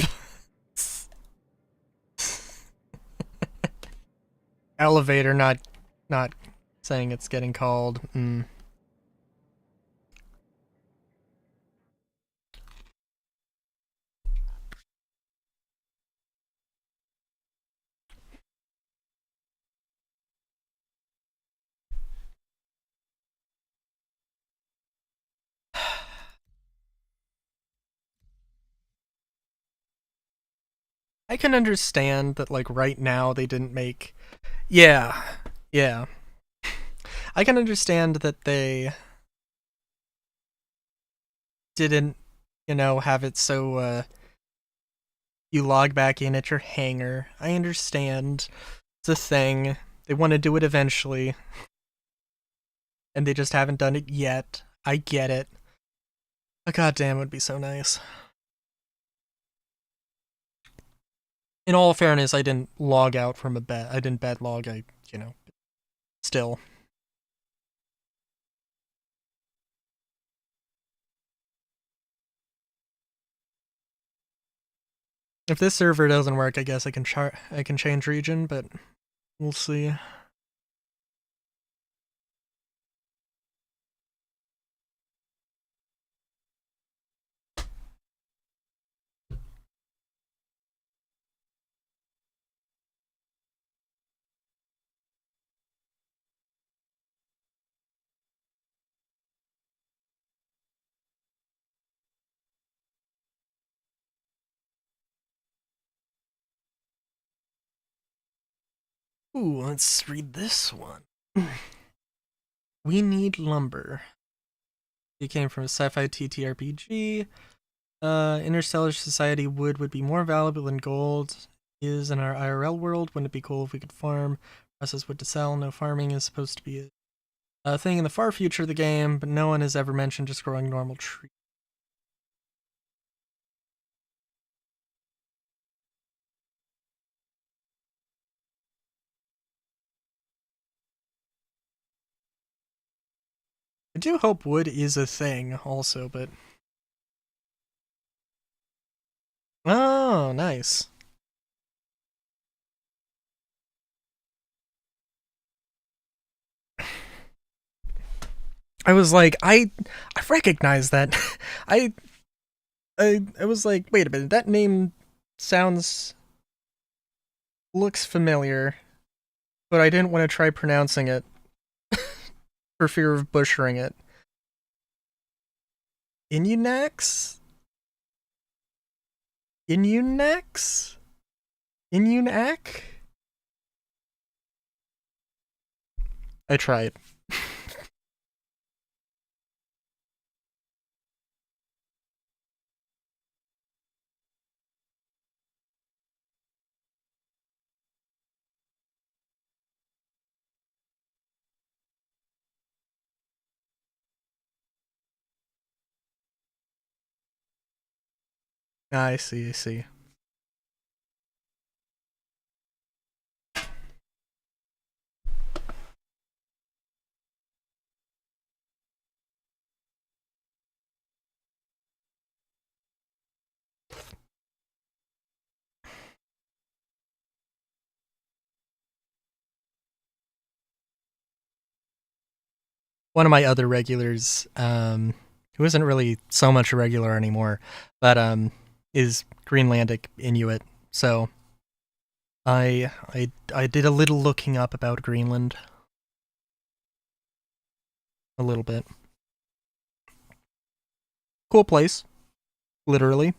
Elevator not saying it's getting called. I can understand that like right now they didn't make. Yeah. Yeah. I can understand that they didn't, have it so you log back in at your hangar. I understand. It's a thing. They want to do it eventually, and they just haven't done it yet. I get it. But goddamn, it would be so nice. In all fairness, I didn't log out from a bet. I didn't bet log. Still. If this server doesn't work, I guess I can change region, but we'll see. Ooh, let's read this one. We need lumber. It came from a sci-fi TTRPG. Interstellar society would be more valuable than gold is in our IRL world. Wouldn't it be cool if we could farm, process wood to sell? No, farming is supposed to be a thing in the far future of the game, but no one has ever mentioned just growing normal trees. I do hope wood is a thing also, but... Oh, nice. I was like, I recognize that. I I was like, wait a minute, that name looks familiar, but I didn't want to try pronouncing it for fear of butchering it. Inunax? Inunax? Inunac? I tried. I see, I see. One of my other regulars, who isn't really so much a regular anymore, but is Greenlandic Inuit. So I did a little looking up about Greenland. A little bit. Cool place. Literally.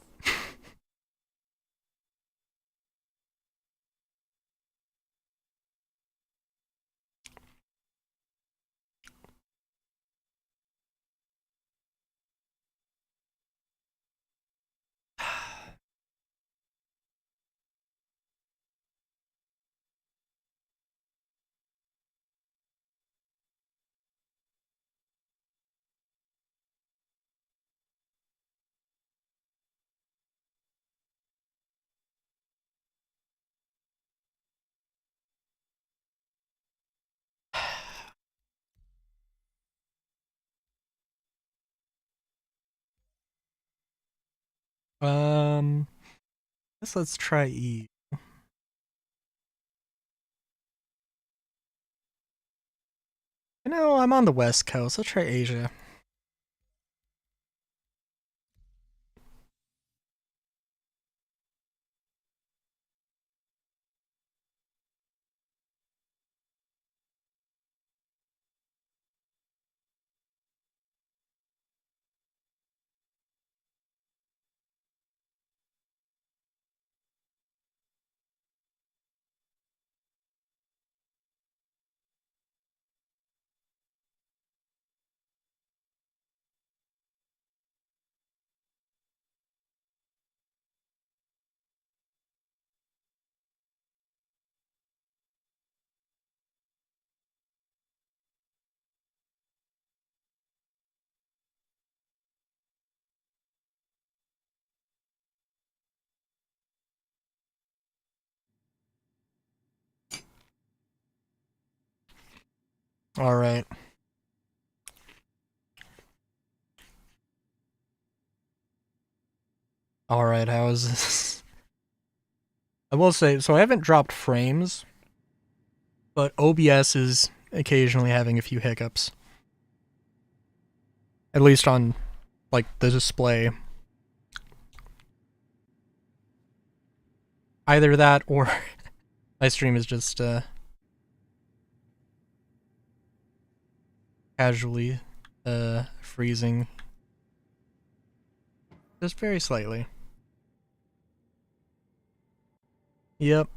Guess let's try E. I'm on the West Coast. Let's try Asia. Alright. Alright, how is this? I will say, so I haven't dropped frames, but OBS is occasionally having a few hiccups. At least on, like, the display. Either that or my stream is just, casually, freezing. Just very slightly. Yep.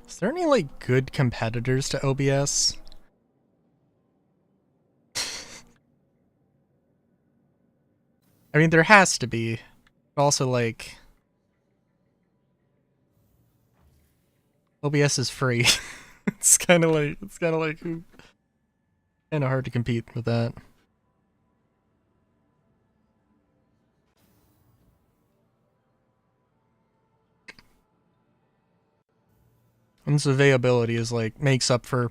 Is there any, like, good competitors to OBS? I mean, there has to be. But also, like, OBS is free. It's kind of like, kind of hard to compete with that. And its availability is like, makes up for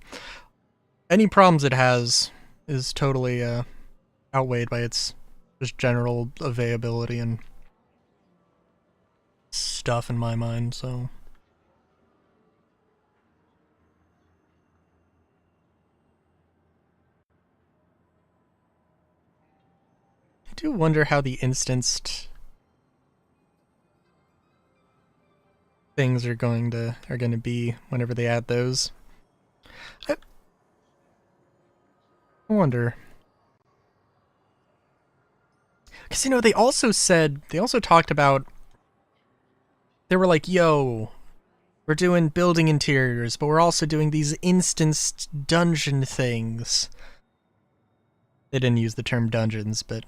any problems it has, is totally, outweighed by its just general availability and stuff in my mind, so. I do wonder how the instanced things are going to be whenever they add those. I wonder. Because, you know, they also talked about, they were like, yo, we're doing building interiors, but we're also doing these instanced dungeon things. They didn't use the term dungeons, but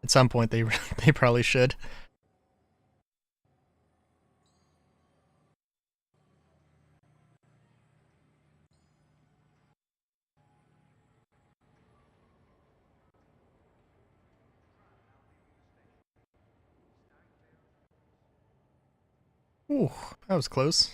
at some point they they probably should. Ooh, that was close.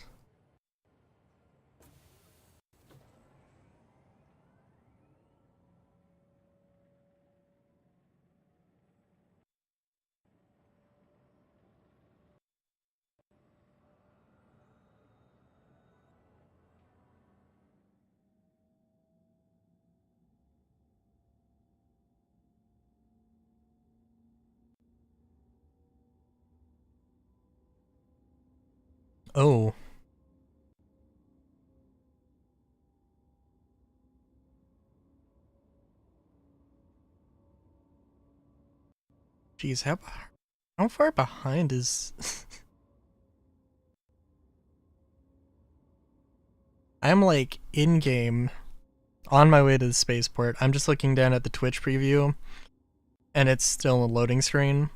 Oh. Jeez, how far behind is... I'm like in-game, on my way to the spaceport. I'm just looking down at the Twitch preview, and it's still in the loading screen.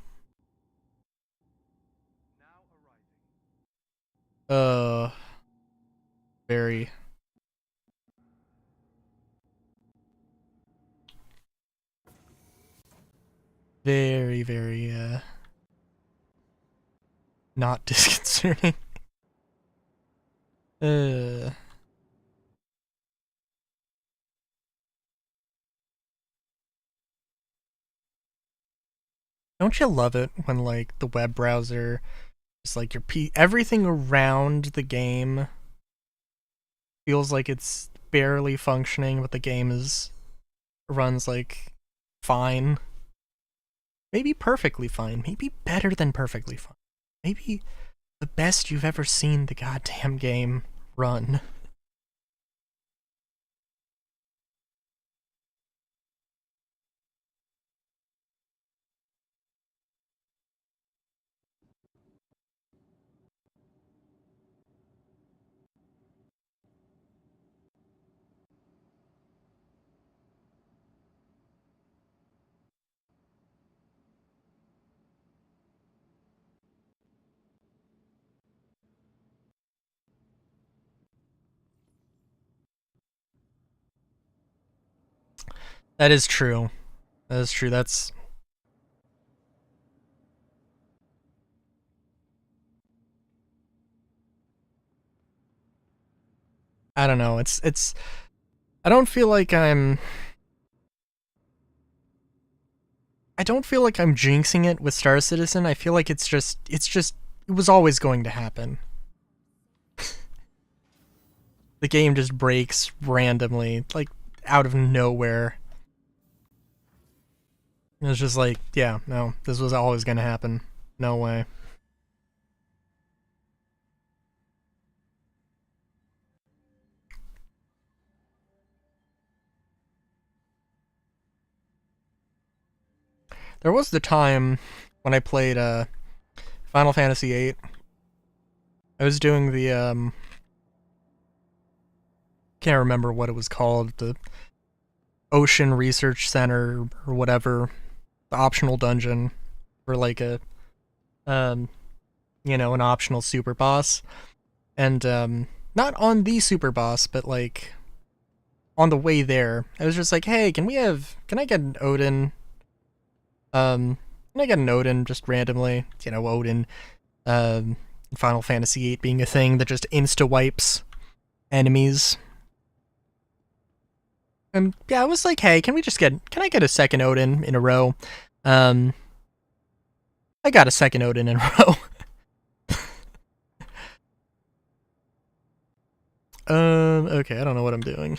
Very... Very, very, not disconcerting. Uh... Don't you love it when, like, the web browser is like everything around the game feels like it's barely functioning, but the game runs, like, fine. Maybe perfectly fine. Maybe better than perfectly fine. Maybe the best you've ever seen the goddamn game run. That is true. That is true. That's... I don't know. It's. I don't feel like I'm. I don't feel like I'm jinxing it with Star Citizen. I feel like it was always going to happen. The game just breaks randomly, like out of nowhere. It was just like, yeah, no, this was always going to happen. No way. There was the time when I played Final Fantasy VIII. I was doing the can't remember what it was called, the Ocean Research Center or whatever, the optional dungeon for like a um an optional super boss. And not on the super boss, but like on the way there, I was just like, hey, can I get an Odin? Can I get an Odin just randomly? Odin, Final Fantasy VIII being a thing that just insta-wipes enemies. And yeah, I was like, hey, can I get a second Odin in a row? I got a second Odin in a row. Okay, I don't know what I'm doing.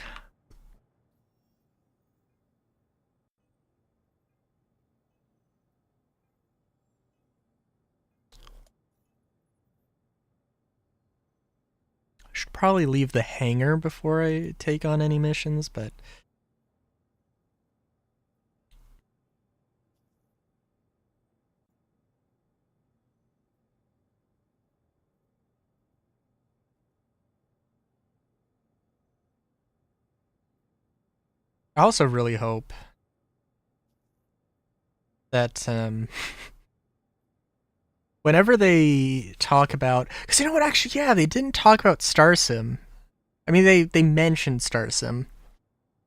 I should probably leave the hangar before I take on any missions, but I also really hope that whenever they talk about, because you know what, actually, yeah, they didn't talk about Star Sim. I mean, they mentioned Star Sim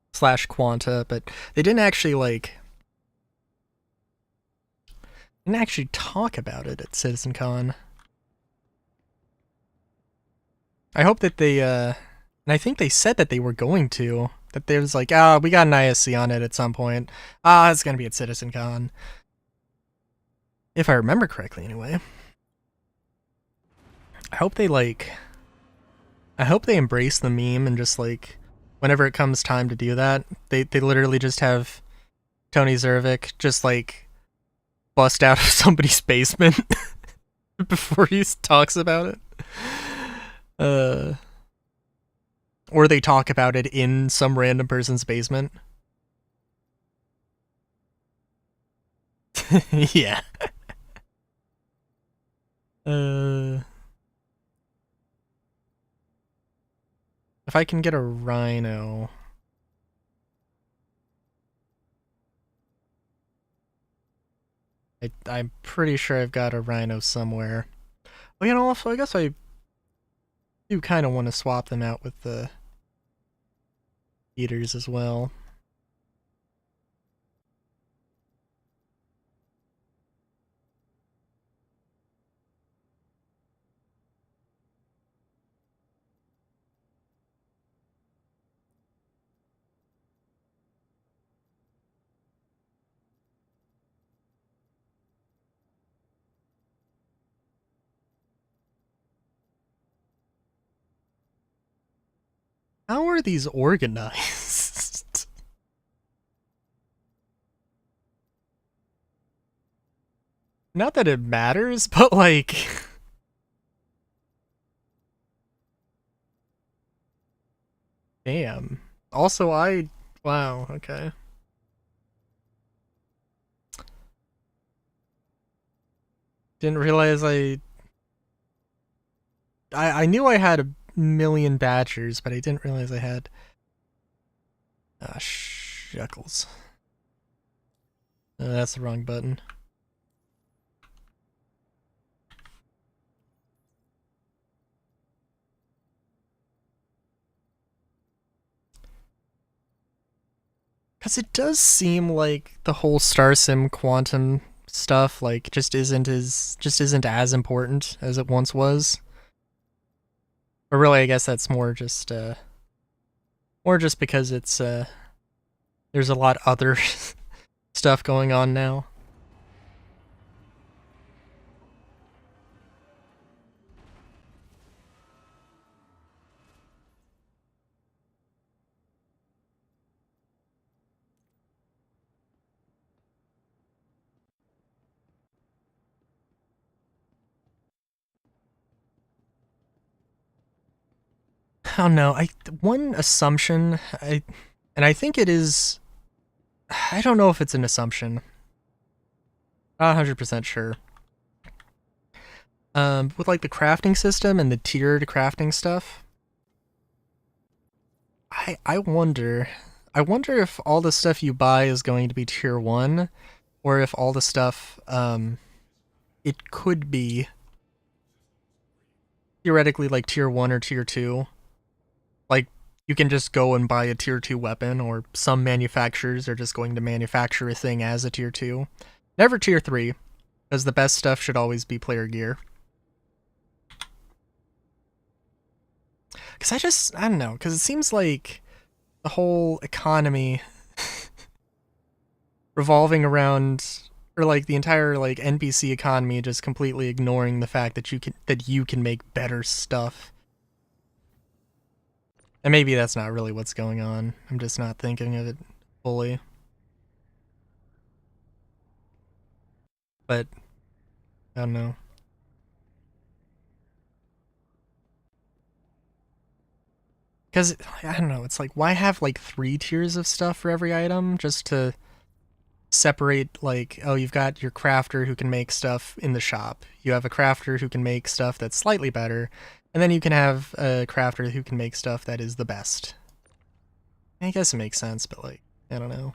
/ Quanta, but they didn't actually talk about it at CitizenCon. I hope that they and I think they said that they were going to. That there was like, we got an ISC on it at some point. It's gonna be at CitizenCon. If I remember correctly, anyway. I hope they embrace the meme and just like, whenever it comes time to do that, they literally just have Tony Zervik just like bust out of somebody's basement before he talks about it. Or they talk about it in some random person's basement. Yeah. If I can get a rhino. I'm pretty sure I've got a rhino somewhere. Well, also, I guess I do kind of want to swap them out with the eaters as well. How are these organized? Not that it matters, but like... Damn. Also, wow, okay. Didn't realize I knew I had a million badgers, but I didn't realize I had... Ah, shuckles. That's the wrong button. Because it does seem like the whole Star Sim Quantum stuff like just isn't as important as it once was. But really, I guess that's more just or just because it's there's a lot other stuff going on now. I don't know. One assumption and I think it is. I don't know if it's an assumption. Not 100% sure. With like the crafting system and the tiered crafting stuff, I wonder. I wonder if all the stuff you buy is going to be tier 1, or if all the stuff it could be theoretically like tier 1 or tier 2. Like you can just go and buy a tier 2 weapon, or some manufacturers are just going to manufacture a thing as a tier 2. Never tier 3, because the best stuff should always be player gear. Because I don't know, because it seems like the whole economy revolving around, or like the entire like NPC economy just completely ignoring the fact that you can make better stuff. And maybe that's not really what's going on. I'm just not thinking of it fully. But I don't know. Because I don't know, it's like, why have like 3 tiers of stuff for every item just to separate, like, oh, you've got your crafter who can make stuff in the shop. You have a crafter who can make stuff that's slightly better, and then you can have a crafter who can make stuff that is the best. I guess it makes sense, but like, I don't know.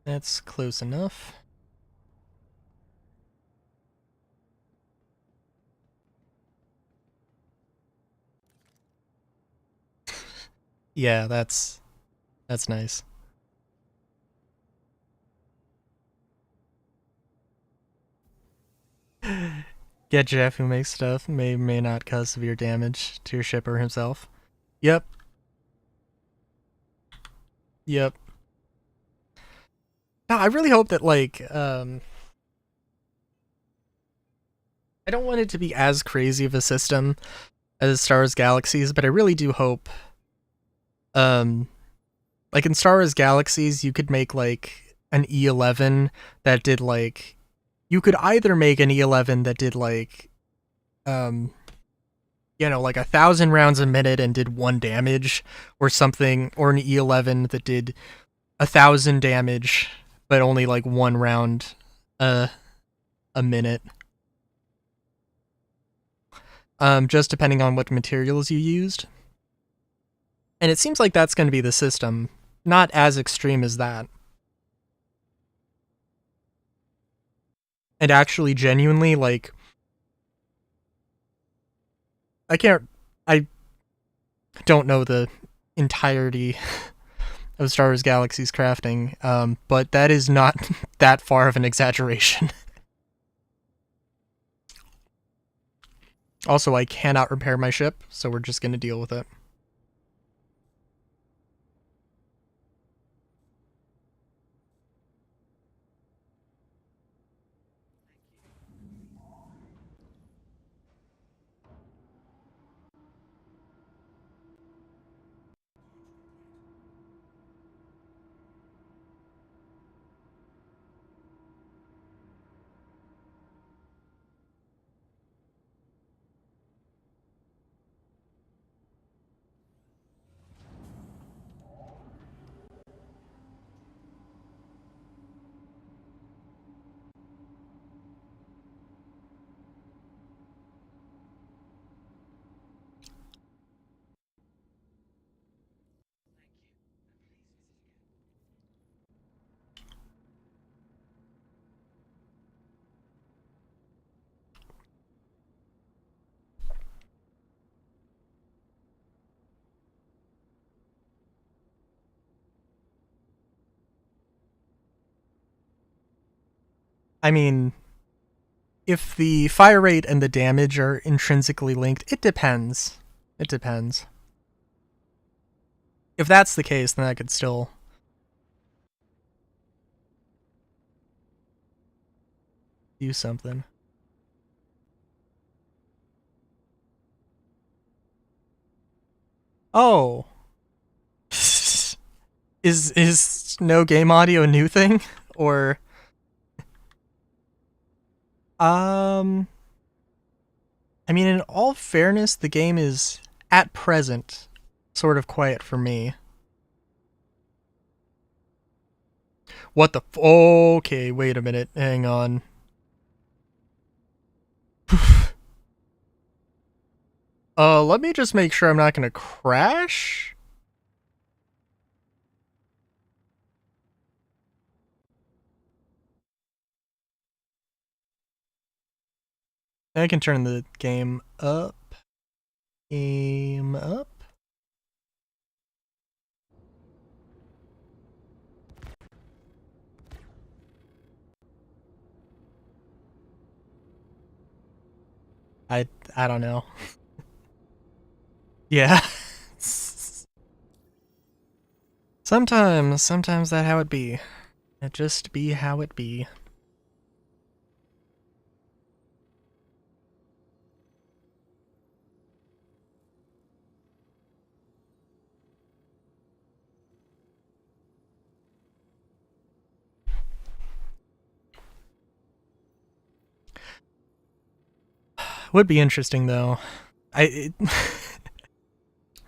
That's close enough. Yeah, that's nice. Get Jeff who makes stuff may not cause severe damage to your shipper himself. Yep. Yep. No, I really hope that like I don't want it to be as crazy of a system as Star Wars Galaxies, but I really do hope um like in Star Wars Galaxies you could make like an E11 that did like, you could either make an E11 that did like um like 1,000 rounds a minute and did 1 damage, or something, or an E11 that did 1,000 damage but only like 1 round uh, a minute. Just depending on what materials you used. And it seems like that's going to be the system. Not as extreme as that. And actually, genuinely, like, I don't know the entirety of Star Wars Galaxy's crafting, but that is not that far of an exaggeration. Also, I cannot repair my ship, so we're just going to deal with it. I mean, if the fire rate and the damage are intrinsically linked, it depends. It depends. If that's the case, then I could still do something. Oh. Is no game audio a new thing? Or um I mean, in all fairness, the game is at present sort of quiet for me. What the okay, wait a minute. Hang on. Let me just make sure I'm not going to crash. I can turn the game up. Game up. I don't know. Yeah. Sometimes that how it be. It just be how it be. Would be interesting though.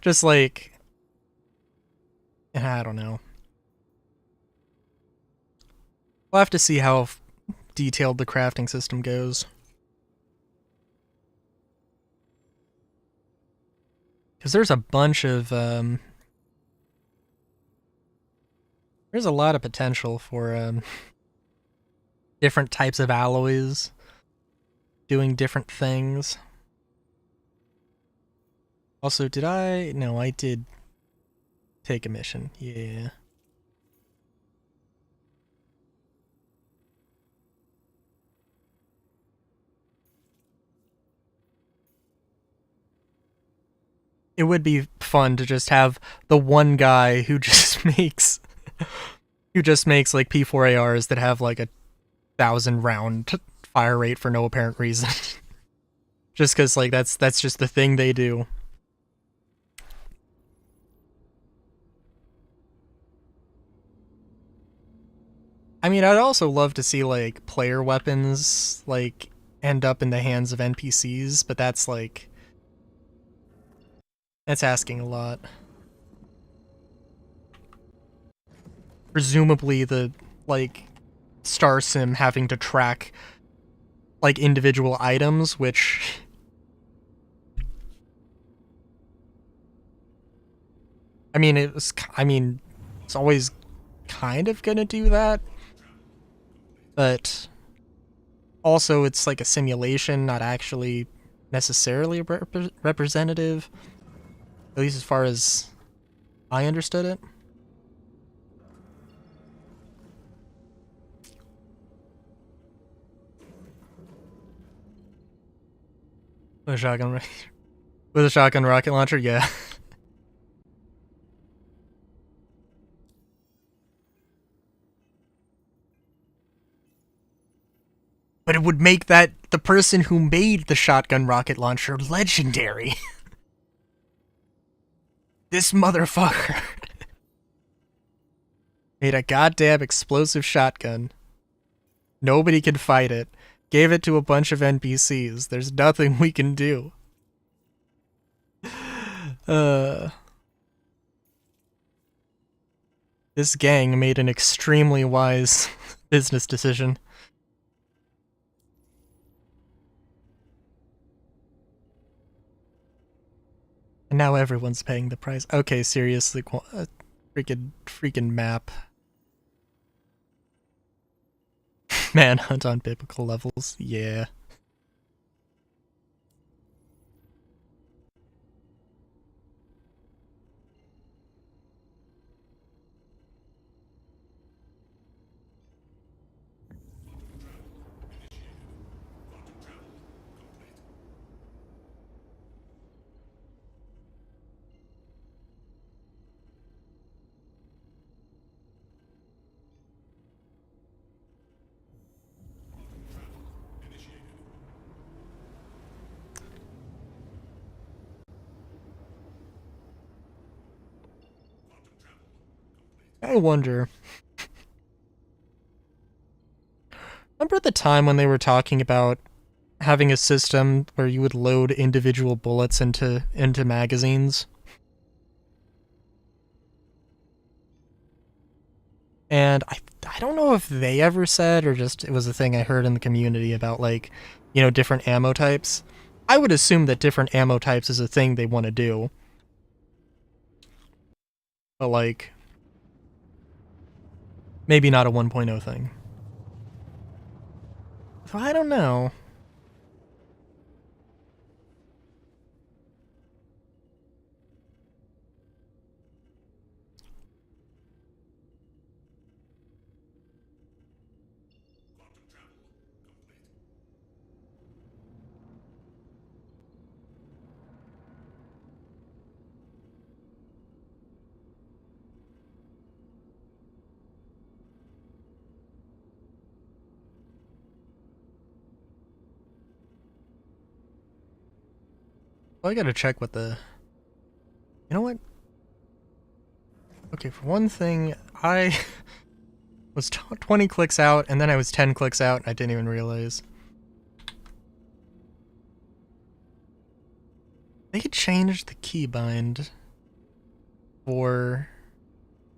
Just like I don't know. We'll have to see how detailed the crafting system goes. Because there's a bunch of there's a lot of potential for different types of alloys doing different things. Also, did I? No, I did take a mission. Yeah. It would be fun to just have the one guy who just makes like P4ARs that have like a 1,000 round fire rate for no apparent reason. Just because like that's just the thing they do. I mean, I'd also love to see like player weapons like end up in the hands of NPCs, but that's asking a lot. Presumably the like Star Sim having to track like individual items, which I mean it's always kind of gonna do that, but also it's like a simulation, not actually necessarily representative, at least as far as I understood it. With a shotgun, with a shotgun rocket launcher, yeah. But it would make that the person who made the shotgun rocket launcher legendary. This motherfucker made a goddamn explosive shotgun. Nobody can fight it. Gave it to a bunch of NPCs. There's nothing we can do. This gang made an extremely wise business decision. And now everyone's paying the price. Okay, seriously, freaking map. Manhunt on biblical levels, yeah. I wonder. Remember the time when they were talking about having a system where you would load individual bullets into magazines? And I don't know if they ever said or just it was a thing I heard in the community about like, different ammo types. I would assume that different ammo types is a thing they want to do. But like maybe not a 1.0 thing. So I don't know. Well, I gotta check what the... You know what? Okay, for one thing, I was 20 clicks out, and then I was 10 clicks out, and I didn't even realize. They could change the keybind for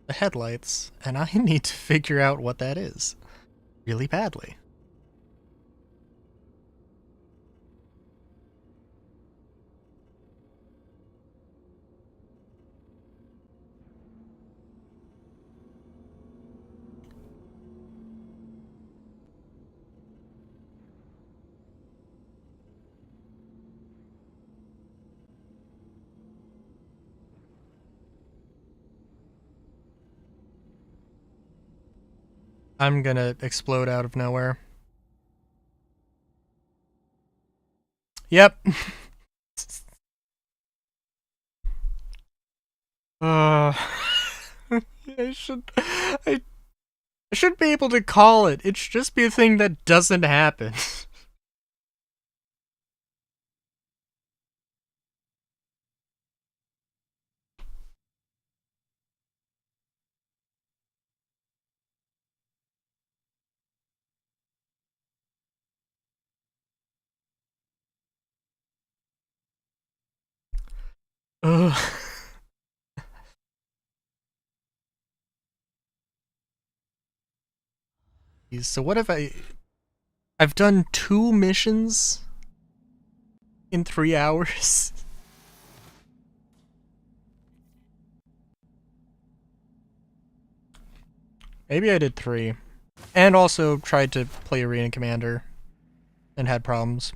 the headlights, and I need to figure out what that is really badly. I'm gonna explode out of nowhere. Yep. uh, I should... I should be able to call it. It should just be a thing that doesn't happen. Ugh. So what if I've done 2 missions in 3 hours? Maybe I did 3. And also tried to play Arena Commander and had problems.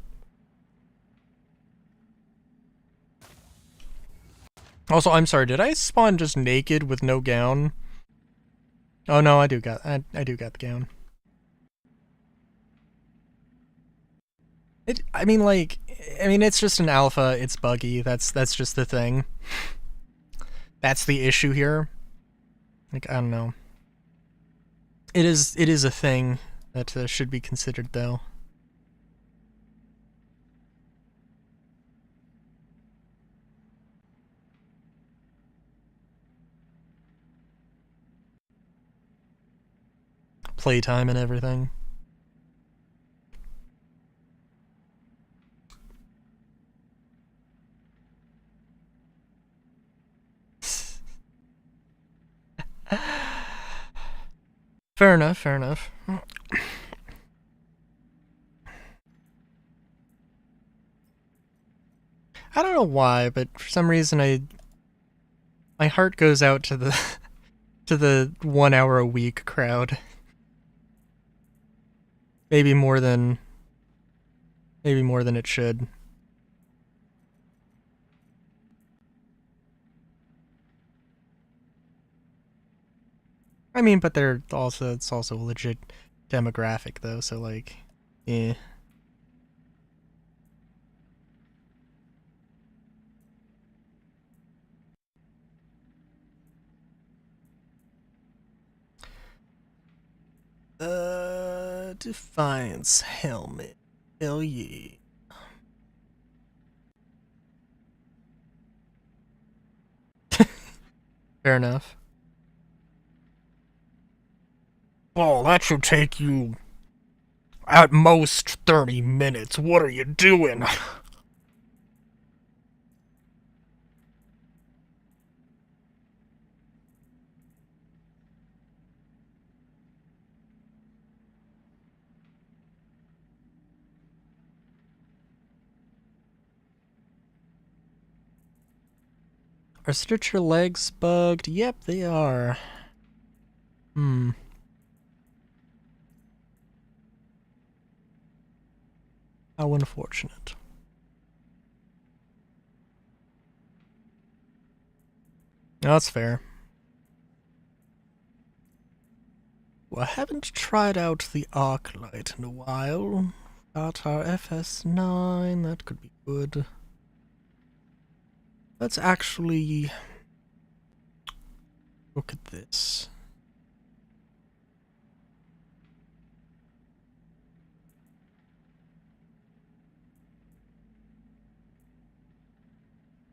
Also, I'm sorry, did I spawn just naked with no gown? Oh no, I do got the gown. It's just an alpha, it's buggy, that's just the thing. That's the issue here. Like, I don't know. It is a thing that should be considered, though. Playtime and everything. Fair enough, fair enough. I don't know why, but for some reason my heart goes out to the to the 1 hour a week crowd. Maybe more than it should. I mean, but it's also a legit demographic though, so like, eh. Defiance helmet. Hell yeah. Fair enough. Oh, that should take you at most 30 minutes. What are you doing? Are Stitcher legs bugged? Yep, they are. Hmm. How unfortunate. No, that's fair. Well, I haven't tried out the arc light in a while. Got our FS9, that could be good. Let's actually look at this.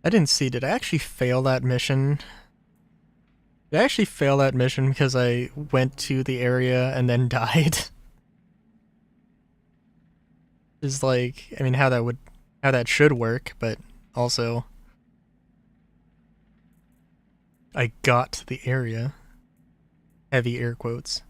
I didn't see, did I actually fail that mission? Did I actually fail that mission because I went to the area and then died? Is like, I mean, how that should work, but also I got to the area. Heavy air quotes.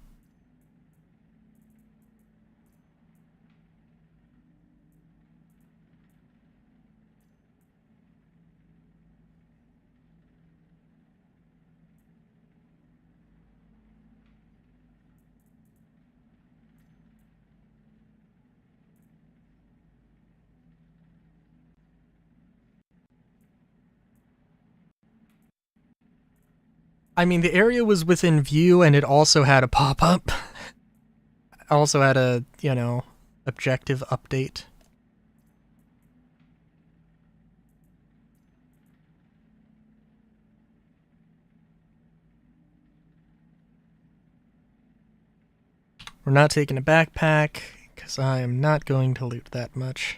I mean, the area was within view and it also had a pop-up. Also had a, you know, objective update. We're not taking a backpack, because I am not going to loot that much.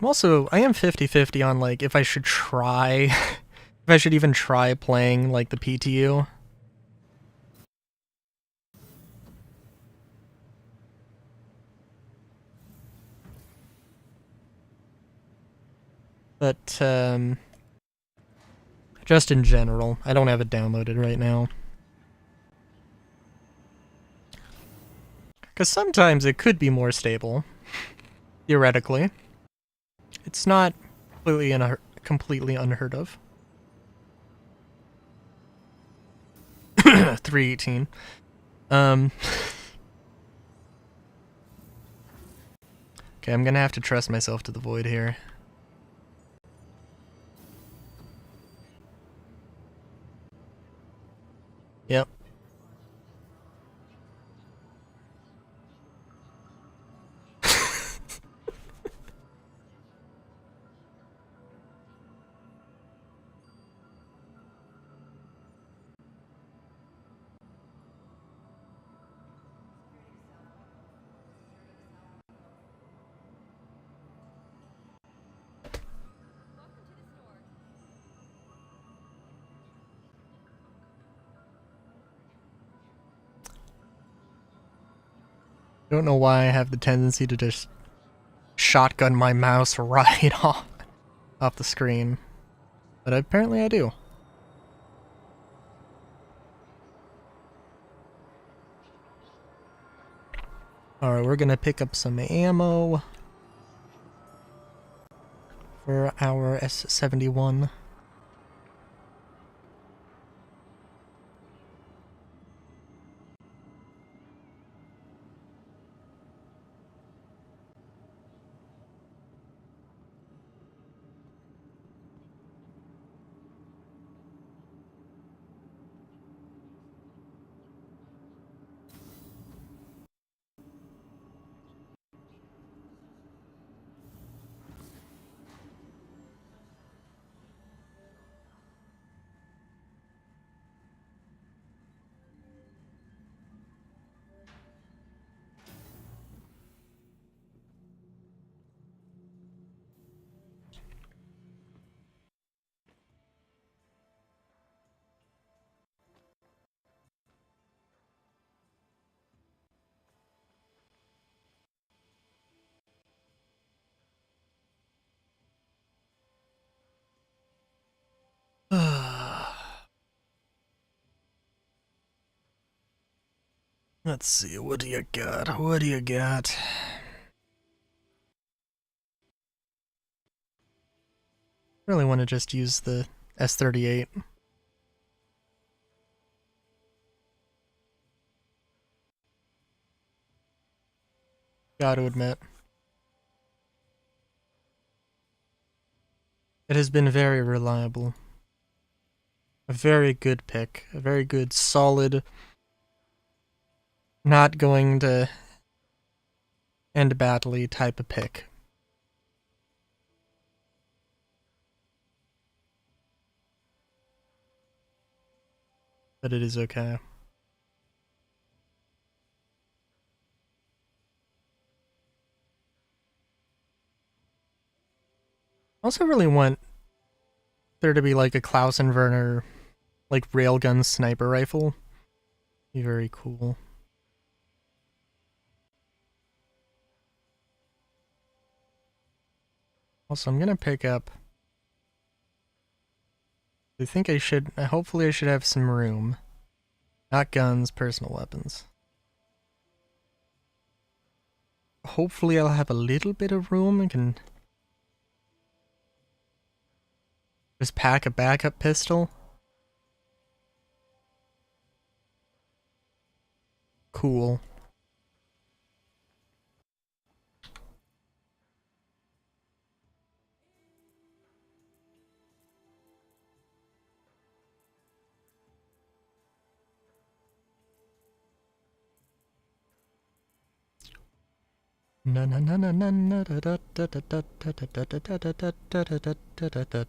Also, I am 50-50 on, like, if I should try... if I should even try playing, like, the PTU. But, just in general, I don't have it downloaded right now. Because sometimes it could be more stable. Theoretically. It's not completely unheard of. 318. Okay, I'm gonna have to trust myself to the void here. Yep. Don't know why I have the tendency to just shotgun my mouse right off the screen. But apparently I do. Alright, we're gonna pick up some ammo for our S71. Let's see, what do you got? What do you got? Really want to just use the S38. Gotta admit. It has been very reliable. A very good pick. A very good, solid, not going to end badly type of pick. But it is okay. I also really want there to be like a Klausenwerner, like railgun sniper rifle. Be very cool. Also, I'm gonna pick up. I think I should. Hopefully, I should have some room. Not guns, personal weapons. Hopefully, I'll have a little bit of room and can just pack a backup pistol. Cool. Na na na na na na da da da da da da da da da da da da da da da.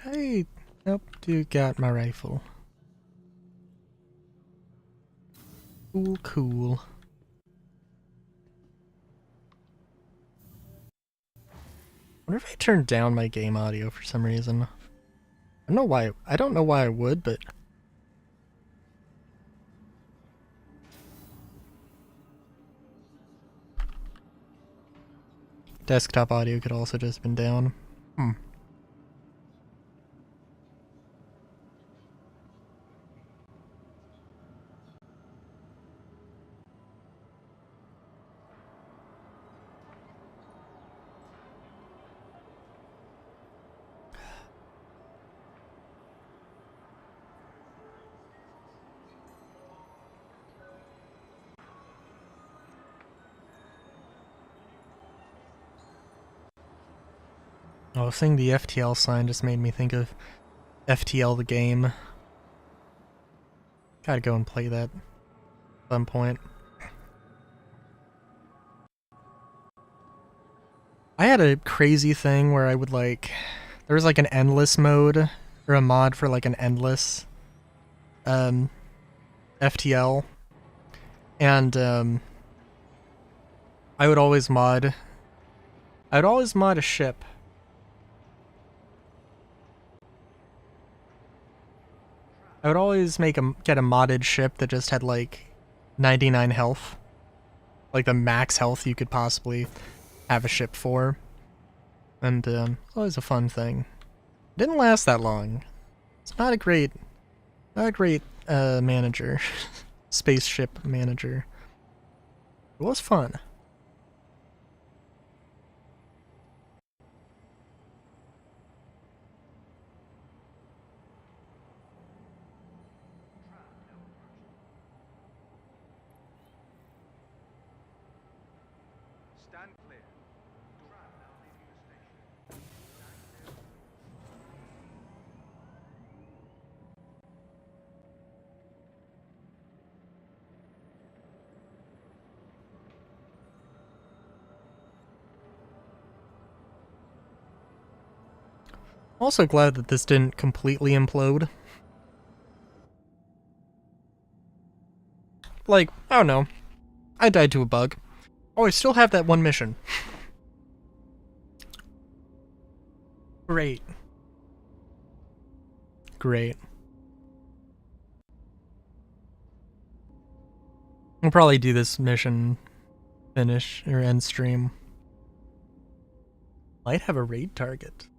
Hey, nope, dude got my rifle. Cool, cool. I wonder if I turned down my game audio for some reason. I don't know why. I don't know why I would, but desktop audio could also just been down. Oh, seeing the FTL sign just made me think of FTL the game. Gotta go and play that at some point. I had a crazy thing where I would like... There was like an endless mode, or a mod for like an endless FTL. And I would always mod a ship. I would always get a modded ship that just had like 99 health. Like the max health you could possibly have a ship for. And it's always a fun thing. Didn't last that long. It's not a great manager. Spaceship manager. It was fun. Stand clear. Tram now leaving the station. Stand clear. Also glad that this didn't completely implode. Like, I don't know. I died to a bug. Oh, I still have that one mission. Great. great. We'll probably do this mission finish or end stream. Might have a raid target.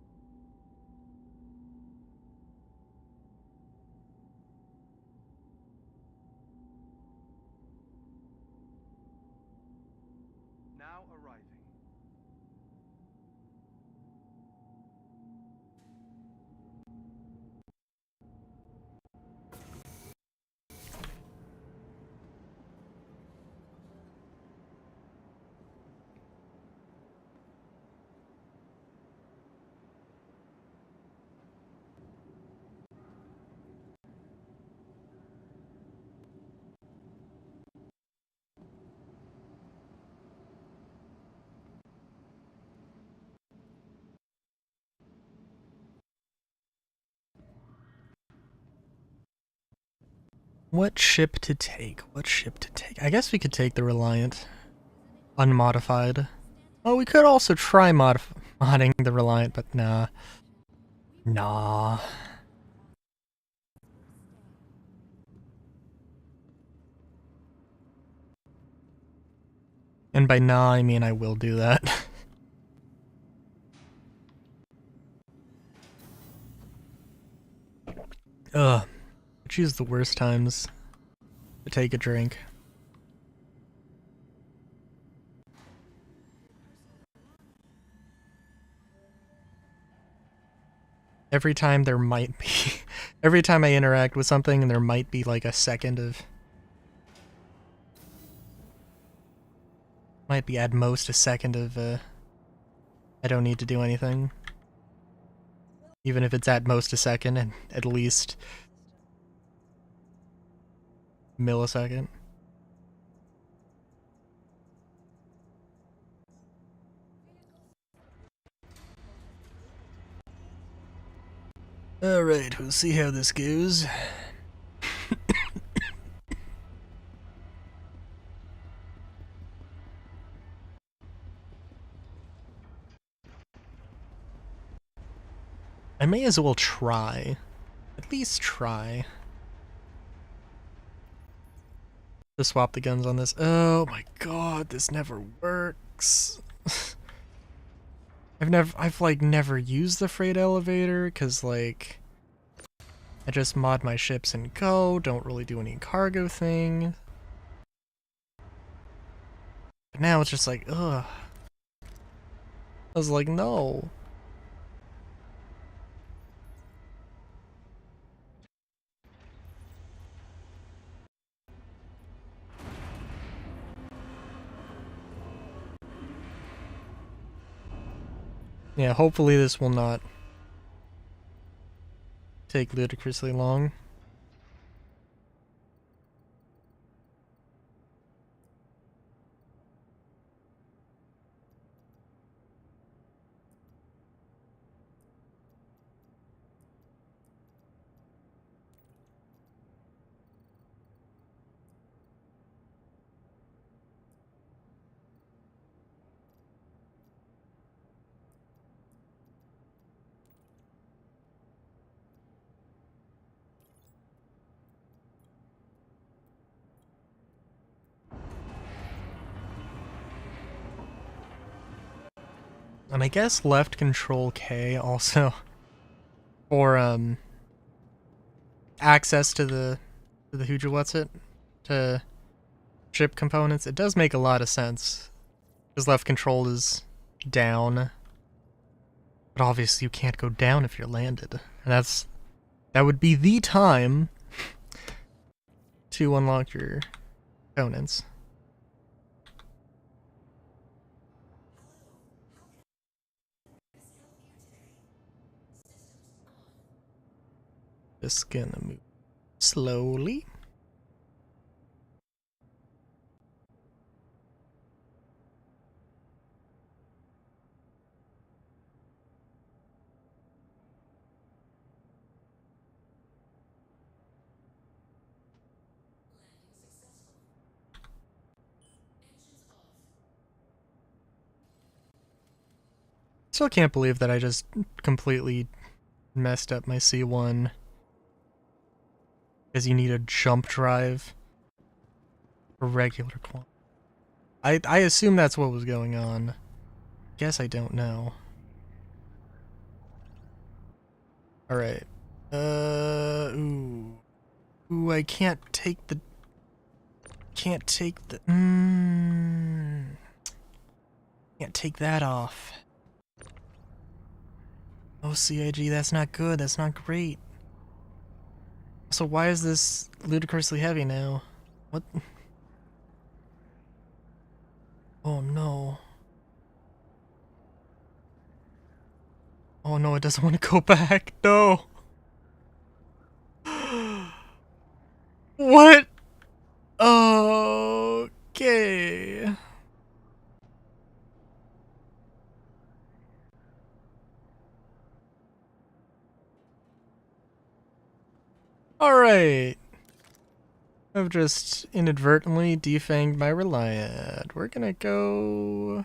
Now arriving. What ship to take? What ship to take? I guess we could take the Reliant. Unmodified. Oh, we could also try modding the Reliant, but nah. Nah. And by nah, I mean I will do that. Ugh. I choose the worst times to take a drink. Every time there might be... every time I interact with something and there might be like a second of... might be at most a second of, I don't need to do anything. Even if it's at most a second and at least... millisecond. Alright, we'll see how this goes. I may as well try. At least try. To swap the guns on this. Oh my god, this never works. I've like never used the freight elevator, cause like I just mod my ships and go, don't really do any cargo thing. But now it's just like, ugh. I was like, no. Yeah, hopefully this will not take ludicrously long. And I guess left control K also for access to the Huja what's it? To ship components. It does make a lot of sense. Because left control is down. But obviously you can't go down if you're landed. And that would be the time to unlock your components. Just gonna move slowly. Still can't believe that I just completely messed up my C1 Because you need a jump drive for regular quant. I assume that's what was going on. Guess I don't know. Alright. Ooh. Ooh, I can't take the... Can't take the... Can't take that off. Oh, CIG, that's not good. That's not great. So why is this ludicrously heavy now? What? Oh no. Oh no, it doesn't want to go back. No. What? Okay. Alright. I've just inadvertently defanged my Reliant. We're gonna go...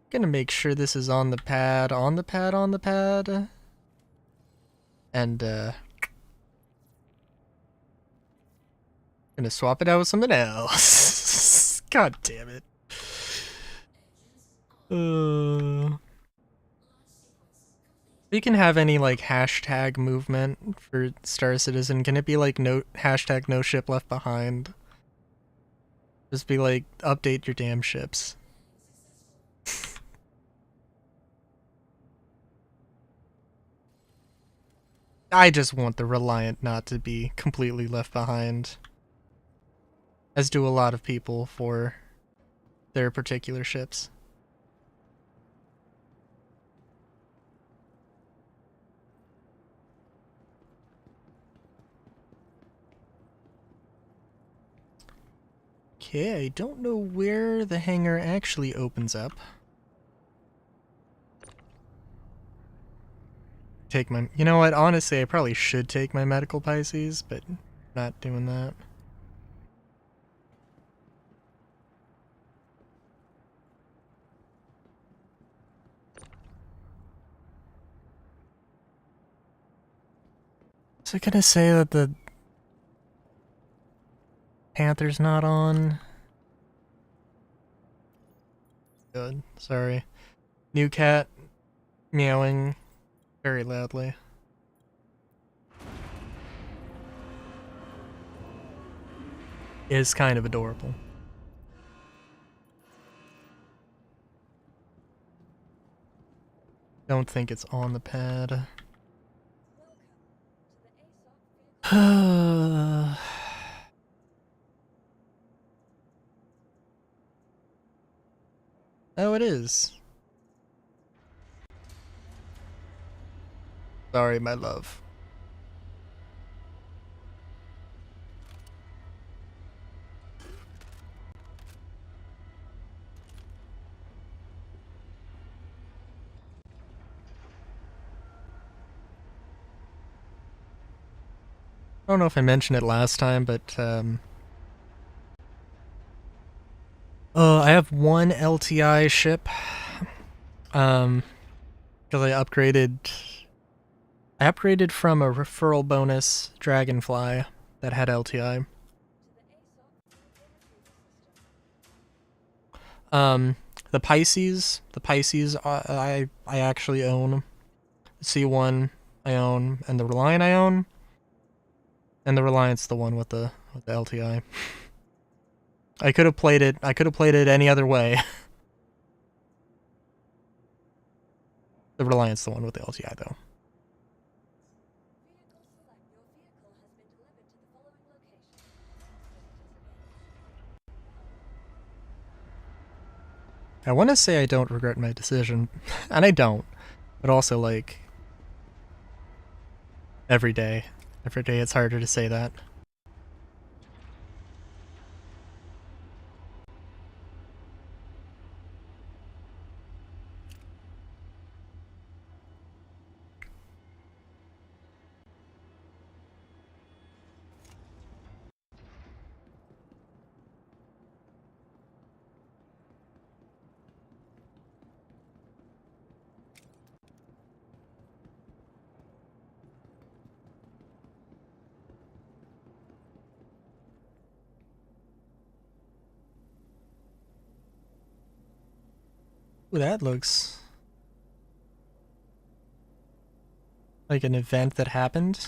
Gonna make sure this is on the pad, on the pad, on the pad. And, gonna swap it out with something else. God damn it. You can have any like hashtag movement for Star Citizen. Can it be like no hashtag no ship left behind? Just be like update your damn ships. I just want the Reliant not to be completely left behind. As do a lot of people for their particular ships. Okay, I don't know where the hangar actually opens up. Take my... You know what? Honestly, I probably should take my medical Pisces, but not doing that. So gonna say that the Panther's not on? Good, sorry. New cat meowing very loudly. Is kind of adorable. Don't think it's on the pad. Oh, it is. Sorry, my love. I don't know if I mentioned it last time, but I have one LTI ship. Because I upgraded from a referral bonus Dragonfly that had LTI. The Pisces I actually own. The C1 I own, and the Reliant I own. And the Reliant's the one with the LTI. I could have played it any other way. The Reliant's the one with the LTI though. I want to say I don't regret my decision, and I don't, but also, like, every day it's harder to say that. Ooh, that looks like an event that happened.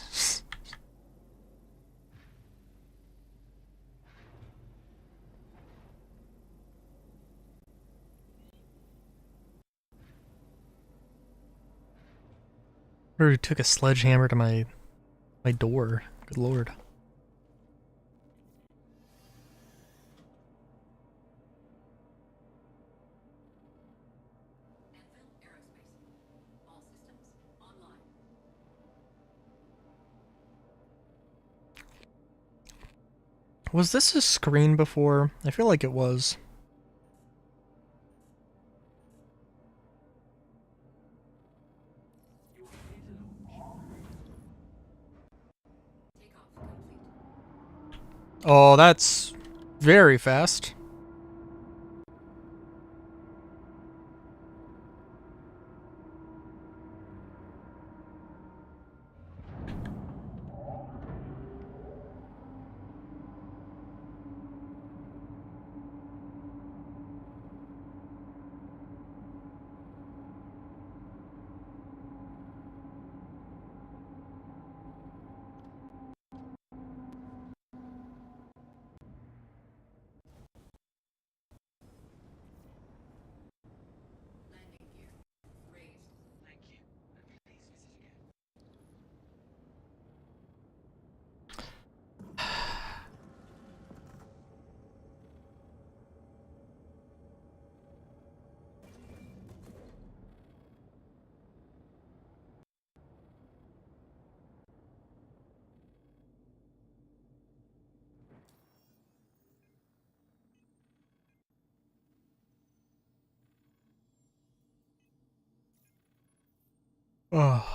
Or who took a sledgehammer to my door. Good lord. Was this a screen before? I feel like it was. Oh, that's very fast. Oh.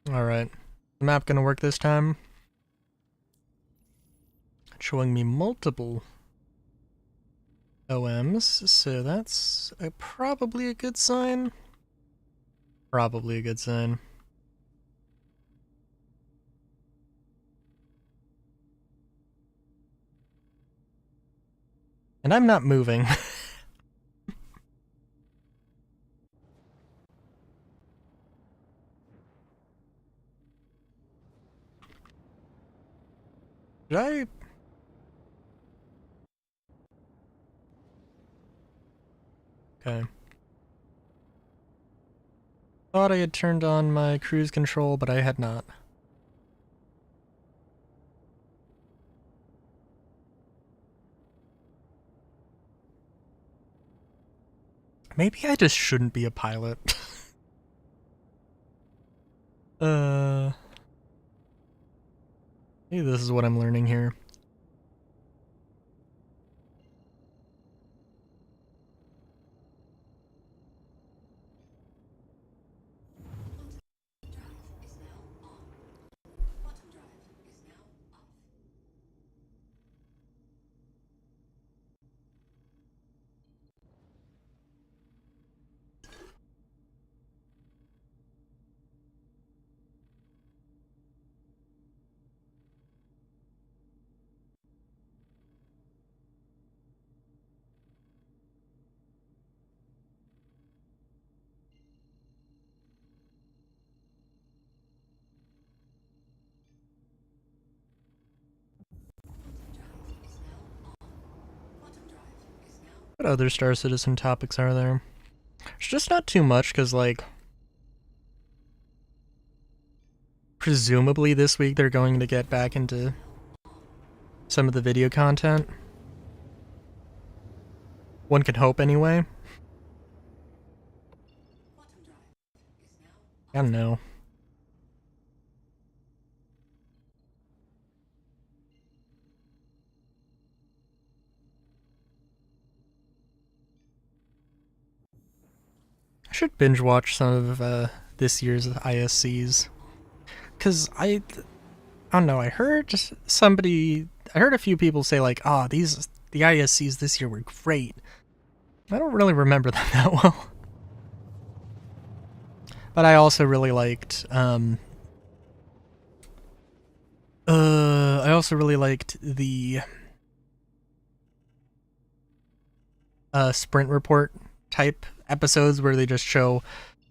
Alright. The map gonna work this time. It's showing me multiple OMs, so that's probably a good sign. Probably a good sign. And I'm not moving. Did I? Okay. Thought I had turned on my cruise control, but I had not. Maybe I just shouldn't be a pilot. Maybe this is what I'm learning here. What other Star Citizen topics are there? There's just not too much, because, like, presumably this week they're going to get back into some of the video content. One can hope, anyway. I don't know. I should binge watch some of this year's ISCs. Because I I don't know. I heard a few people say like, "Oh, the ISCs this year were great." I don't really remember them that well. But I also really liked I also really liked the sprint report type episodes where they just show,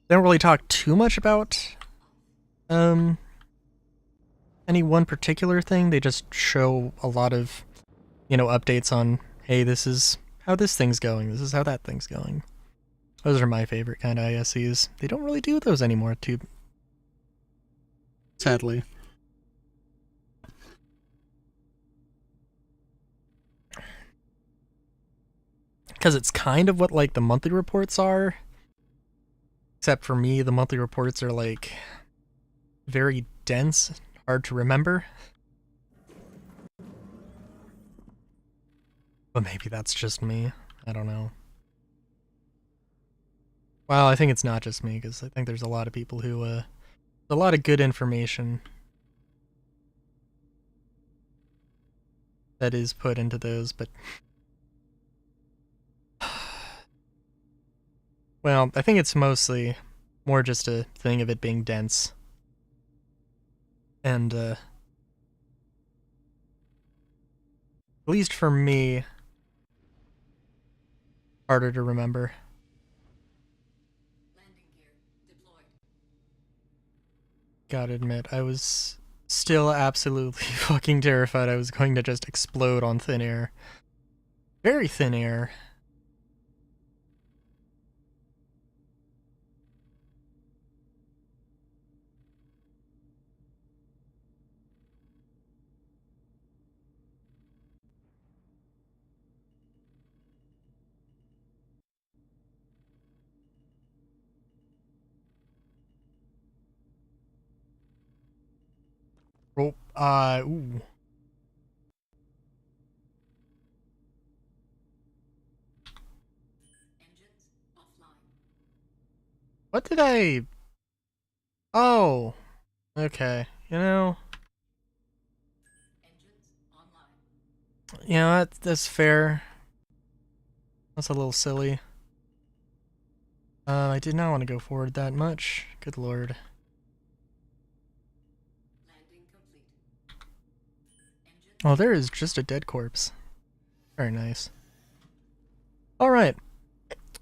they don't really talk too much about um any one particular thing. They just show a lot of, updates on, hey, this is how this thing's going, this is how that thing's going. Those are my favorite kind of ISCs. They don't really do those anymore, too sadly. Because it's kind of what like the monthly reports are. Except for me, the monthly reports are like very dense, hard to remember. But maybe that's just me. I don't know. Well, I think it's not just me, because I think there's a lot of people who, a lot of good information that is put into those, but well, I think it's mostly more just a thing of it being dense. And, at least for me, harder to remember. Landing gear deployed. Gotta admit, I was still absolutely fucking terrified I was going to just explode on thin air. Very thin air. Oh, ooh. Engines offline. What did I... Oh, okay. Engines online. That's fair. That's a little silly. I did not want to go forward that much. Good lord. Landing complete. Engines Oh, there is just a dead corpse. Very nice. Alright.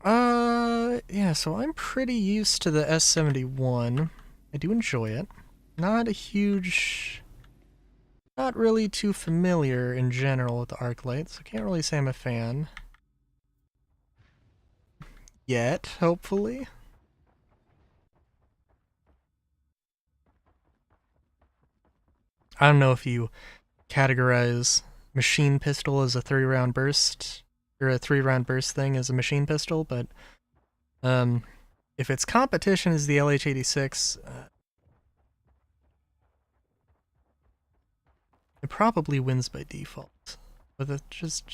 Yeah, so I'm pretty used to the S71. I do enjoy it. Not a huge... Not really too familiar in general with the Arclight, so I can't really say I'm a fan. Yet, hopefully. I don't know if you categorize machine pistol as a 3-round burst, or a 3-round burst thing as a machine pistol, but if its competition is the LH86, it probably wins by default. But it just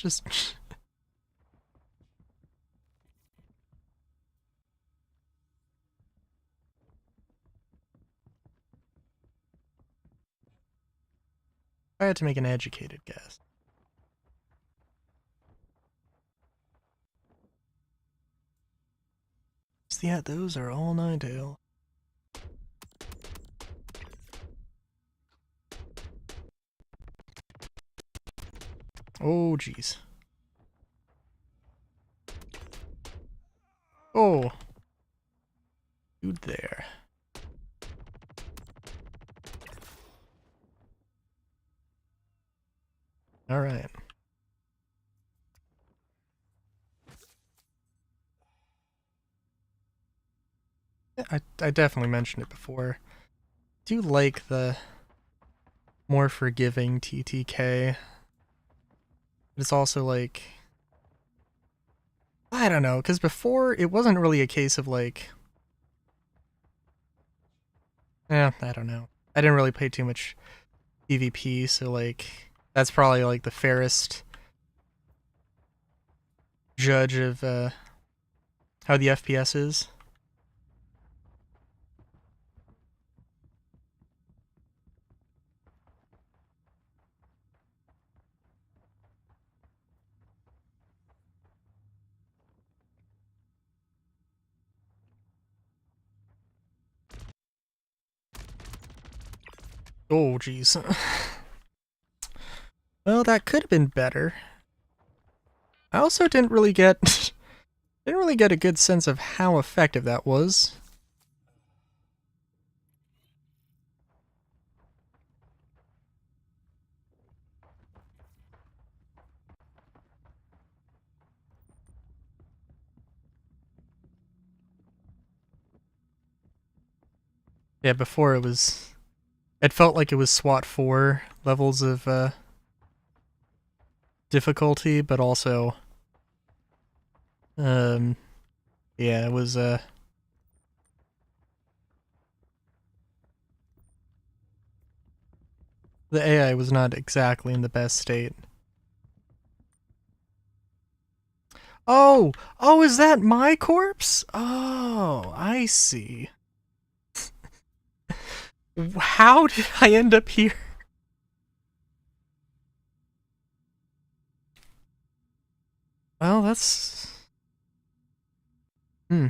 I had to make an educated guess. So yeah, those are all Ninetale. Oh, jeez. Oh. Dude there. Alright. I definitely mentioned it before. I do like the more forgiving TTK. It's also like... I don't know, because before it wasn't really a case of like... I don't know. I didn't really play too much PvP, so like... That's probably like the fairest judge of how the FPS is. Oh, jeez. Well, that could have been better. I also didn't really get didn't really get a good sense of how effective that was. Yeah, before it felt like it was SWAT 4 levels of difficulty, but also um yeah, it was the AI was not exactly in the best state. Oh, oh, is that my corpse? Oh, I see. How did I end up here? Well, that's hmm.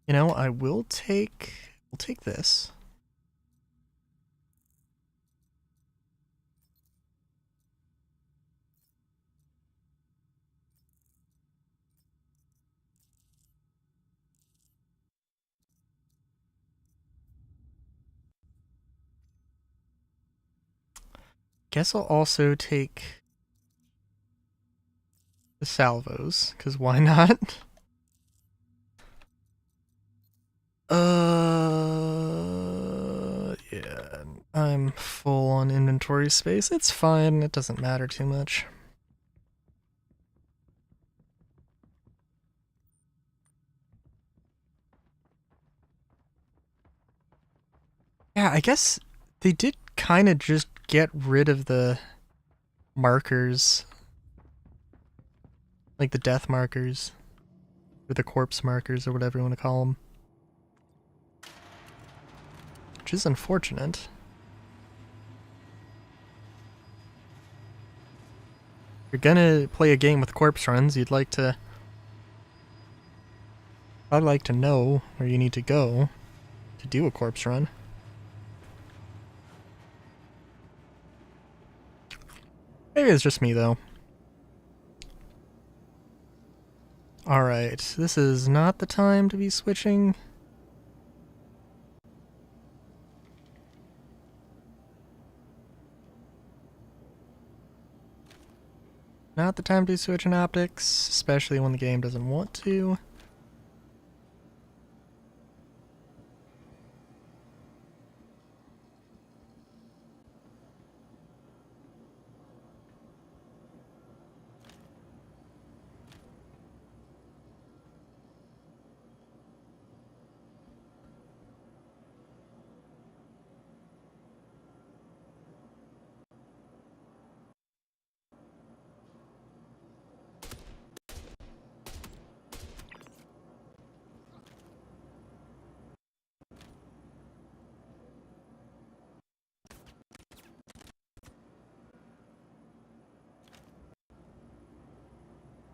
You know, we'll take this. Guess I'll also take the salvos, because why not? Yeah, I'm full on inventory space. It's fine, it doesn't matter too much. Yeah, I guess they did kind of just get rid of the markers, like the death markers, or the corpse markers, or whatever you want to call them. Which is unfortunate. If you're gonna play a game with corpse runs, I'd like to know where you need to go to do a corpse run. Maybe it's just me though. Alright, this is not the time to be switching. Not the time to be switching optics, especially when the game doesn't want to.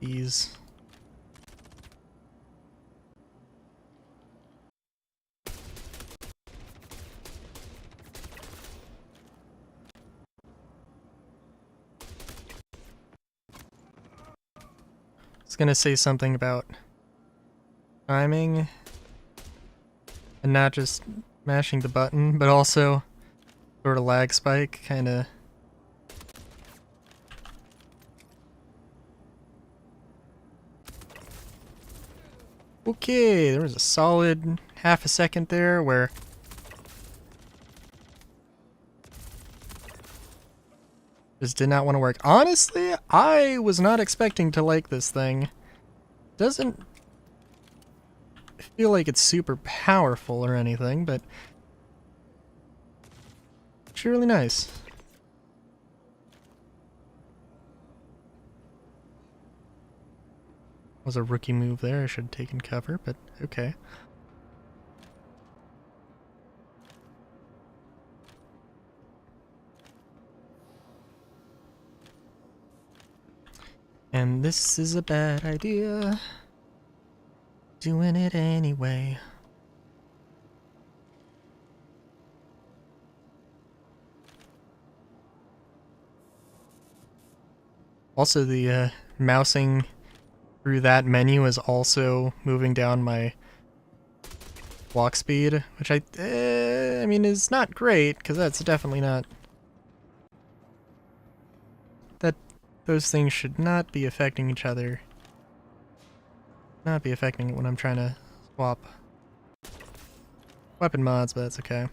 These. I was gonna say something about timing and not just mashing the button, but also sort of lag spike, kinda. Okay, there was a solid half a second there where just did not want to work. Honestly, I was not expecting to like this thing. Doesn't feel like it's super powerful or anything, but it's really nice. Was a rookie move there. I should have taken cover, but okay. And this is a bad idea. Doing it anyway. Also, the mousing through that menu is also moving down my walk speed, which I mean is not great, because that's definitely not... Those things should not be affecting each other. Not be affecting it when I'm trying to swap weapon mods, but that's okay.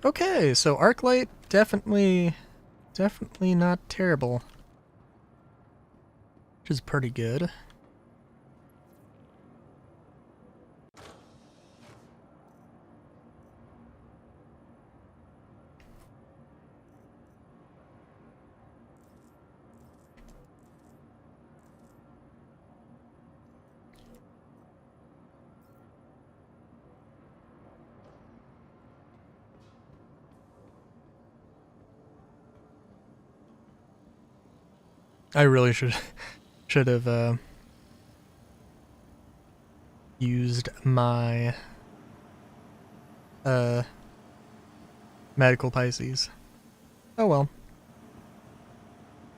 Okay, so arc light definitely not terrible. Which is pretty good. I really should have used my medical Pisces. Oh well.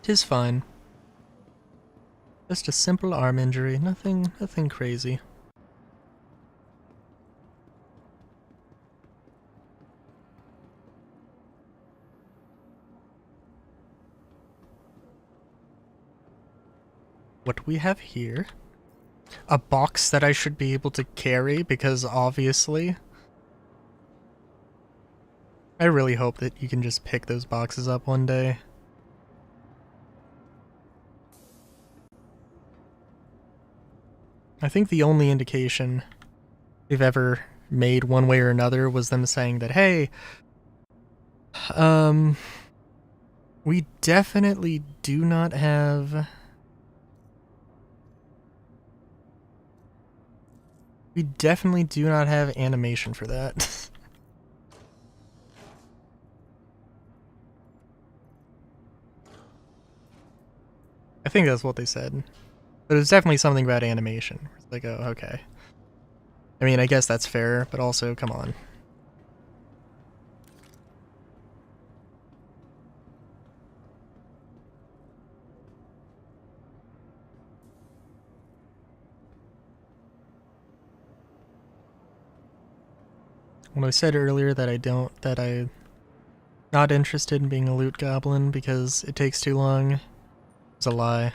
'Tis fine. Just a simple arm injury, nothing crazy. What we have here, a box that I should be able to carry, because obviously I really hope that you can just pick those boxes up one day. I think the only indication they've ever made one way or another was them saying that, hey, we definitely do not have... We definitely do not have animation for that. I think that's what they said. But it was definitely something about animation. It's like, oh, okay. I mean, I guess that's fair, but also, come on. When I said earlier that I'm not interested in being a loot goblin because it takes too long, it's a lie.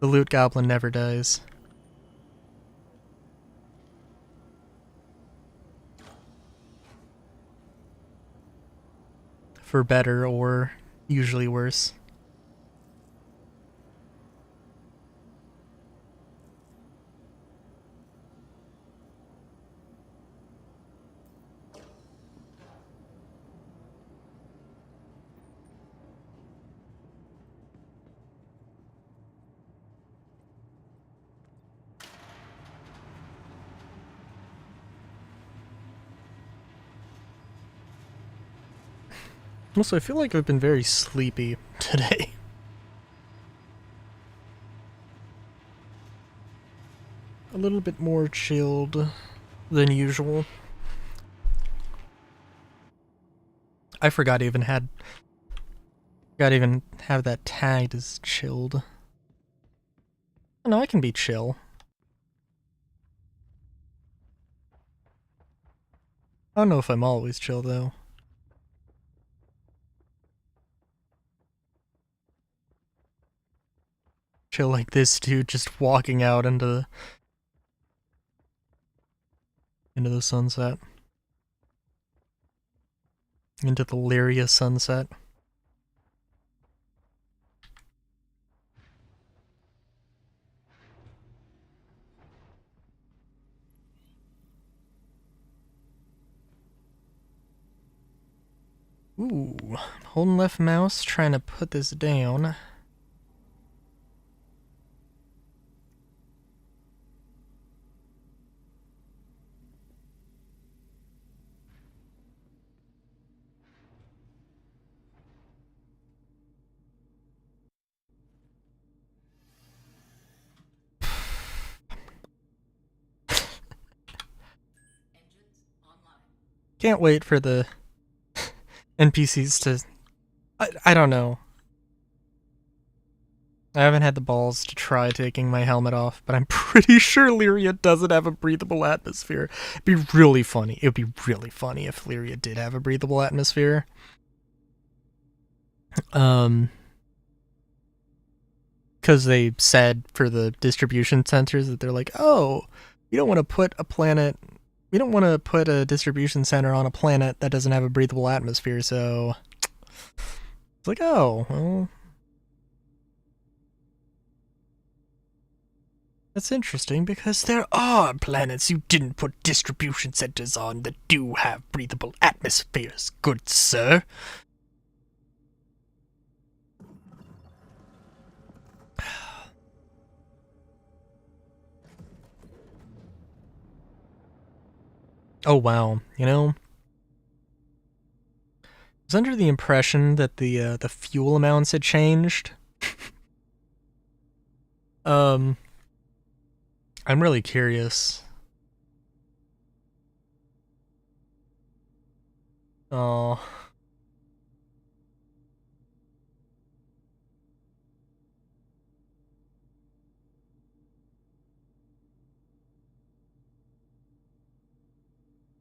The loot goblin never dies. For better or usually worse. Also, I feel like I've been very sleepy today. A little bit more chilled than usual. I forgot I even have that tagged as chilled. No, I can be chill. I don't know if I'm always chill though. Chill like this dude just walking out into the sunset. Into the Lyria sunset. Ooh, holding left mouse, trying to put this down. Engines online. Can't wait for the NPCs to... I don't know. I haven't had the balls to try taking my helmet off, but I'm pretty sure Lyria doesn't have a breathable atmosphere. It'd be really funny. It would be really funny if Lyria did have a breathable atmosphere. Because they said for the distribution centers that they're like, oh, we don't want to put a distribution center on a planet that doesn't have a breathable atmosphere, so it's like, oh, well, that's interesting because there are planets you didn't put distribution centers on that do have breathable atmospheres, good sir. Oh wow, I was under the impression that the fuel amounts had changed. I'm really curious. Oh.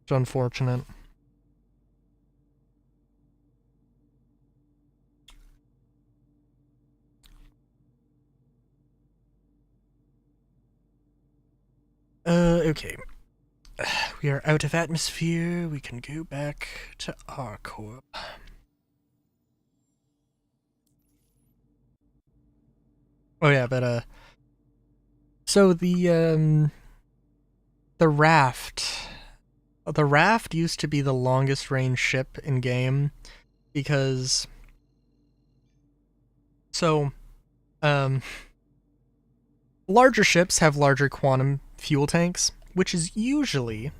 It's unfortunate. Okay. We are out of atmosphere. We can go back to our core. Oh yeah, but so the raft. The raft used to be the longest range ship in game because so um larger ships have larger quantum fuel tanks, which is usually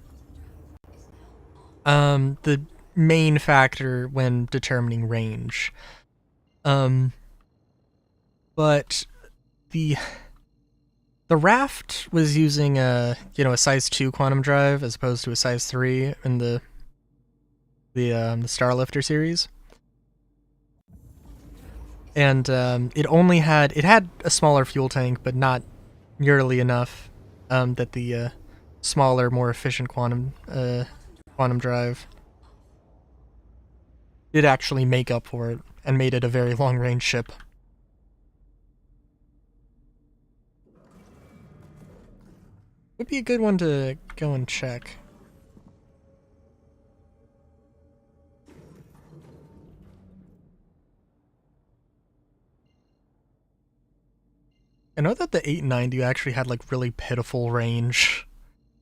the main factor when determining range. But the the raft was using a size 2 quantum drive as opposed to a size 3 in the Starlifter series. And it had a smaller fuel tank, but not nearly enough that the smaller, more efficient quantum drive did actually make up for it and made it a very long range ship. Would be a good one to go and check. I know that the 890 actually had like really pitiful range.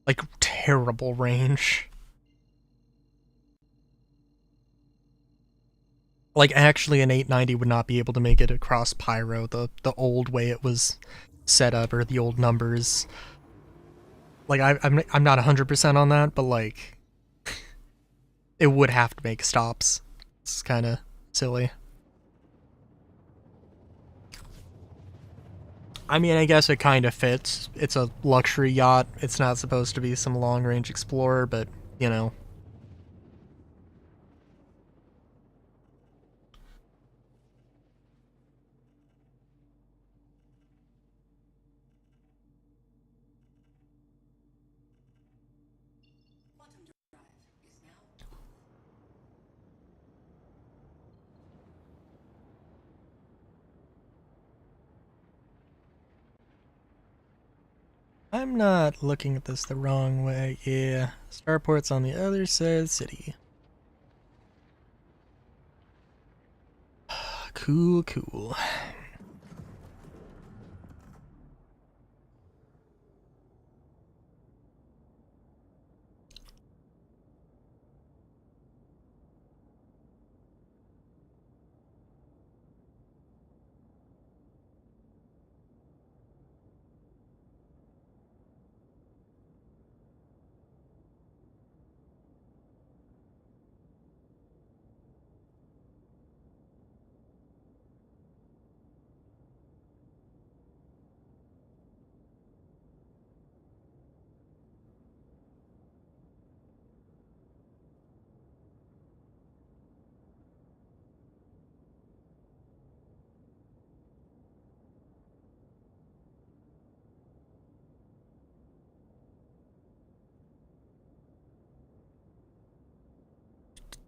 Like terrible range. Like actually an 890 would not be able to make it across Pyro the old way it was set up, or the old numbers. Like I'm not 100% on that, but like it would have to make stops. It's kind of silly. I mean, I guess it kind of fits. It's a luxury yacht. It's not supposed to be some long-range explorer, but, you know. Quantum drive is now. I'm not looking at this the wrong way. Yeah, starport's on the other side of the city. Cool, cool.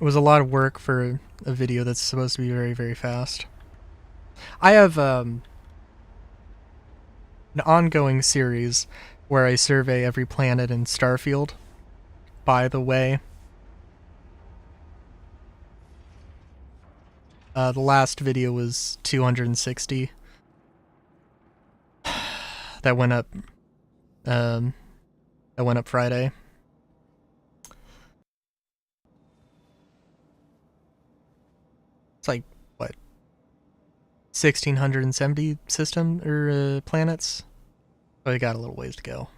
It was a lot of work for a video that's supposed to be very, very fast. I have an ongoing series where I survey every planet in Starfield. By the way, the last video was 260. That went up. Um, that went up Friday. It's like what, 1,670 system or planets. But we got a little ways to go.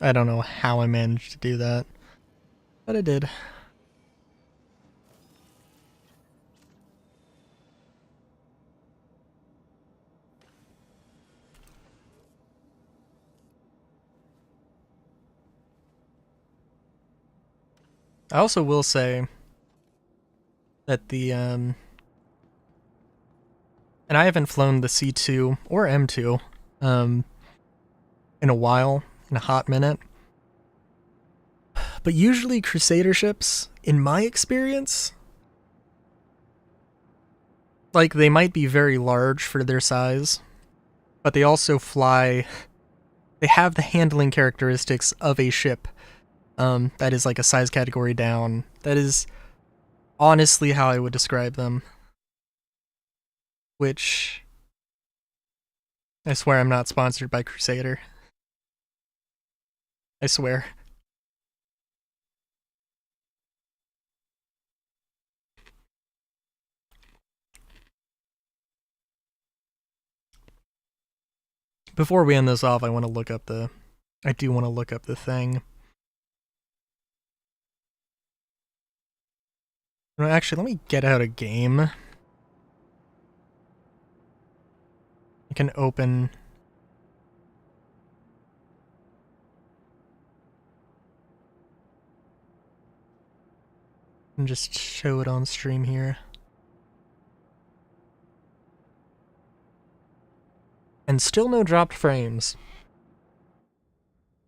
I don't know how I managed to do that, but I did. I also will say that and I haven't flown the C2 or M2 in a while, in a hot minute. But usually Crusader ships, in my experience, like they might be very large for their size, but they also fly. They have the handling characteristics of a ship that is like a size category down. That is honestly how I would describe them. Which, I swear I'm not sponsored by Crusader. I swear. Before we end this off, I want to look up the... I do want to look up the thing. No, actually, let me get out a game. I can open... and just show it on stream here. And still no dropped frames.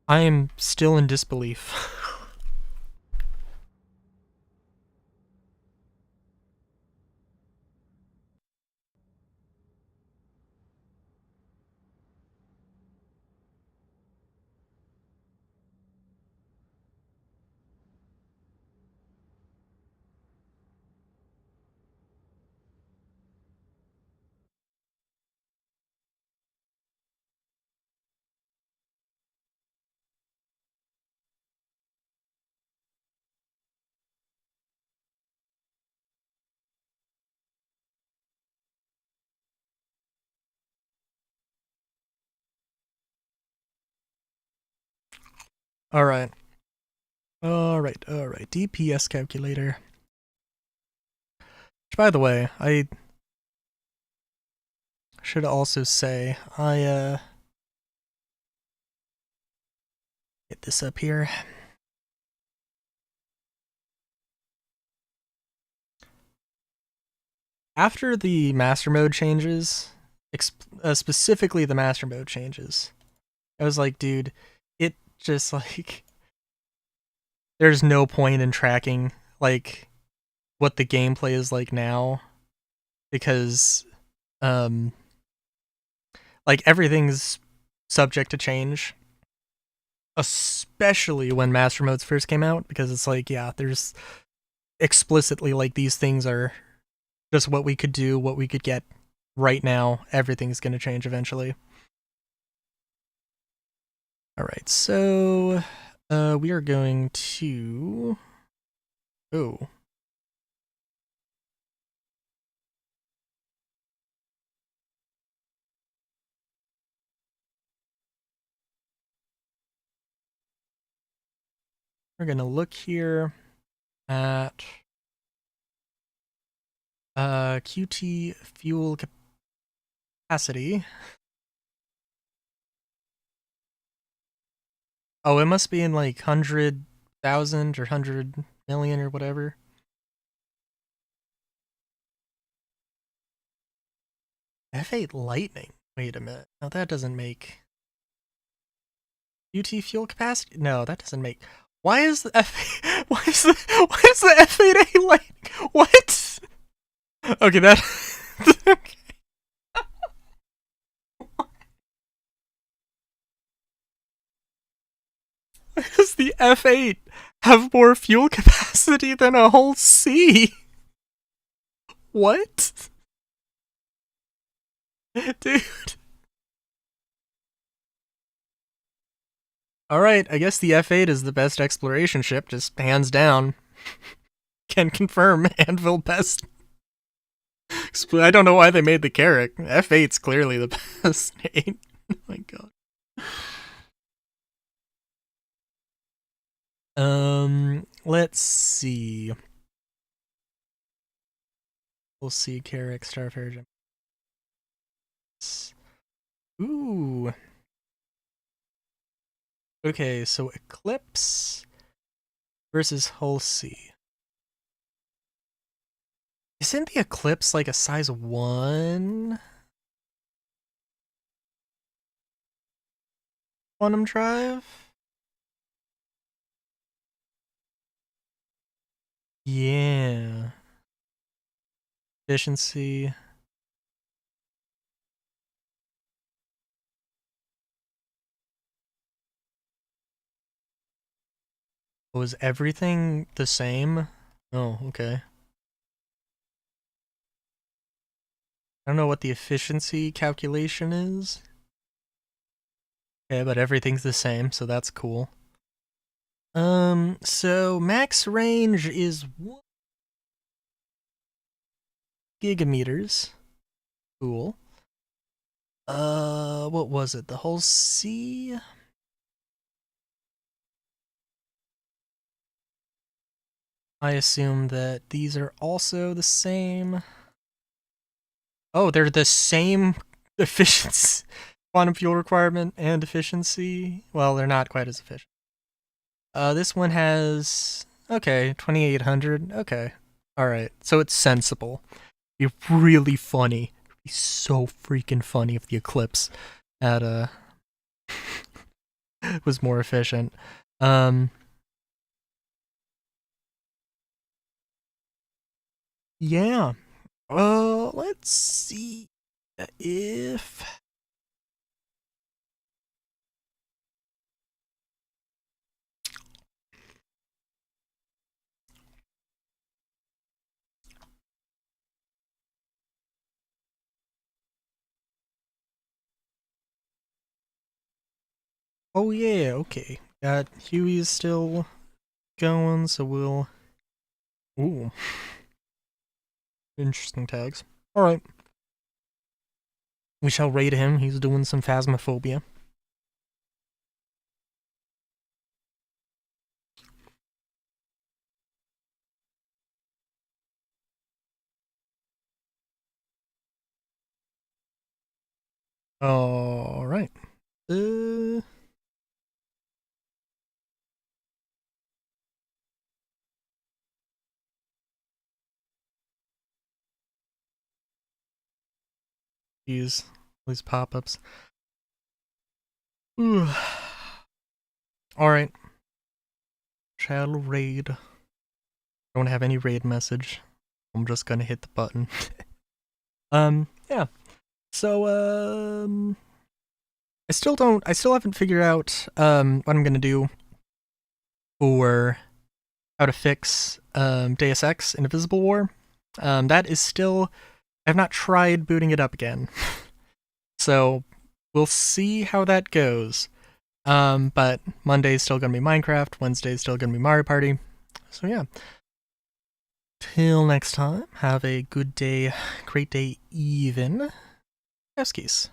I am still in disbelief. Alright. Alright. DPS calculator. Which, by the way, I should also say, get this up here. After the master mode changes, specifically the master mode changes, I was like, dude, it just like... There's no point in tracking, like, what the gameplay is like now, because, like, everything's subject to change, especially when Master Modes first came out, because it's like, yeah, there's explicitly, like, these things are just what we could do, what we could get right now. Everything's gonna change eventually. Alright, so, we are going to... Oh. We're gonna look here at QT fuel capacity. Oh, it must be in like 100,000 or 100,000,000 or whatever. F8 Lightning. Wait a minute. No, that doesn't make UT fuel capacity. No, that doesn't make. Why is the F? Why is the F8A Lightning? What? Okay, that. Okay. Why does the F8 have more fuel capacity than a whole C? What? Dude. Alright, I guess the F8 is the best exploration ship, just hands down. Can confirm Anvil best. I don't know why they made the Carrack. F8's clearly the best. Oh my god. Let's see. We'll see Carrack, Starfarer, Gem. Ooh. Okay, so Eclipse versus Hull C. Isn't the Eclipse like a size 1? Quantum Drive? Yeah. Efficiency. Was everything the same? Oh, okay. I don't know what the efficiency calculation is. Okay, but everything's the same, so that's cool. So max range is 1 gigameters. Cool. What was it? The whole C? I assume that these are also the same. Oh, they're the same efficiency, quantum fuel requirement and efficiency. Well, they're not quite as efficient. This one has, okay, 2800. Okay. Alright, so it's sensible. It'd be really funny. It'd be so freaking funny if the Eclipse had was more efficient. Yeah. Let's see if oh yeah, okay. Got Huey's still going, so we'll ooh. Interesting tags. Alright. We shall raid him. He's doing some phasmophobia. Alright. These pop-ups. Alright. Shall raid. Don't have any raid message. I'm just gonna hit the button. Yeah. So, I still haven't figured out, what I'm gonna do for how to fix, Deus Ex Indivisible War. That is still, I've not tried booting it up again. So, we'll see how that goes. But Monday's still gonna be Minecraft, Wednesday's still gonna be Mario Party. So yeah. Till next time, have a good day, great day even. Skis.